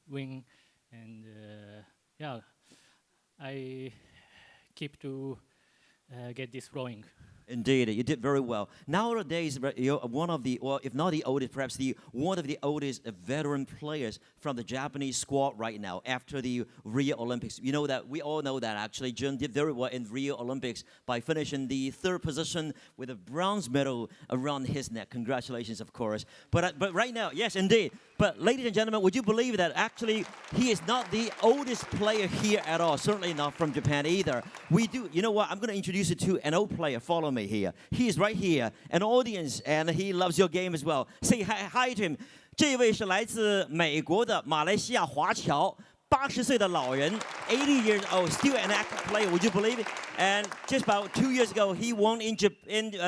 win, and yeah, I keep to get this flowing. Indeed, you did very well. Nowadays, you're one of the, or if not the oldest, perhaps one of the oldest veteran players from the Japanese squad right now after the Rio Olympics. You know that, we all know that actually. Chen did very well in Rio Olympics by finishing the 3rd position with a bronze medal around his neck. Congratulations, of course. But right now, yes, indeed. But ladies and gentlemen, would you believe that actually he is not the oldest player here at all? Certainly not from Japan either. We do, you know what, I'm going to introduce you to an old player. Follow me here. He is right here, an audience, and he loves your game as well. Say hi to him. 这位是来自美国的马来西亚华侨，80岁的老人，80 years old, still an active player. Would you believe it? And just about 2 years ago, he won in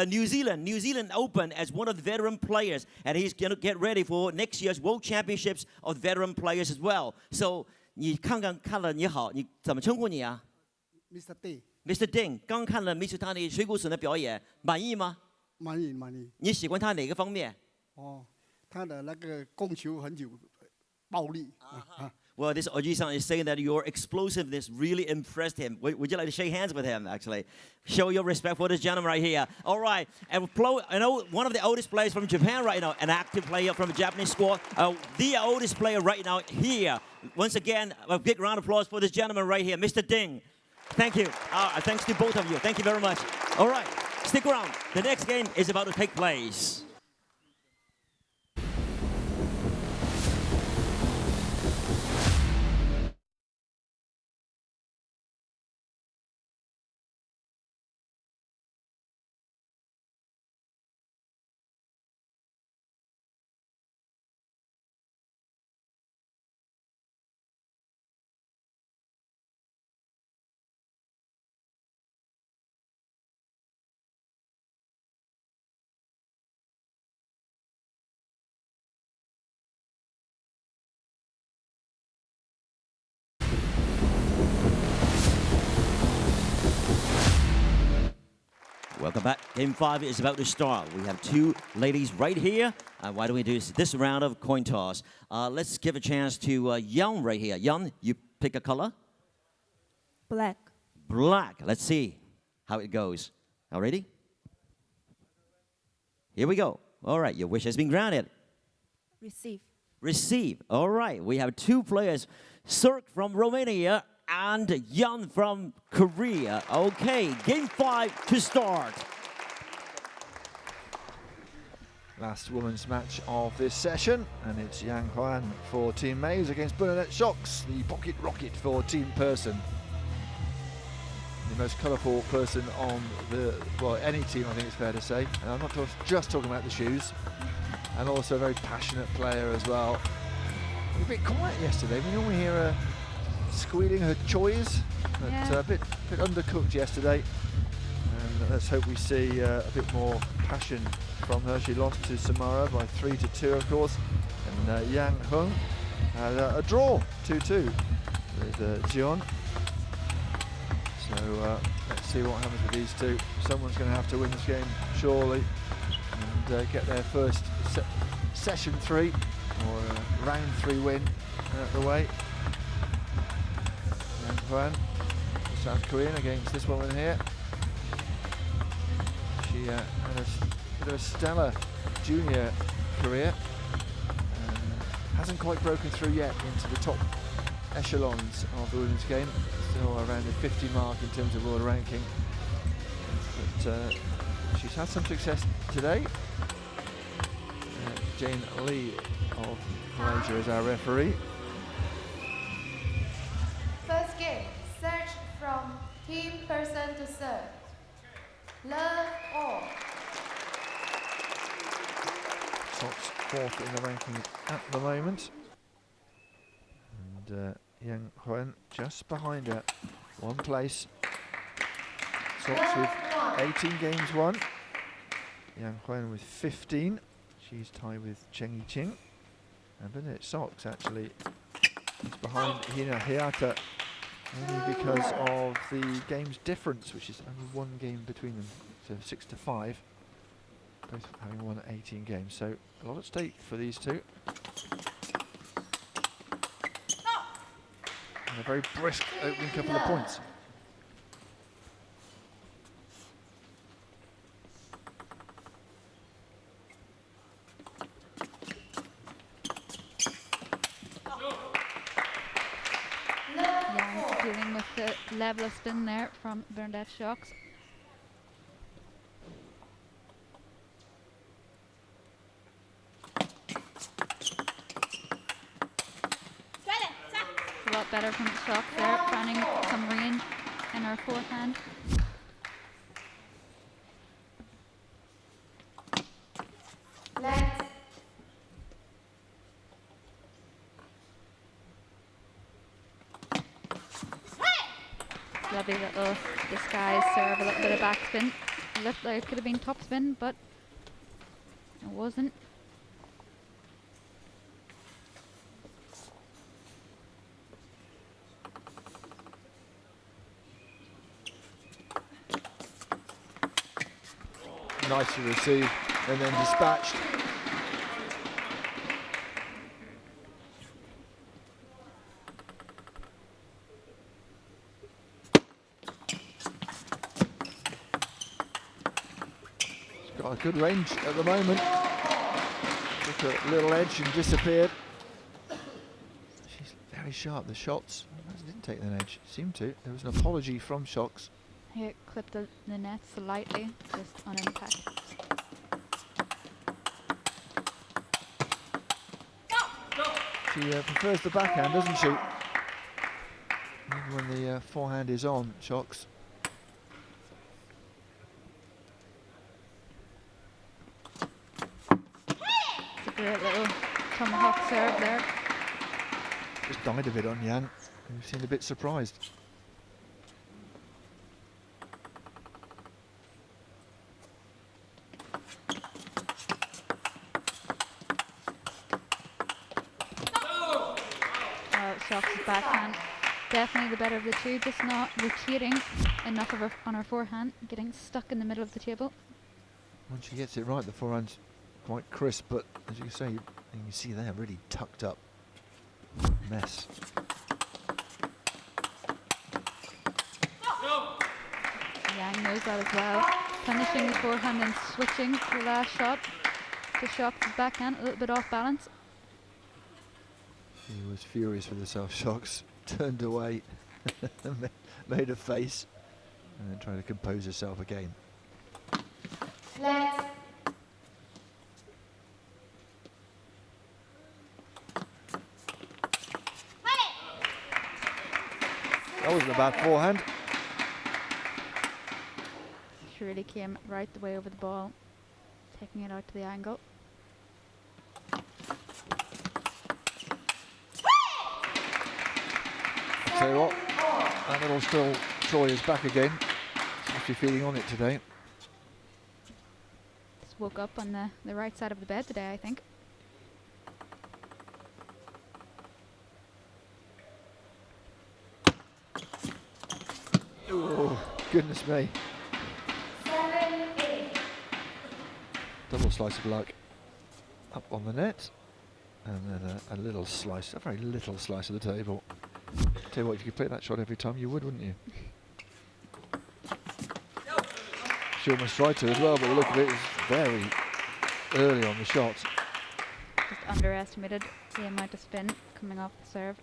New Zealand Open as one of the veteran players, and he's going to get ready for next year's World Championships of veteran players as well. So 你看了你好，你怎么称呼你啊 ？Mr. Ding。Mr. Ding， 刚看了Mizutani水谷隼的表演，满意吗？满意，满意。你喜欢他哪个方面？哦，他的那个控球很有暴力。Well, this Oji-san is saying that your explosiveness really impressed him. Would you like to shake hands with him, actually? Show your respect for this gentleman right here. All right. And I know one of the oldest players from Japan right now, an active player from the Japanese squad, the oldest player right now here. Once again, a big round of applause for this gentleman right here, Mr. Ding. Thank you. Thanks to both of you. Thank you very much. All right. Stick around. The next game is about to take place. Welcome back. Game 5 is about to start. We have 2 ladies right here. Why don't we do this round of coin toss? Let's give a chance to Young right here. Young, you pick a color? Black. Black. Let's see how it goes. All ready? Here we go. All right, your wish has been granted. Receive. Receive. All right, we have 2 players. Szocs from Romania and Yan from Korea. Okay, game 5 to start. Last women's match of this session, and it's Yang Huan for Team Maize against Bernadette Szocs, the pocket rocket for Team Person. The most colourful person on any team, I think it's fair to say. And I'm not just talking about the shoes, and also a very passionate player as well. A bit quiet yesterday. We normally hear her squealing her choys, but a bit undercooked yesterday. And let's hope we see a bit more passion from her. She lost to Samara by 3-2, of course. And Yang Hung had a draw, 2-2 with Jion. So let's see what happens with these 2. Someone's going to have to win this game, surely, and get their first session 3 or round 3 win out the way. Yang Huan, the South Korean, against this woman here. She had a bit of a stellar junior career. Hasn't quite broken through yet into the top echelons of the women's game. Still around the 50 mark in terms of world ranking. But she's had some success today. Jane Lee of Malaysia is our referee. First game, search from Team Person to serve. Love all. Szocs 4th in the ranking at the moment. And Yang Huan just behind her, 1 place. Szocs with 18 games won. Yang Huan with 15. She's tied with Chen Yiqing. And Bernadette Szocs actually is behind Hayata only because of the game's difference, which is only 1 game between them, so 6-5. Both having won 18 games, so a lot at stake for these 2. And a very brisk opening couple of points. dealing with the level of spin there from Bernadette Szocs. A lot better from Szocs there, finding some range in her forehand. Left. Lovely little disguise serve, a little bit of backspin. Looked like it could have been topspin, but it wasn't. Nicely received and then dispatched. She's got a good range at the moment. Took a little edge and disappeared. She's very sharp, the shots. Didn't take an edge, seemed to. There was an apology from Szocs. Here, clipped the net slightly, just on impact. She prefers the backhand, doesn't she? Even when the forehand is on, Szocs. It's a great little tomahawk serve there. Just died of it on Yang, who seemed a bit surprised. Szocs' backhand, definitely the better of the two, just not rotating enough of her on her forehand, getting stuck in the middle of the table. When she gets it right, the forehand's quite crisp, but as you say, you can see there, really tucked up mess. Yang knows that as well. Punishing the forehand and switching the last shot to Szocs' backhand, a little bit off balance. He was furious with herself, Szocs, turned away, made a face, and then tried to compose herself again. Left. That wasn't a bad forehand. She really came right the way over the ball, taking it out to the angle. Tell you what, that little still Troy is back again. Seems to be feeling on it today. Just woke up on the right side of the bed today, I think. Oh, goodness me. Double slice of luck up on the net, and then a little slice, a very little slice of the table. Tell you what, if you could play that shot every time, you would, wouldn't you? She almost tried to as well, but the look of it is very early on the shot. Just underestimated the amount of spin coming off the serve.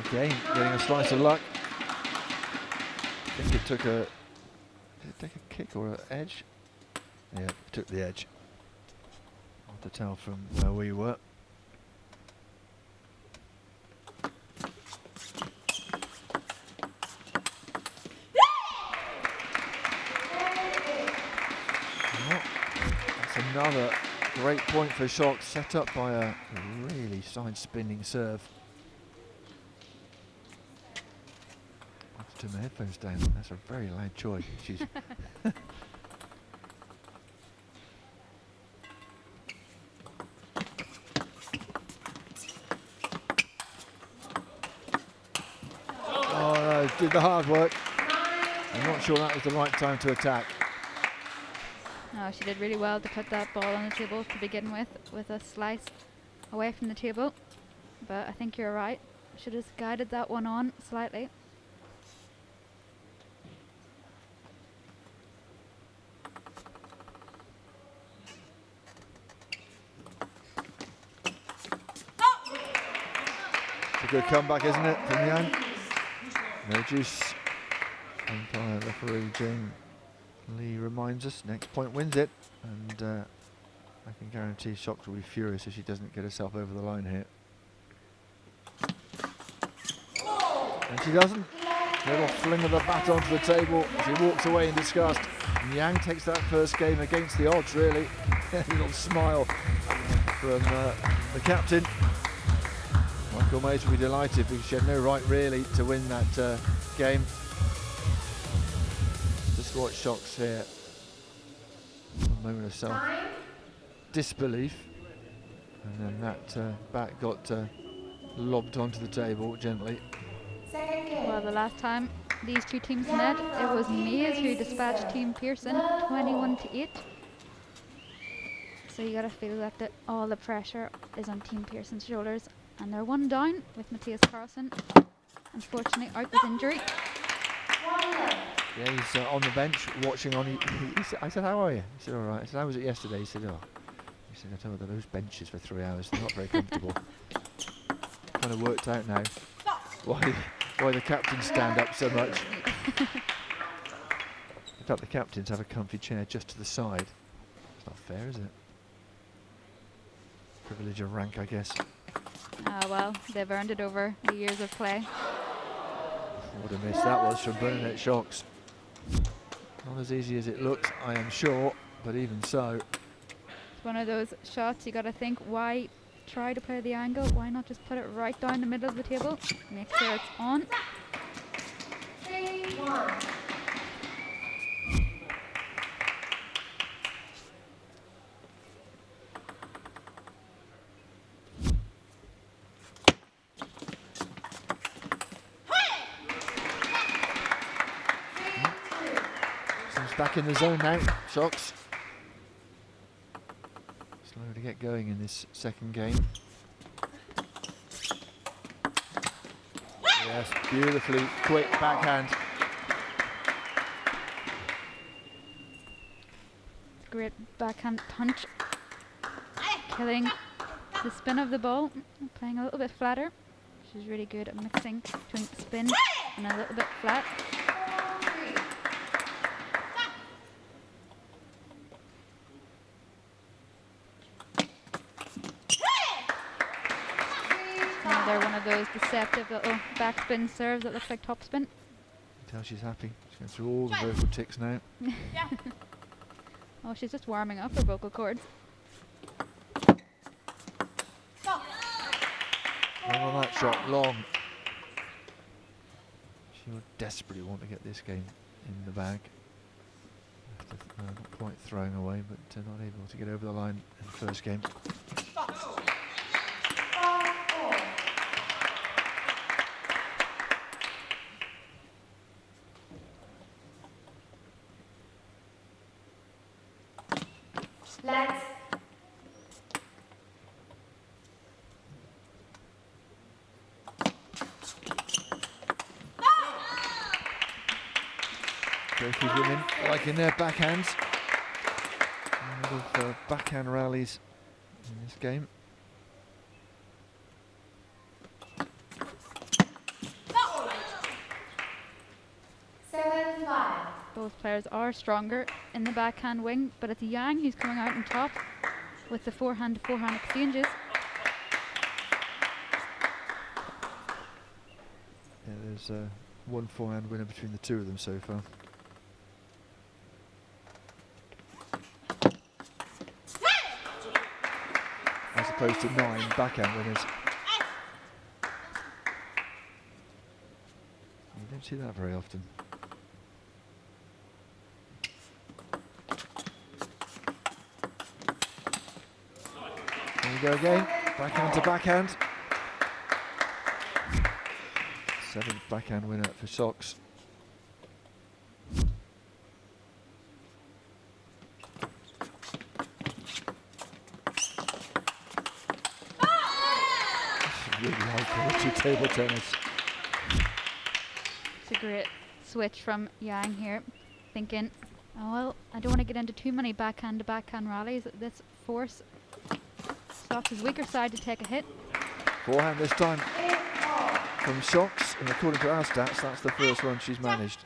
Again, getting a slice of luck. I think it took a... Did it take a kick or an edge? Yeah, it took the edge. Hard to tell from where we were. Well, that's another great point for Szocs, set up by a really side-spinning serve. I have to turn my headphones down. That's a very loud choice. She's did the hard work. I'm not sure that was the right time to attack. No, she did really well to put that ball on the table to begin with a slice away from the table. But I think you're right. Should have guided that one on slightly. a good comeback, isn't it, from Yang? No juice. Umpire referee Jane Lee reminds us next point wins it, and I can guarantee Szocs will be furious if she doesn't get herself over the line here. And she doesn't. Little fling of the bat onto the table. She walks away in disgust. And Yang takes that first game against the odds, really. A little smile from the captain. Michael Mays will be delighted because she had no right, really, to win that game. Just watch Szocs here. A moment of self-disbelief. And then that bat got lobbed onto the table gently. Well, the last time these two teams met, it was Mays who dispatched Team Pearson 21-8. So you gotta feel that all the pressure is on Team Pearson's shoulders, and they're one down with Matthias Carlsen, unfortunately out with injury. Yeah, he's on the bench watching on. I said, "How are you?" He said, "All right." I said, "How was it yesterday?" He said, "Oh." He said, "I told you those benches for 3 hours. They're not very comfortable." Kind of worked out now why the captains stand up so much. In fact, the captains have a comfy chair just to the side. It's not fair, is it? Privilege of rank, I guess. Well, they've earned it over the years of play. What a miss that was from Bernadette Szocs. Not as easy as it looks, I am sure, but even so. It's one of those shots you gotta think, why try to play the angle? Why not just put it right down the middle of the table? Make sure it's on. 3-1. Back in the zone now, Szocs. Slow to get going in this second game. Yes, beautifully quick backhand. Great backhand punch. Killing the spin of the ball. Playing a little bit flatter. She's really good at mixing between spin and a little bit flat. They're one of those deceptive little backspin serves that looks like topspin. You can tell she's happy. She's going through all the vocal tics now. Oh, she's just warming up her vocal cords. Long on that shot, long. She would desperately want to get this game in the bag. Not quite throwing away, but not able to get over the line in the first game. Let's. Both these women liking their backhands. A lot of backhand rallies in this game. Both players are stronger in the backhand wing, but it's Yang who's coming out on top with the forehand-to-forehand exchanges. Yeah, there's one forehand winner between the two of them so far. As opposed to 9 backhand winners. You don't see that very often. There you go again, backhand to backhand. 7th backhand winner for Szocs. Really high quality table tennis. It's a great switch from Yang here, thinking, oh well, I don't want to get into too many backhand to backhand rallies. Let's force Szocs' weaker side to take a hit. Forehand this time. from Szocs, and according to our stats, that's the first one she's managed.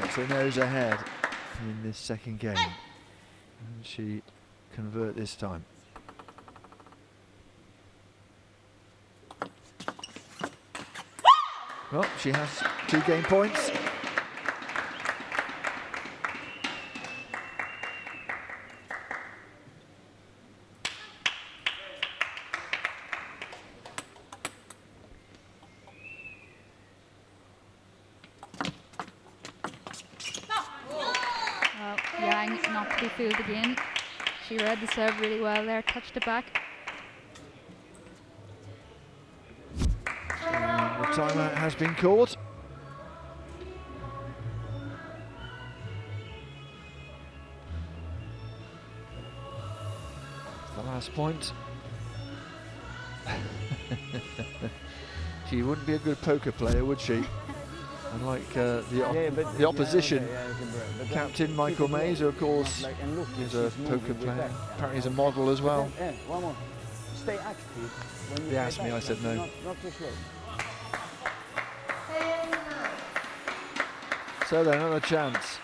Gets her nose ahead in this second game, and she convert this time. Well, she has 2 game points. Well, Yang not to be fooled again. She read the serve really well there, touched it back. The timeout has been called. The last point. She wouldn't be a good poker player, would she? Unlike the opposition captain, Michael Mays, who of course is a poker player. Apparently he's a model as well. One more. Stay active. They asked me, I said no. Not too slow. So then, another chance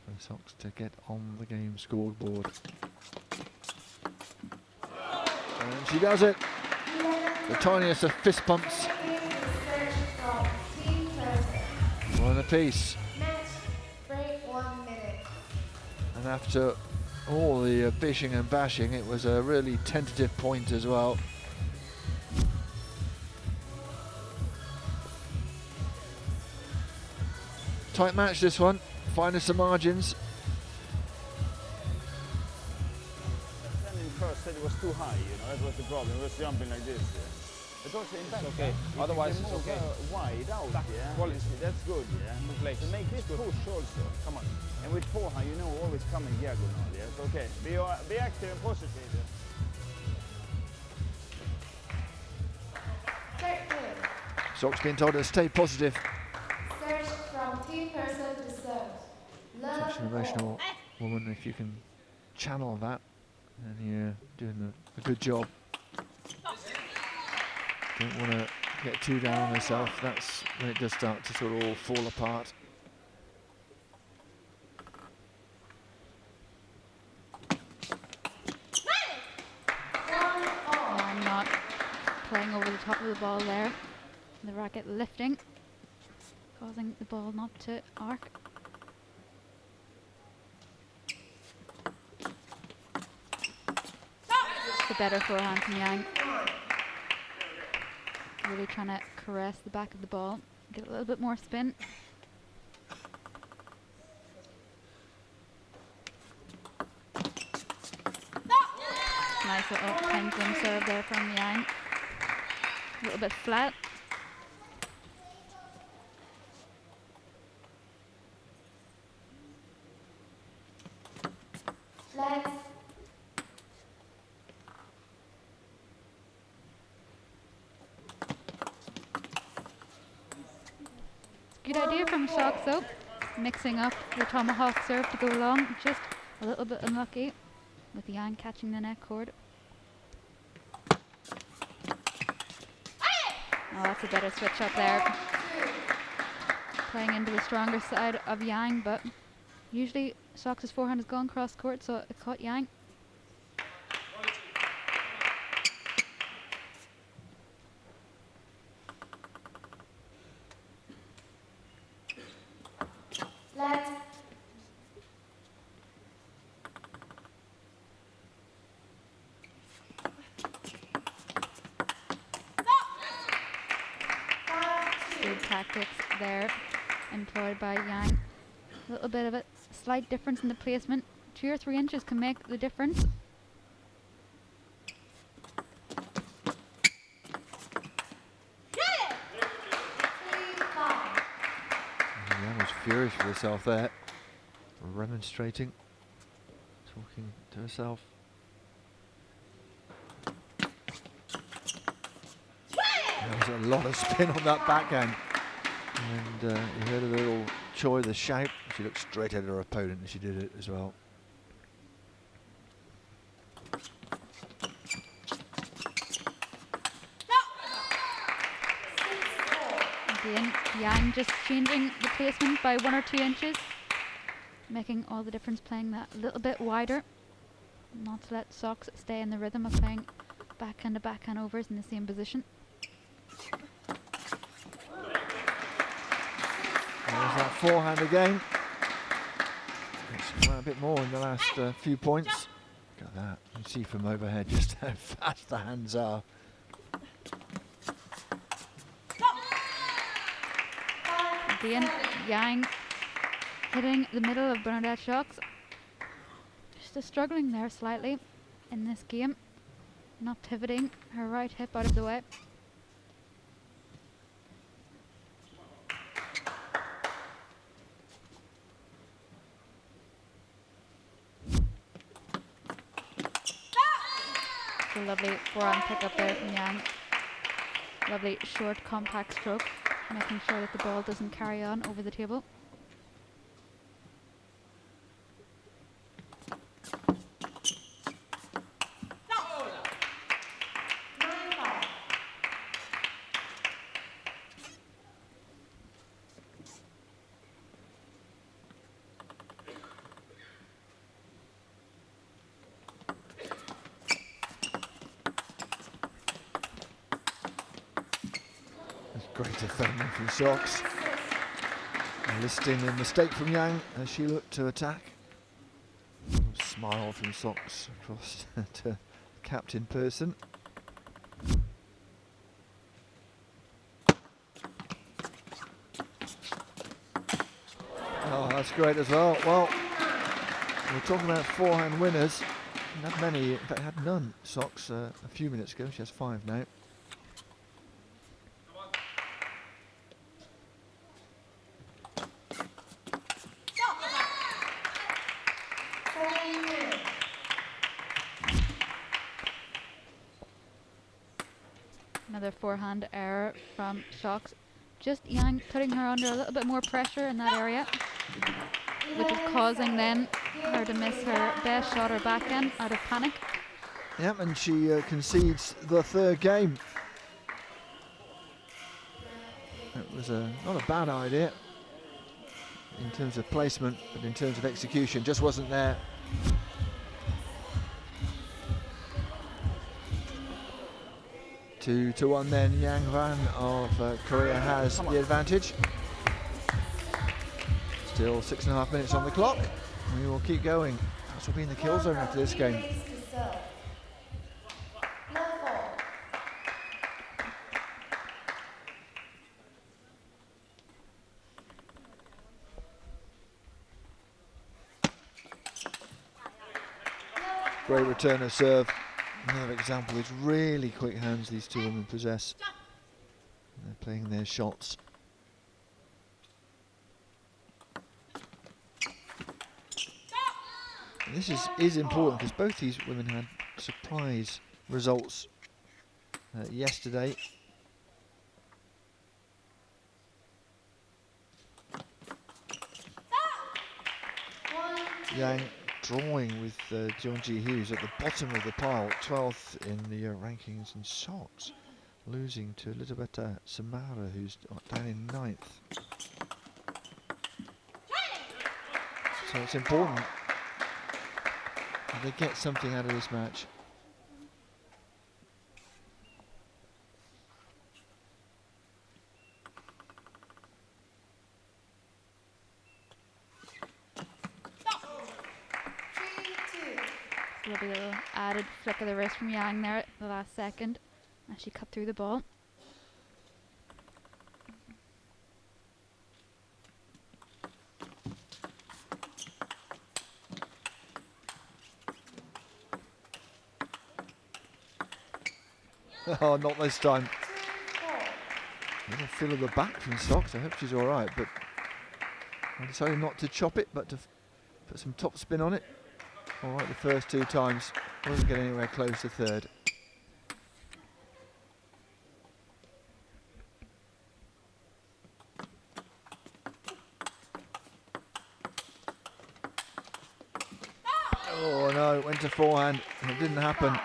for Szocs to get on the game scoreboard. And she does it. The tiniest of fist bumps. One apiece. Break 1 minute. And after all the bishing and bashing, it was a really tentative point as well. Tight match this one, finest of margins. First said it was too high, you know, that was the problem. It was jumping like this. Yeah. But also in back, okay. Otherwise it's okay. Wide out, yeah. Quality. That's good, yeah. Place. To make this push also. Come on. And with forehand, you know, always coming diagonal, yes. Okay. Be active and positive. Szocs being told to stay positive. Search from team person to serve. Such an emotional woman. If you can channel that, then you're doing a good job. Don't want to get too down on herself. That's when it does start to sort of all fall apart. I'm not playing over the top of the ball there. The racket lifting, causing the ball not to arc. The better forehand from Yang. Really trying to caress the back of the ball, get a little bit more spin. Nice little pendulum serve there from Yang. A little bit flat. Let's Good idea from Szocs though, mixing up the tomahawk serve to go along, just a little bit unlucky with Yang catching the net cord. Oh, that's a better switch up there. Playing into the stronger side of Yang, but usually Szocs' forehand has gone cross court, so it caught Yang. let's Good tactics there employed by Yang. A little bit of a slight difference in the placement. 2 or 3 inches can make the difference. Yang was furious with herself there, remonstrating, talking to herself. There was a lot of spin on that backhand. And you heard a little Choi, the shout. She looked straight at her opponent and she did it as well. Again, Yang just changing the placement by 1 or 2 inches, making all the difference, playing that a little bit wider, not to let Szocs stay in the rhythm of playing backhand to backhand overs in the same position. There's that forehand again. It's a bit more in the last few points. Look at that. You can see from overhead just how fast the hands are. Again, Yang hitting the middle of Bernadette Szocs. Just struggling there slightly in this game. Not pivoting her right hip out of the way. It's a lovely forehand pickup there from Yang. Lovely short compact stroke, making sure that the ball doesn't carry on over the table. Great defending from Szocs. Listing a mistake from Yang as she looked to attack. Smile from Szocs across to captain person. Oh, that's great as well. Well, we're talking about forehand winners. Not many, in fact, had none. Szocs a few minutes ago. She has 5 now. Another forehand error from Szocs. Just Yang putting her under a little bit more pressure in that area, which is causing then her to miss her best shot or backhand out of panic. Yep, and she concedes the 3rd game. It was not a bad idea in terms of placement, but in terms of execution, just wasn't there. Two to 1 then, Yang Van of Korea has the advantage. Still 6.5 minutes on the clock. We will keep going. This will be in the kill zone after this game. Great return of serve. Another example of really quick hands these two women possess. They're playing their shots. And this is important because both these women had surprise results yesterday. Yang drawing with Jeonji Hughes at the bottom of the pile, 12th in the rankings, and Szocs losing to Elisabetta Samara, who's down in 9th. So it's important that they get something out of this match. Lovely little added flick of the wrist from Yang there at the last second as she cut through the ball. Oh, not this time. A little feel of the back from Szocs. I hope she's all right, but I decided not to chop it, but to put some top spin on it. All right, the first 2 times. Wasn't getting anywhere close to 3rd. it went to forehand, and it didn't happen.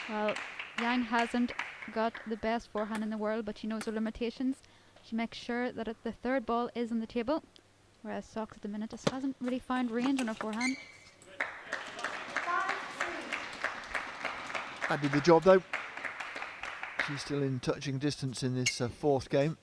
Well, Yang hasn't got the best forehand in the world, but she knows her limitations. She makes sure that the third ball is on the table, whereas Szocs at the minute just hasn't really found range on her forehand. That did the job though. She's still in touching distance in this fourth game.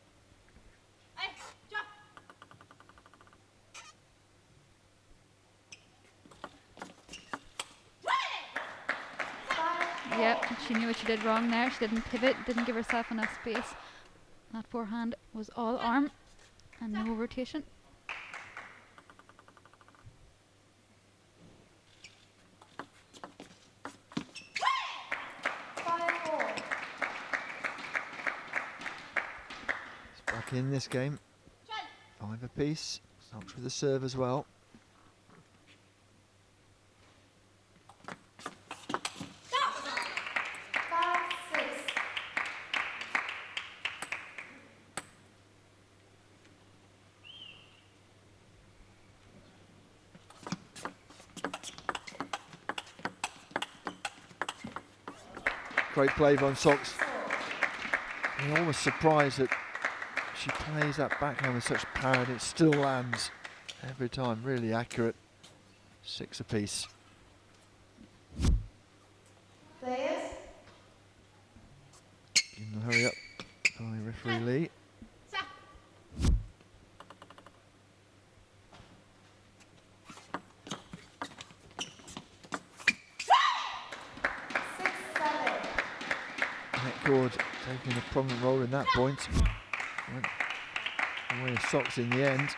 Yep, she knew what she did wrong there. She didn't pivot, didn't give herself enough space. That forehand was all arm and no rotation. It's back in this game. 5 apiece. Szocs with the serve as well. Great play from Szocs. I'm almost surprised that she plays that backhand with such power and it still lands every time. Really accurate. 6 apiece. Players. In the hurry up by referee Lee. Cord taking a prominent role in that point. Went away with Szocs in the end.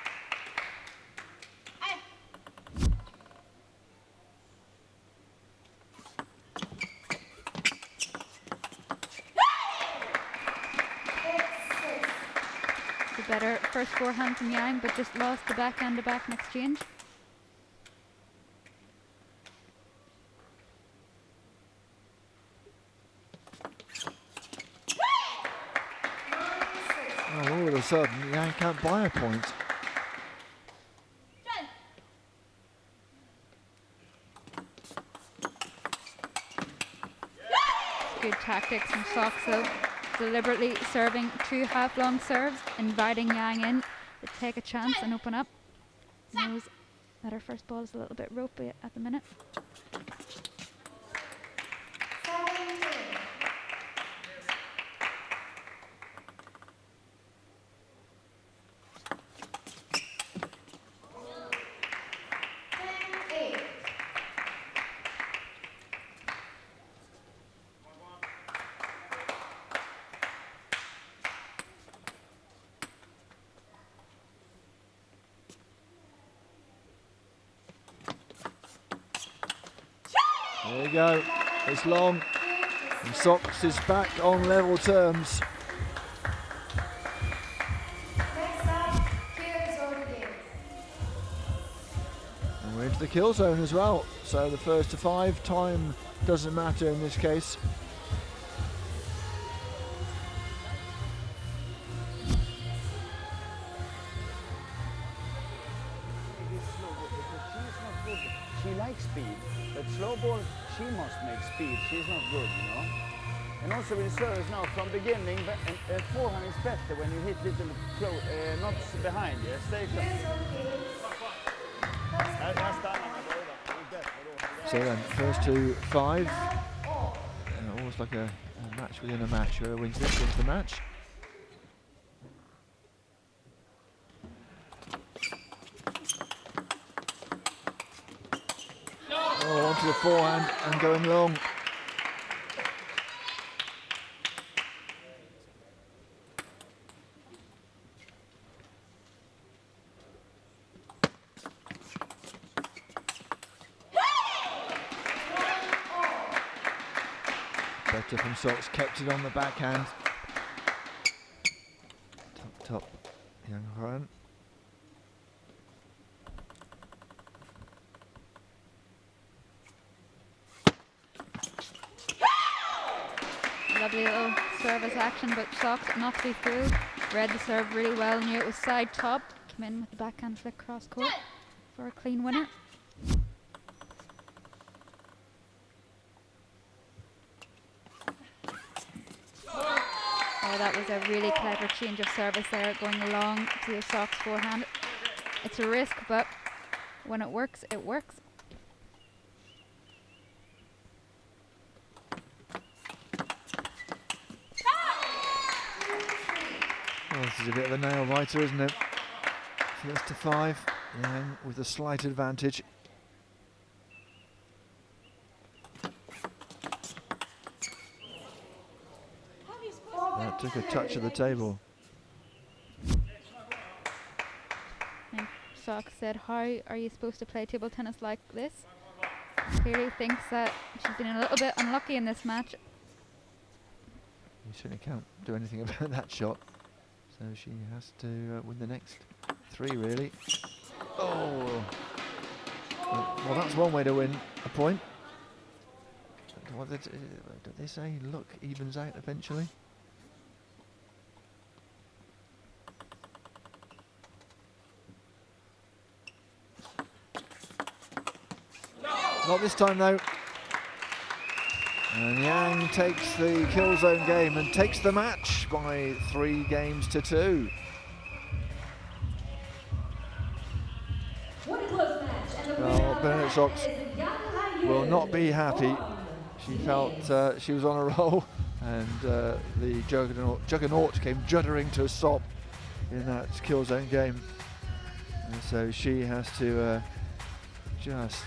The better first forehand from Yang, but just lost the backhand to back in exchange. All of a sudden, Yang can't buy a point. Good tactics from Szocs though. Deliberately serving 2 half-long serves, inviting Yang in to take a chance and open up. Knows that her first ball is a little bit ropey at the minute. There you go. It's long. And Szocs is back on level terms. And we're into the kill zone as well. So the first to 5, time doesn't matter in this case. She likes speed, but slow ball, she must make speed. She's not good, you know. And also with the service now, from beginning, forehand is better when you hit little close, not behind. Yeah, stay close. So then, first to 5. Almost like a match within a match. Whoever wins this wins the match. Oh, onto the forehand and going long. Better from Szocs, kept it on the backhand. Top, Young Ryan. Lovely little service action, but Szocs not to be fooled. Read the serve really well, knew it was side top. Came in with the backhand flick cross court for a clean winner. Oh, that was a really clever change of service there, going along to the Szocs forehand. It's a risk, but when it works, it works. Well, this is a bit of a nail biter, isn't it? First to 5, Yang with a slight advantage. That took a touch of the table. And Szocs said, how are you supposed to play table tennis like this? Clearly thinks that she's been a little bit unlucky in this match. You certainly can't do anything about that shot. So she has to win the next 3, really. Oh! Well, that's one way to win a point. What did they say? Luck evens out eventually. Not this time, though. And Yang takes the kill zone game and takes the match by 3 games to 2. Well, Bernadette Szocs will not be happy. She felt she was on a roll, and the juggernaut came juddering to a stop in that kill zone game. And so she has to just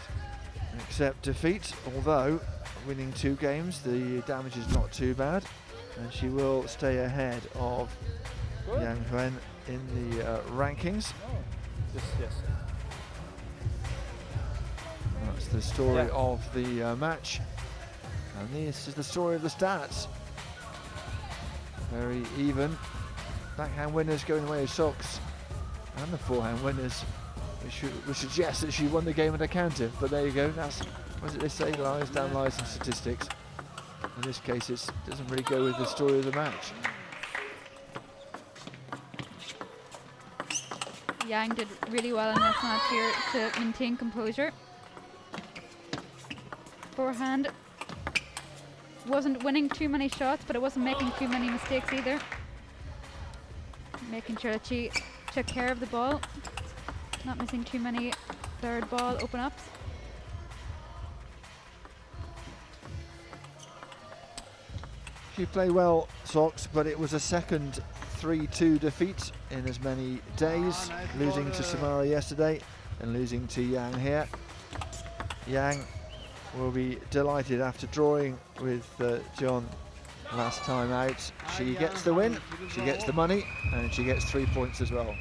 accept defeat, although winning 2 games, the damage is not too bad, and she will stay ahead of Yang Huan in the rankings. Yes. That's the story of the match, and this is the story of the stats. Very even. Backhand winners going away as Szocs, and the forehand winners, which suggests that she won the game at a counter, but there you go. That's what did they say? Lies down lies and statistics. In this case, it doesn't really go with the story of the match. Yang did really well in this match here to maintain composure. Forehand wasn't winning too many shots, but it wasn't making too many mistakes either. Making sure that she took care of the ball, not missing too many third ball open ups. She played well, Szocs, but it was a second 3-2 defeat in as many days, losing to Samara yesterday and losing to Yang here. Yang will be delighted after drawing with John last time out. She gets the win, she gets the money, and she gets 3 points as well.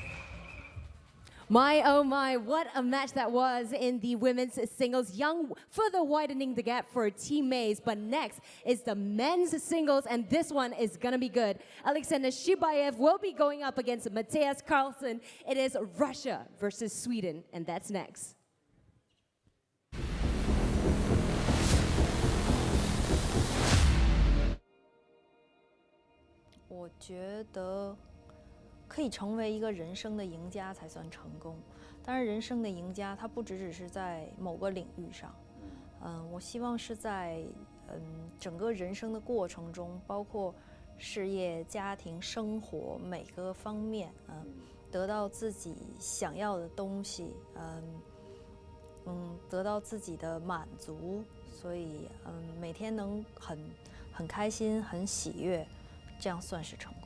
My, oh my, what a match that was in the women's singles. Young further widening the gap for Team Maze, but next is the men's singles, and this one is gonna be good. Alexander Shibaev will be going up against Matthias Carlsen. It is Russia versus Sweden, and that's next. 我觉得可以成为一个人生的赢家才算成功。当然，人生的赢家他不只是在某个领域上，我希望是在整个人生的过程中，包括事业、家庭、生活每个方面，得到自己想要的东西，得到自己的满足，所以每天能很开心、很喜悦，这样算是成功。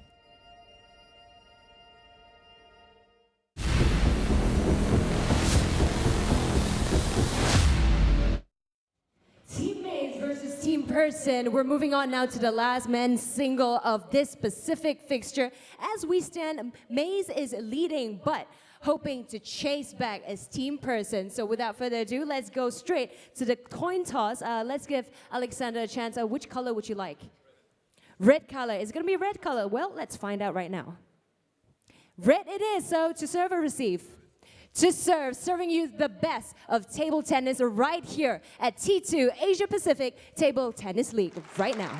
Team person. We're moving on now to the last men's single of this specific fixture. As we stand, Maze is leading, but hoping to chase back as team person. So without further ado, let's go straight to the coin toss. Let's give Alexander a chance. Which color would you like? Red color. Is it going to be red color? Well, let's find out right now. Red it is. So to serve or receive? To serve, serving you the best of table tennis right here at T2 Asia Pacific Table Tennis League right now.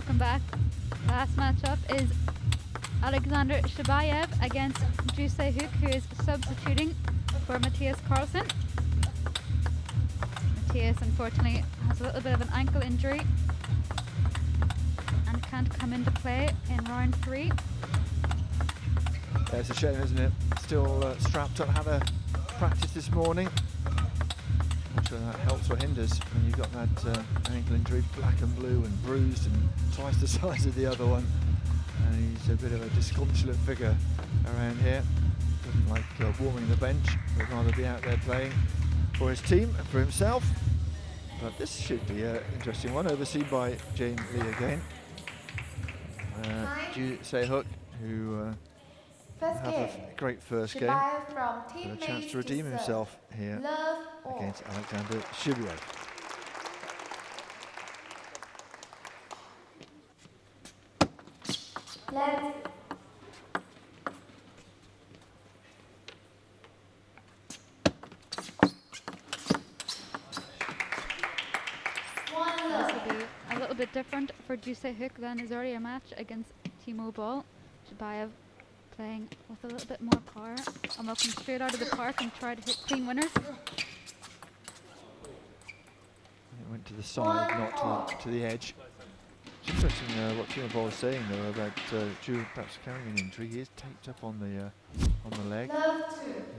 welcome back. Last matchup is Alexander Shibaev against Ju Se-hook, who is substituting for Matthias Carlsen. Matthias unfortunately has a little bit of an ankle injury and can't come into play in round 3. Yeah, it's a shame, isn't it? Still strapped up, had a practice this morning. Not sure that helps or hinders when you've got that ankle injury, black and blue and bruised and twice the size of the other one. And he's a bit of a disconsolate figure around here. Doesn't like warming the bench, would rather be out there playing for his team and for himself. But this should be an interesting one, overseen by Jane Lee again. Ju Se-hook, who have a great first game, but a chance to redeem himself here against Alexander Shibaev. This will be a little bit different for Ju Se-hook than his earlier match against Timo Boll. Shibaev playing with a little bit more power and will come straight out of the park and try to hit clean winners. It went to the side, not to the edge. It's interesting what Timo Boll is saying though about Ju perhaps carrying an injury. He is taped up on the leg. You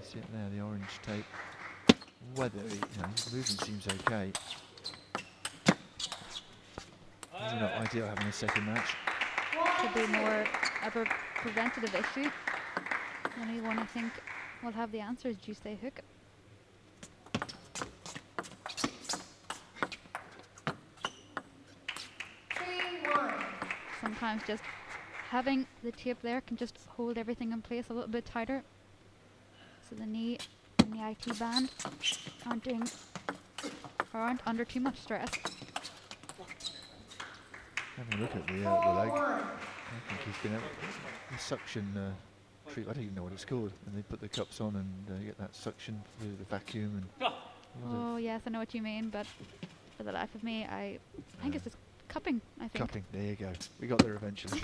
see it there, the orange tape. Whether his movement seems okay. It's not ideal having a second match. Could be more of a preventative issue. The only one I think will have the answer is Ju Se-hook. Sometimes just having the tape there can just hold everything in place a little bit tighter. So the knee and the IT band aren't under too much stress. Having a look at the leg, I think he's been able the suction treat. I don't even know what it's called. And they put the cups on and you get that suction through the vacuum. And oh yes, I know what you mean, but for the life of me, I think it's just cupping. I think cupping. There you go. We got there eventually.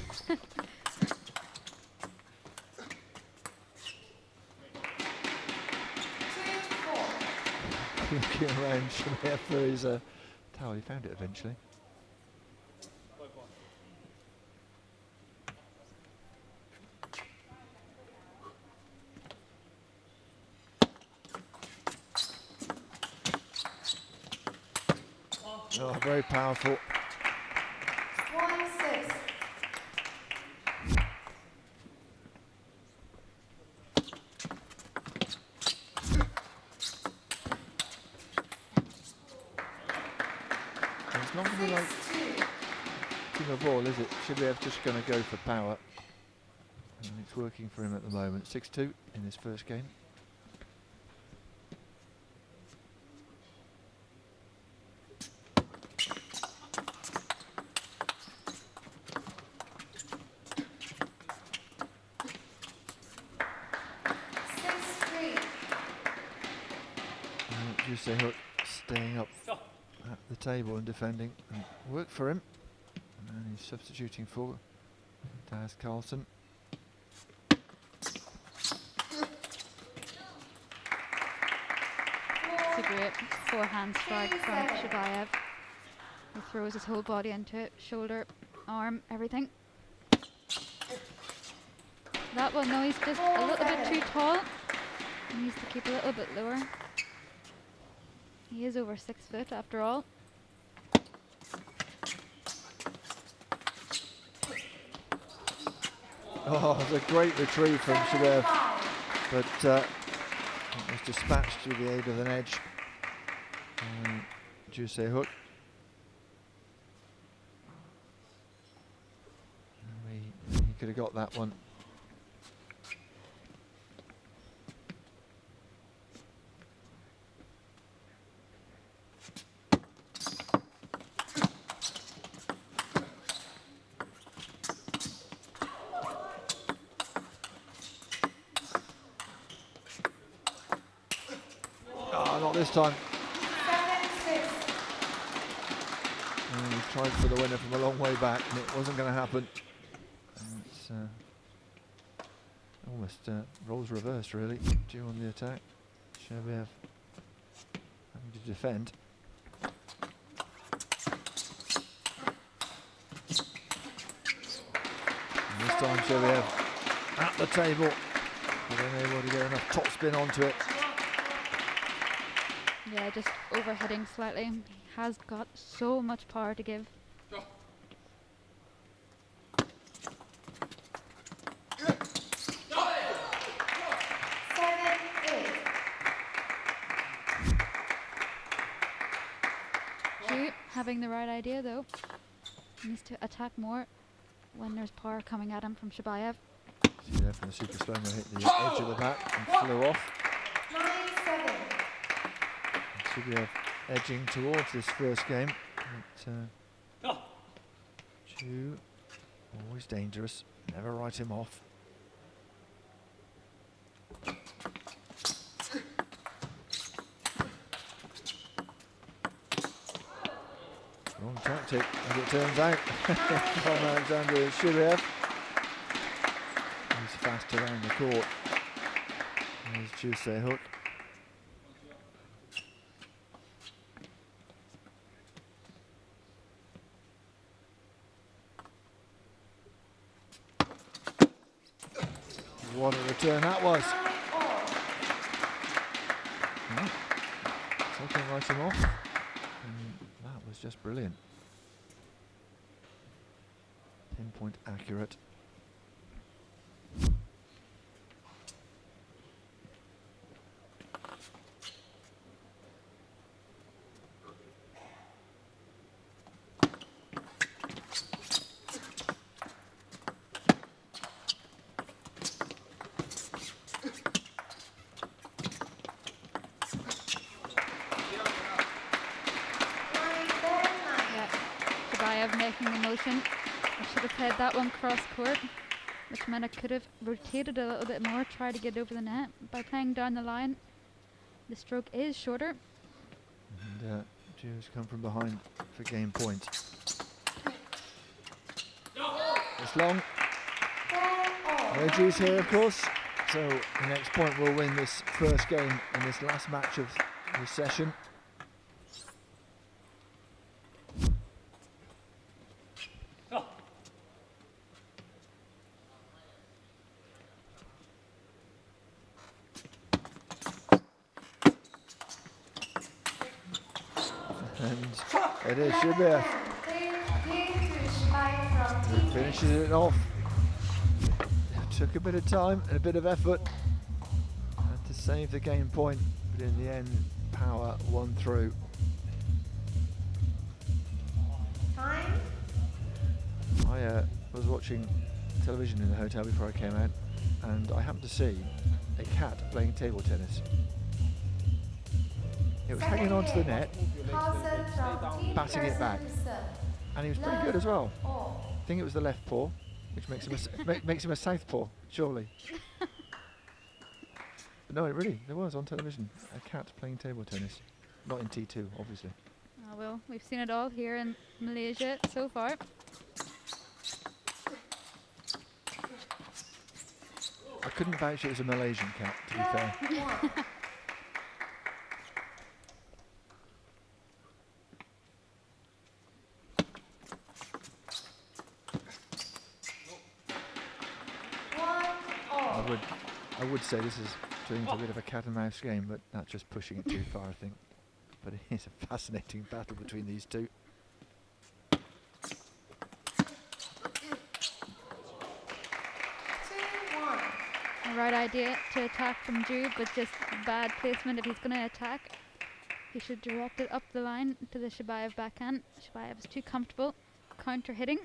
Looking around Shibaev for his towel. He found it eventually. Oh, very powerful. 1-6. It's not going to be like Timo Boll, is it? Shibaev just going to go for power. And it's working for him at the moment. 6-2 in his first game. Ju Se-hook staying up at the table and defending. And worked for him. And he's substituting for Matthias Carlsen. it's a great forehand strike from Shibaev. He throws his whole body into it, shoulder, arm, everything. That one, no, he's just a little bit too tall. He needs to keep a little bit lower. He is over 6 foot after all. Oh, it's a great retrieve from Shibaev, but it was dispatched through the aid of an edge. Ju Se-hook. He could have got that one. Not this time. tried for the winner from a long way back, and it wasn't going to happen. And it's almost roles reversed, really, due on the attack. Shibaev having to defend. And this time Shibaev at the table, but unable to get enough topspin onto it. Yeah, just overheading slightly. He has got so much power to give. 7-8. Ju having the right idea though. He needs to attack more when there's power coming at him from Shibaev. See there from the super slow-mo hit the edge of the bat and flew off. 9-7. Shibaev edging towards this first game. But, Ju, always dangerous. Never write him off. Wrong tactic, as it turns out, from Alexander Shibaev. He's fast around the court. There's Jusei hook. What a return that was. Taking right him off. And that was just brilliant. Pinpoint accurate. Making the motion. I should have played that one cross court, which meant I could have rotated a little bit more, tried to get over the net. By playing down the line, the stroke is shorter. And Ju's come from behind for game point. It's long. No Ju's here, of course. So the next point will win this first game in this last match of this session. It is Shibaev. He finishes it off. It took a bit of time and a bit of effort to save the game point, but in the end, power won through. Time. I was watching television in the hotel before I came out, and I happened to see a cat playing table tennis. It was hanging onto the net, batting it back, and he was pretty good as well. I think it was the left paw, which makes him makes him a southpaw, surely. But no, there was on television a cat playing table tennis, not in T2, obviously. Oh, well, we've seen it all here in Malaysia so far. I couldn't vouch it was a Malaysian cat, to be fair. I would say this is turning into a bit of a cat and mouse game, but that's just pushing it too far, I think. But it is a fascinating battle between these two. The right idea to attack from Ju, but just bad placement. If he's going to attack, he should direct it up the line to the Shibaev backhand. Shibaev is too comfortable counter hitting.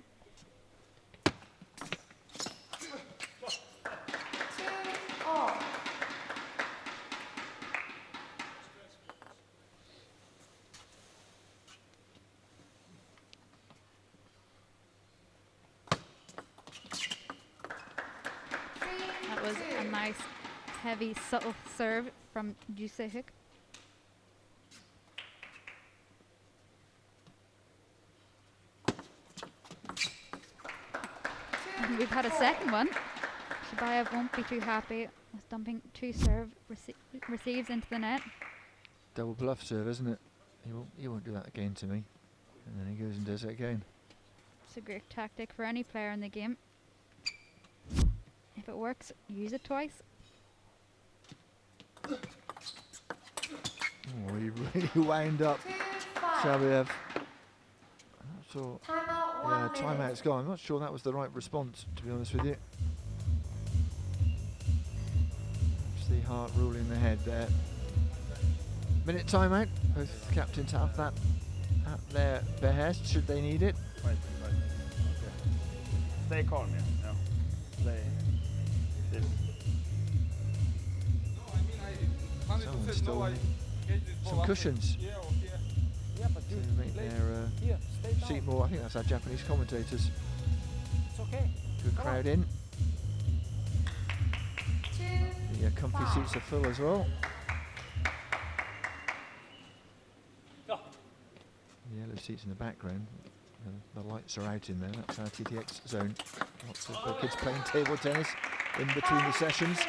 That was a nice, heavy, subtle serve from Jusei hook. we've had a second one. Shibaev won't be too happy with dumping 2 serve receives into the net. Double bluff serve, isn't it? He won't do that again to me. And then he goes and does it again. It's a great tactic for any player in the game. If it works, use it twice. Oh, he really wound up Shibaev. I'm not sure. Yeah, timeout's gone. I'm not sure that was the right response, to be honest with you. It's the heart rule in the head there. Minute timeout. Both captains have that at their behest, should they need it. Right. Okay. Stay calm, yeah. Stay. Someone stole some cushions to make their seat more. I think that's our Japanese commentators. It's okay. Good crowd in. The comfy seats are full as well. The yellow seats in the background. The lights are out in there. That's our TTX zone. Lots of kids playing table tennis in between the sessions.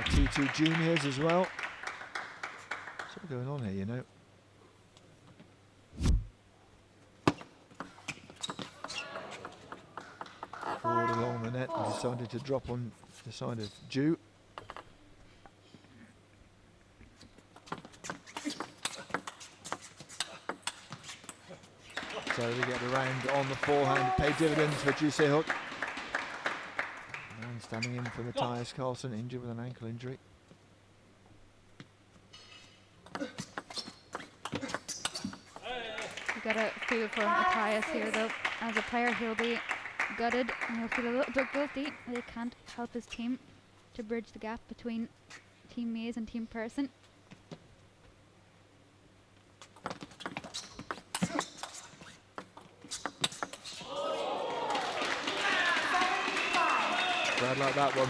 T2 juniors as well. What's all going on here, you know? Forward along the net, he decided to drop on the side of Ju. So we get the round on the forehand, pay dividends for Ju Se-hook. Man standing in for Matthias Carlsen, injured with an ankle injury. You gotta feel for Matthias here though. As a player, he'll be gutted and he'll feel a little bit guilty. They can't help his team to bridge the gap between Team Maze and Team Person. I'd like that one.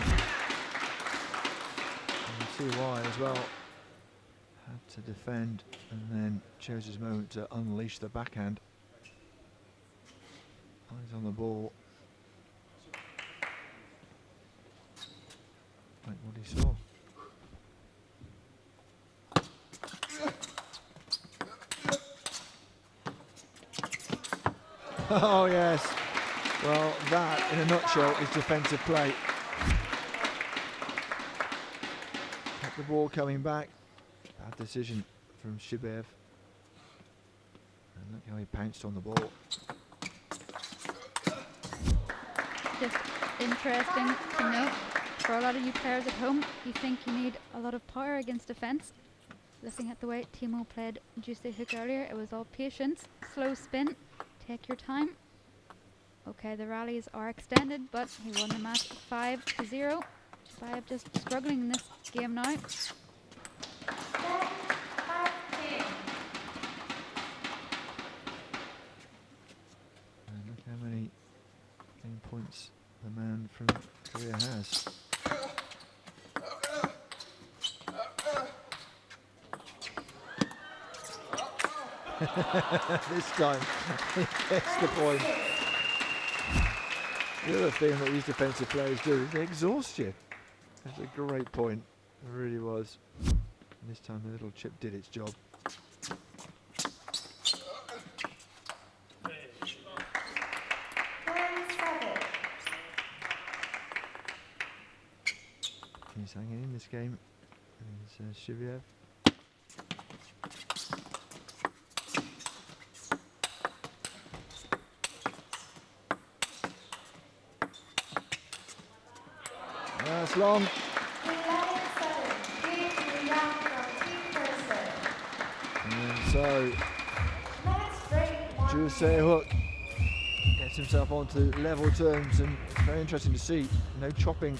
You can see why as well. Had to defend and then chose his moment to unleash the backhand. Eyes on the ball. Like what he saw. Oh yes. Well, that, in a nutshell, is defensive play. Kept the ball coming back. Bad decision from Shibaev. And look how he pounced on the ball. Just interesting to note, for a lot of you players at home, you think you need a lot of power against defense. Looking at the way Timo played Ju Se-hook earlier, it was all patience, slow spin, take your time. Okay, the rallies are extended, but he won the match 5-0. Shibaev just struggling in this game now. And look how many game points the man from Korea has. This time he gets the point. The other thing that these defensive players do is they exhaust you. That's a great point. It really was. And this time the little chip did its job. He's hanging in this game. Is Shibaev. That's long. And so Ju Se-hook gets himself onto level terms, and it's very interesting to see no chopping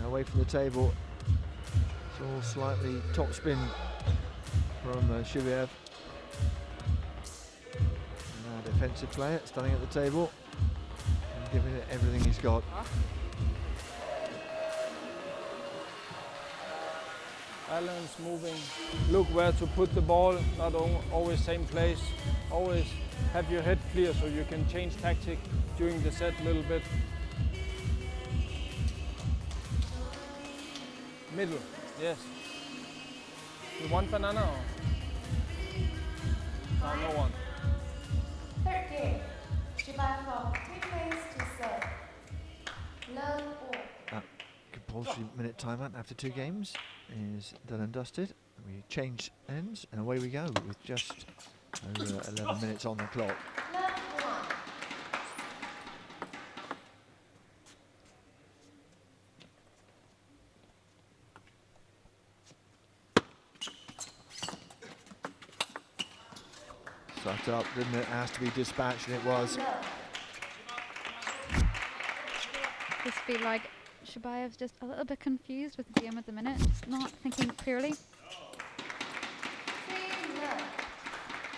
away from the table. It's all slightly topspin from Shibaev. And our defensive player standing at the table and giving it everything he's got. Balance, moving, look where to put the ball, not always same place, always have your head clear so you can change tactic during the set a little bit. Middle, yes. You want banana or? No, no one. Third game. Shibaev from team-based to serve. Love all. Compulsory minute timeout after 2 games is done and dusted. We change ends and away we go with just over 11 minutes on the clock. Sucked up, didn't it? Has to be dispatched, and it was. Just feel like Shibaev's just a little bit confused with the game at the minute, just not thinking clearly.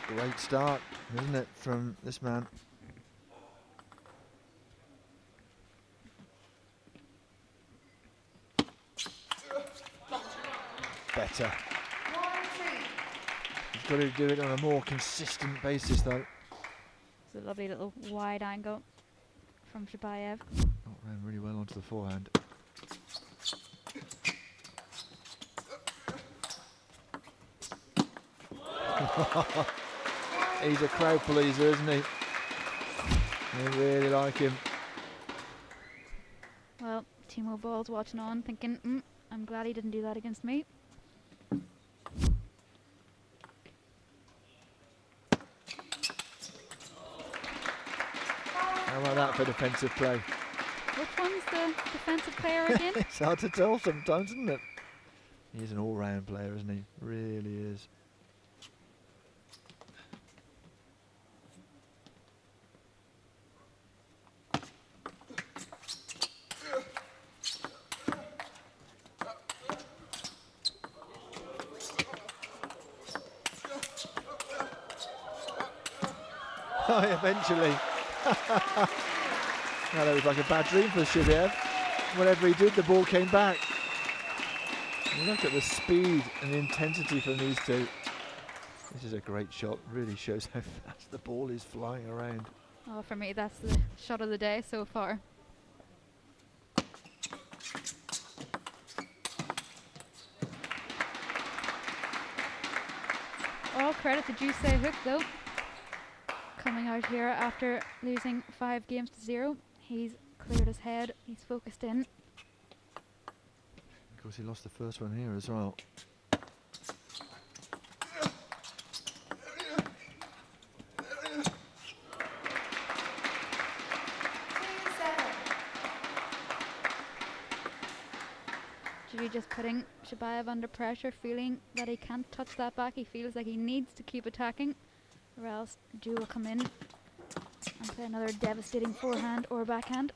Great start, isn't it, from this man? Better. He's got to do it on a more consistent basis, though. It's a lovely little wide angle from Shibaev. Oh, ran really well onto the forehand. He's a crowd pleaser, isn't he? They really like him. Well, Timo Boll's watching on, thinking, I'm glad he didn't do that against me. How about that for defensive play? Which one's the defensive player again? It's hard to tell sometimes, isn't it? He's an all-round player, isn't he? Really is. Oh, eventually. Now that was like a bad dream for Shibaev. Whatever he did, the ball came back. And look at the speed and the intensity from these two. This is a great shot. Really shows how fast the ball is flying around. Oh, for me, that's the shot of the day so far. All credit to Juice Hook, though. Coming out here after losing 5 games to 0. He's cleared his head, he's focused in. Of course, he lost the first one here as well. Judy just putting Shibaev under pressure, feeling that he can't touch that back. He feels like he needs to keep attacking, or else Ju will come in and play another devastating forehand or backhand.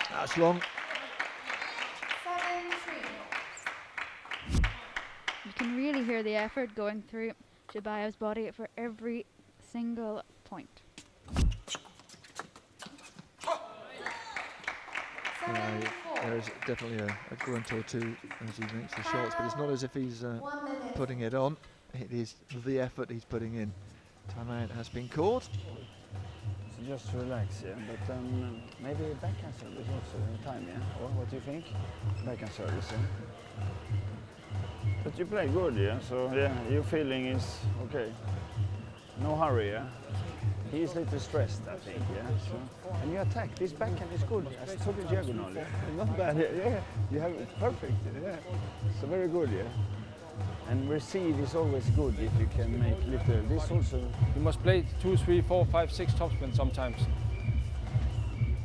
That's long. You can really hear the effort going through Shibaev's body for every single point. There's definitely a grunt or two as he makes the shots, but it's not as if he's putting it on. It is the effort he's putting in. Timeout has been called. So just relax, yeah, but maybe backhand service also in time, yeah? Or what do you think? Backhand service, yeah? But you play good, yeah, so yeah, your feeling is okay. No hurry, yeah? He's a little stressed, I think, yeah. So, and you attack. This backhand is good. I took it diagonal, yeah. Not bad, yeah. You have it perfect, yeah. So very good, yeah. And receive is always good if you can make little. This also. You must play 2, 3, 4, 5, 6 topspin sometimes.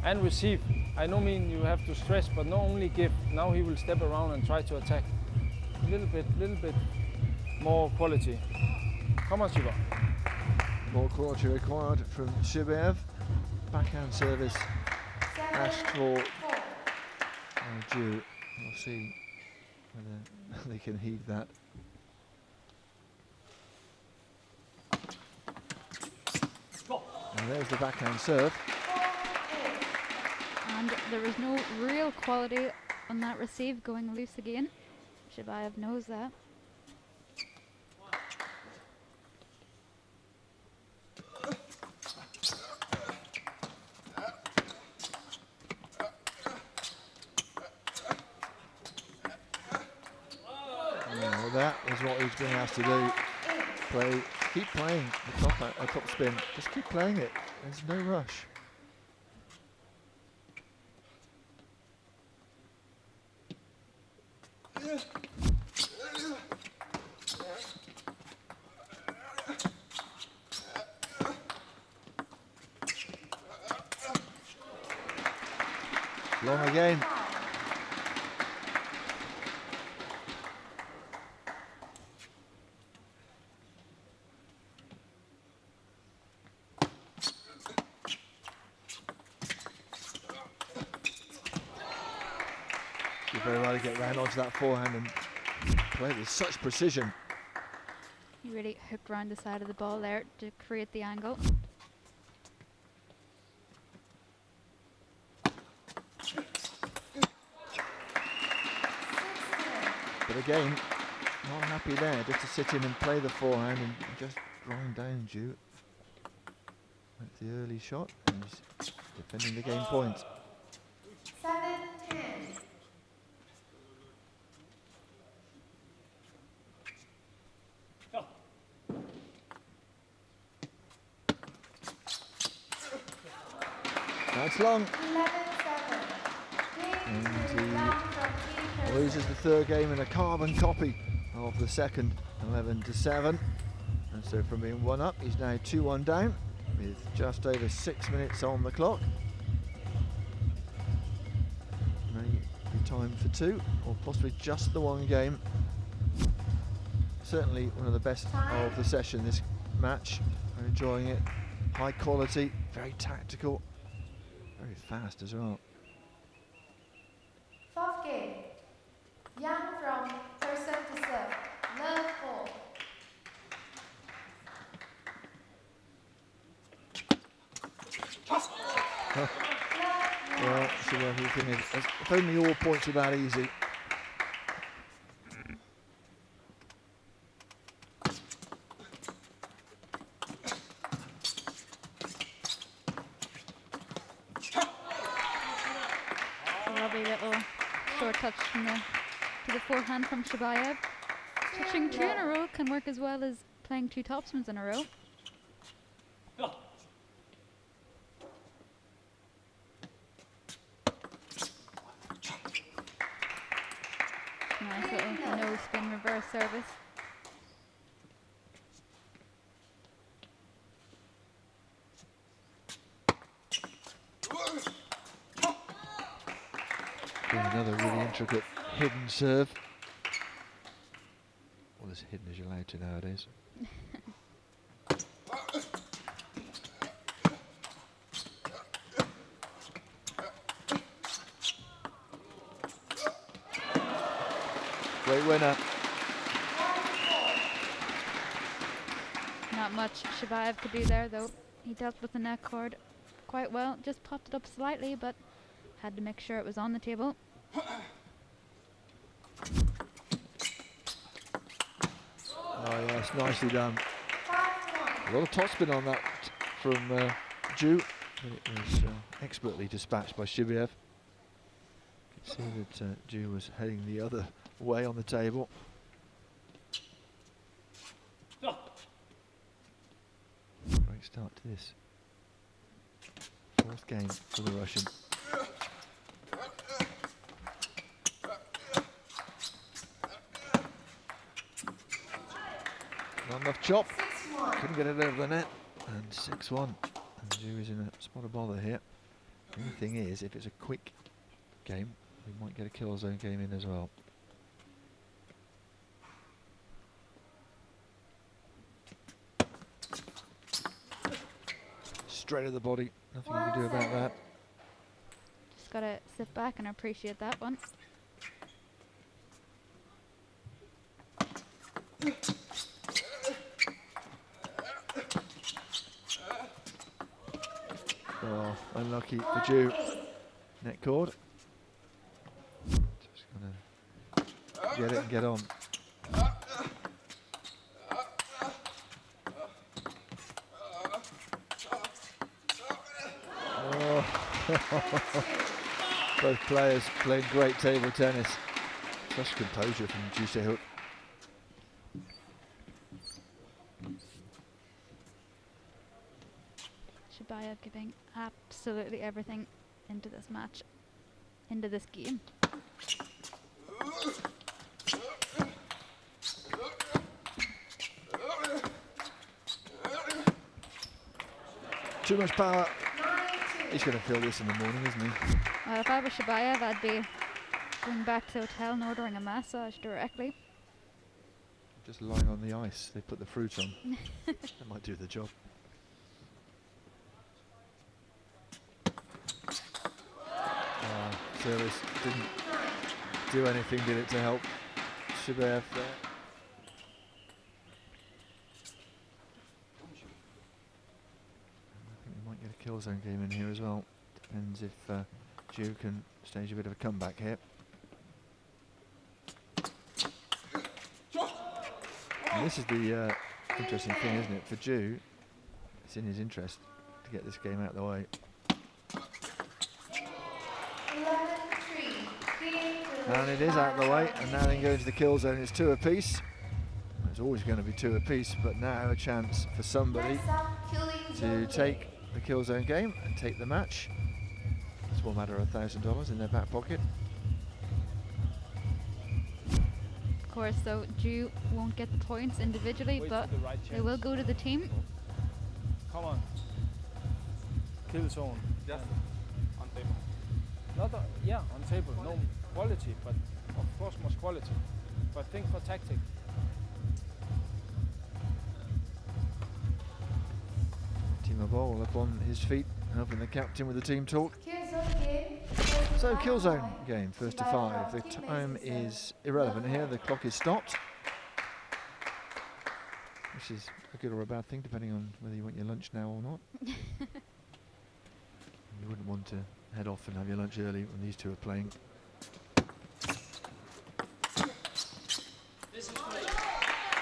And receive. I don't mean you have to stress, but not only give. Now he will step around and try to attack. A little bit more quality. Come on, Shiba. More quality required from Shibaev. Backhand service asked for Ju. We'll see whether they can heed that. And there's the backhand serve. And there is no real quality on that receive, going loose again. Shibaev knows that. is what he's being asked to do. Keep playing the top spin. Just keep playing it. There's no rush. Long again. Did very well to get round onto that forehand and play with such precision. He really hooked around the side of the ball there to create the angle. But again, not happy there, just to sit in and play the forehand and just grind down Zhu. That's the early shot, and he's defending the game point. 7-10. That's long. 11-7. And he loses the third game in a carbon copy of the second, 11-7. And so from being 1 up, he's now 2-1 down with just over 6 minutes on the clock. May be time for 2, or possibly just the 1 game. Certainly one of the best of the session, this match. I'm enjoying it. High quality, very tactical, very fast as well. 4th game. Yang from person to serve. Love Boll. Well, Shibaev, if only all points were that easy. Lovely little short touch from to the forehand from Shibaev. Touching 2 in a row can work as well as playing 2 topspins in a row. Nice little no spin reverse service. Another really intricate hidden serve. Well, as hidden as you're allowed to nowadays. Great winner. Not much Shibaev could do there though. He dealt with the neck cord quite well. Just popped it up slightly, but had to make sure it was on the table. Oh yes, nicely done. A lot of topspin on that from Zhu, but it was expertly dispatched by Shibaev. You could see that Zhu was heading the other way on the table. Great start to this 4th game for the Russian. Not enough chop, couldn't get it over the net, and 6-1. And Zhu is in a spot of bother here. The only thing is, if it's a quick game, we might get a kill zone game in as well. Straight at the body, nothing you can do about that. Just gotta sit back and appreciate that one. Oh, unlucky for Zhu. Net cord. Just gonna get it and get on. Oh. Both players playing great table tennis. Such composure from Zhu Se-hook. giving absolutely everything into this match, into this game. Too much power. He's going to feel this in the morning, isn't he? Well, if I was Shibaev, I'd be going back to the hotel and ordering a massage directly. Just lying on the ice. They put the fruit on. That might do the job. Service didn't do anything, did it, to help Shibaev there? I think we might get a kill zone game in here as well. Depends if Ju can stage a bit of a comeback here. And this is the interesting thing, isn't it? For Ju, it's in his interest to get this game out of the way. And it is out of the way, and now they go into the kill zone. It's 2 apiece. It's always going to be 2 apiece, but now a chance for somebody to take the kill zone game and take the match. It's one matter of $1,000 in their back pocket. Of course, though, Ju won't get the points individually, but they will go to the team. Come on. Kill zone. Just on table. Not yeah, on table. No quality, but of course much quality. But think for tactic. Timo Boll up on his feet, helping the captain with the team talk. So kill zone game, 1st to 5. The time is irrelevant here. The clock is stopped, which is a good or a bad thing, depending on whether you want your lunch now or not. You wouldn't want to head off and have your lunch early when these two are playing.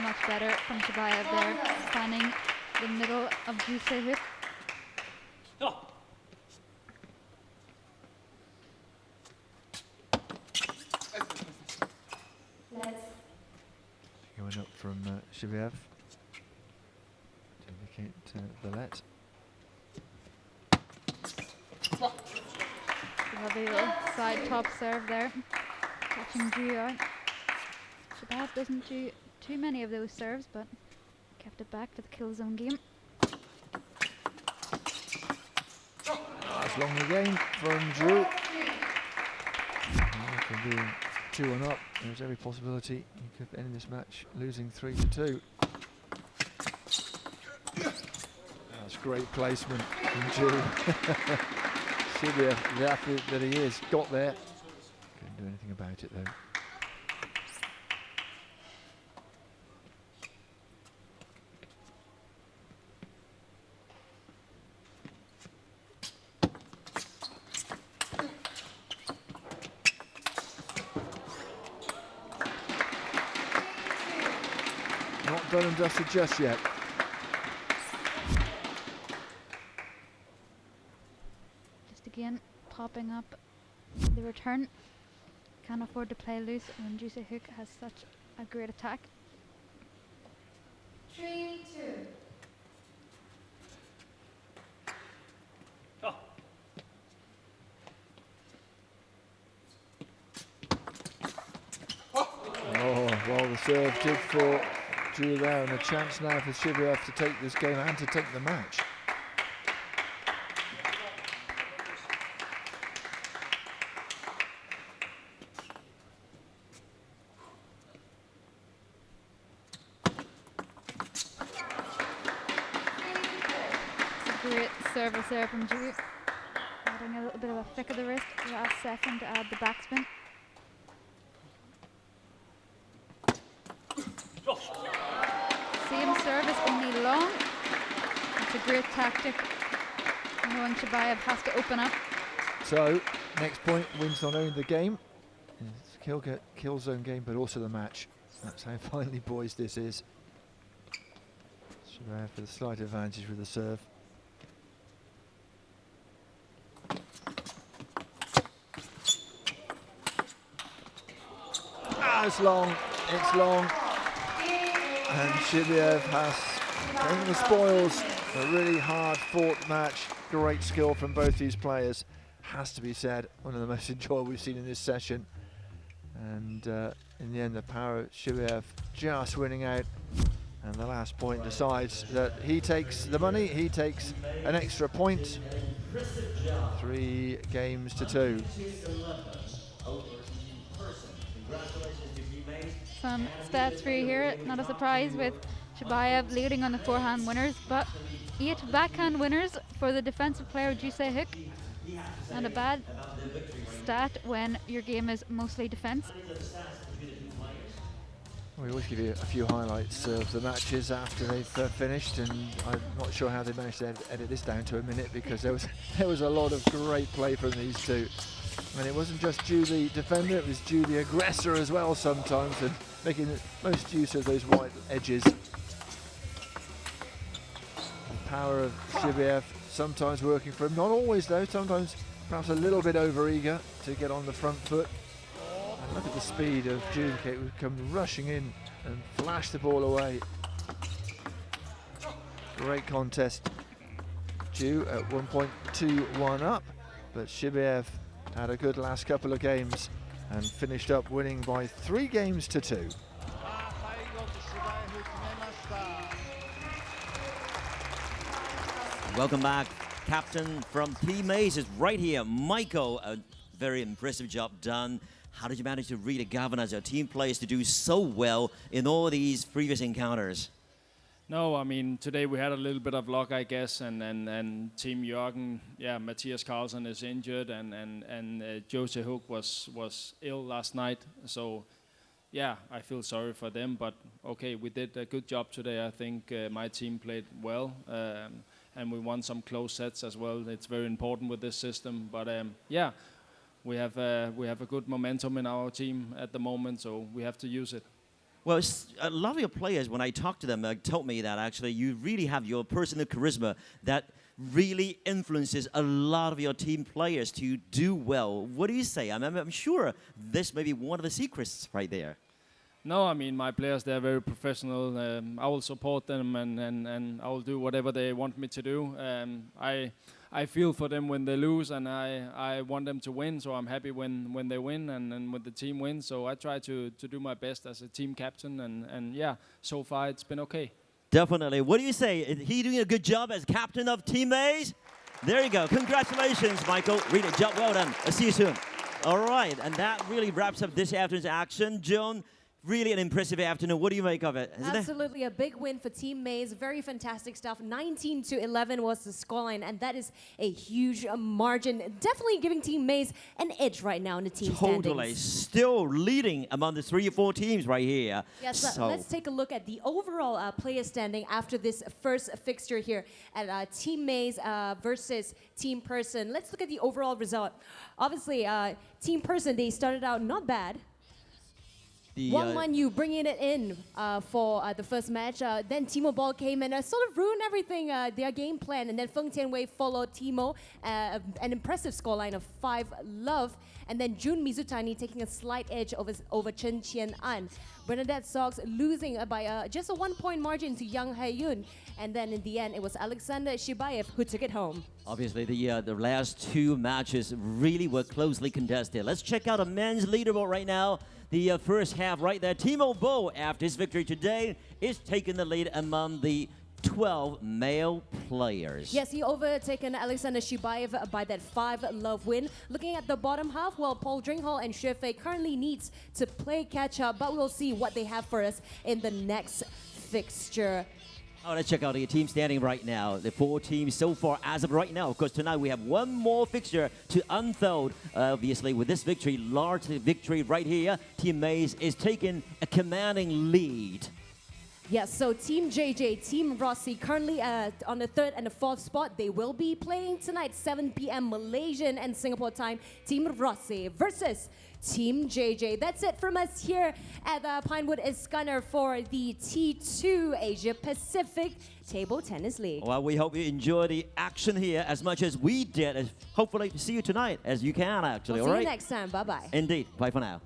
Much better from Shibaev there, standing in the middle of Ju Se-hyuk. Going up from Shibaev to indicate the let. Lovely little side top serve there, catching Ju out. Shibaev doesn't do too many of those serves, but kept it back for the kill zone game. Nice long game from Ju. From being 2-1 up, there's every possibility you could end this match losing 3-2. That's great placement from Ju. Shibaev, the athlete that he is, got there. Couldn't do anything about it though. Not done and dusted just yet. Just again, popping up the return. Can't afford to play loose when Ju Se-hyuk has such a great attack. 3-2. Oh, well, the serve did for Ju there, and a chance now for Shibaev to take this game and to take the match. It's a great service there from Ju. Adding a little bit of a flick of the wrist last second to add the backspin. Same service, only long. It's a great tactic, knowing Shibaev has to open up. So, next point wins not only the game, it's a kill zone game, but also the match. That's how finely poised this is. Shibaev with a slight advantage with the serve. Ah, it's long, it's long. And Shibaev has taken the spoils A really hard-fought match. Great skill from both these players. Has to be said, one of the most enjoyable we've seen in this session. And in the end, the power of Shibaev just winning out. And the last point decides that he takes the money, he takes an extra point. 3 games to 2. Some stats for you here, not a surprise with Shibaev leading on the forehand winners, but 8 backhand winners for the defensive player Jusei Hook. And a bad stat when your game is mostly defense. We always give you a few highlights of the matches after they've finished, and I'm not sure how they managed to edit this down to a minute, because there was a lot of great play from these two. And it wasn't just due the defender, it was due the aggressor as well sometimes, and making the most use of those wide edges. The power of Shibaev sometimes working for him, not always though, sometimes perhaps a little bit over-eager to get on the front foot. And look at the speed of Judicate, who come rushing in and flash the ball away. Great contest. Ju at 1.21 up, but Shibaev had a good last couple of games and finished up winning by 3 games to 2. Welcome back. Captain from Team Maze is right here. Michael, a very impressive job done. How did you manage to read the governors, your team players, to do so well in all these previous encounters? No, I mean, today we had a little bit of luck, I guess, and Team Jørgen, yeah, Matthias Carlsen is injured, and Jusei Hook was ill last night, so yeah, I feel sorry for them, but okay, we did a good job today. I think my team played well, and we won some close sets as well. It's very important with this system, but yeah, we have a good momentum in our team at the moment, so we have to use it. Well, a lot of your players, when I talked to them, told me that actually you really have your personal charisma that really influences a lot of your team players to do well. What do you say? I'm sure this may be one of the secrets right there. No, I mean, my players, they're very professional. I will support them and I will do whatever they want me to do. I feel for them when they lose, and I want them to win, so I'm happy when they win and when the team wins. So I try to do my best as a team captain, and yeah, so far it's been okay. Definitely. What do you say? Is he doing a good job as captain of Team Maze? There you go. Congratulations, Michael. Really, job well done. I'll see you soon. All right, and that really wraps up this afternoon's action. Joan, really an impressive afternoon. What do you make of it? Absolutely a big win for Team Maze. Very fantastic stuff. 19-11 was the scoreline, and that is a huge margin. Definitely giving Team Maze an edge right now in the team standings. Totally. Still leading among the 3 or 4 teams right here. Yes, so let's take a look at the overall player standing after this first fixture here at Team Maze versus Team Person. Let's look at the overall result. Obviously, Team Person, they started out not bad. Wang, you bringing it in for the first match. Then Timo Boll came and sort of ruined everything, their game plan. And then Feng Tianwei followed Timo, an impressive scoreline of 5-love. And then Jun Mizutani taking a slight edge over Chen Qian-an. Bernadette Szocs losing by just a 1-point margin to Yang Hae-yun. And then in the end, it was Alexander Shibaev who took it home. Obviously, the last 2 matches really were closely contested. Let's check out a men's leaderboard right now. The first half right there. Timo Boll, after his victory today, is taking the lead among the 12 male players. Yes, he overtaken Alexander Shibaev by that 5-love win. Looking at the bottom half, well, Paul Dringhall and Xue Fei currently needs to play catch-up, but we'll see what they have for us in the next fixture. Oh, let's check out the team standing right now. The 4 teams so far as of right now. Of course, tonight we have one more fixture to unfold. Obviously, with this victory, large victory right here, Team Maze is taking a commanding lead. Yes, so Team JJ, Team Rossi, currently on the 3rd and the 4th spot. They will be playing tonight, 7 p.m. Malaysian and Singapore time. Team Rossi versus Team JJ. That's it from us here at Pinewood Iskandar for the T2 Asia Pacific Table Tennis League. Well, we hope you enjoy the action here as much as we did. Hopefully see you tonight as you can, actually. We'll all see right? you next time. Bye-bye. Indeed. Bye for now.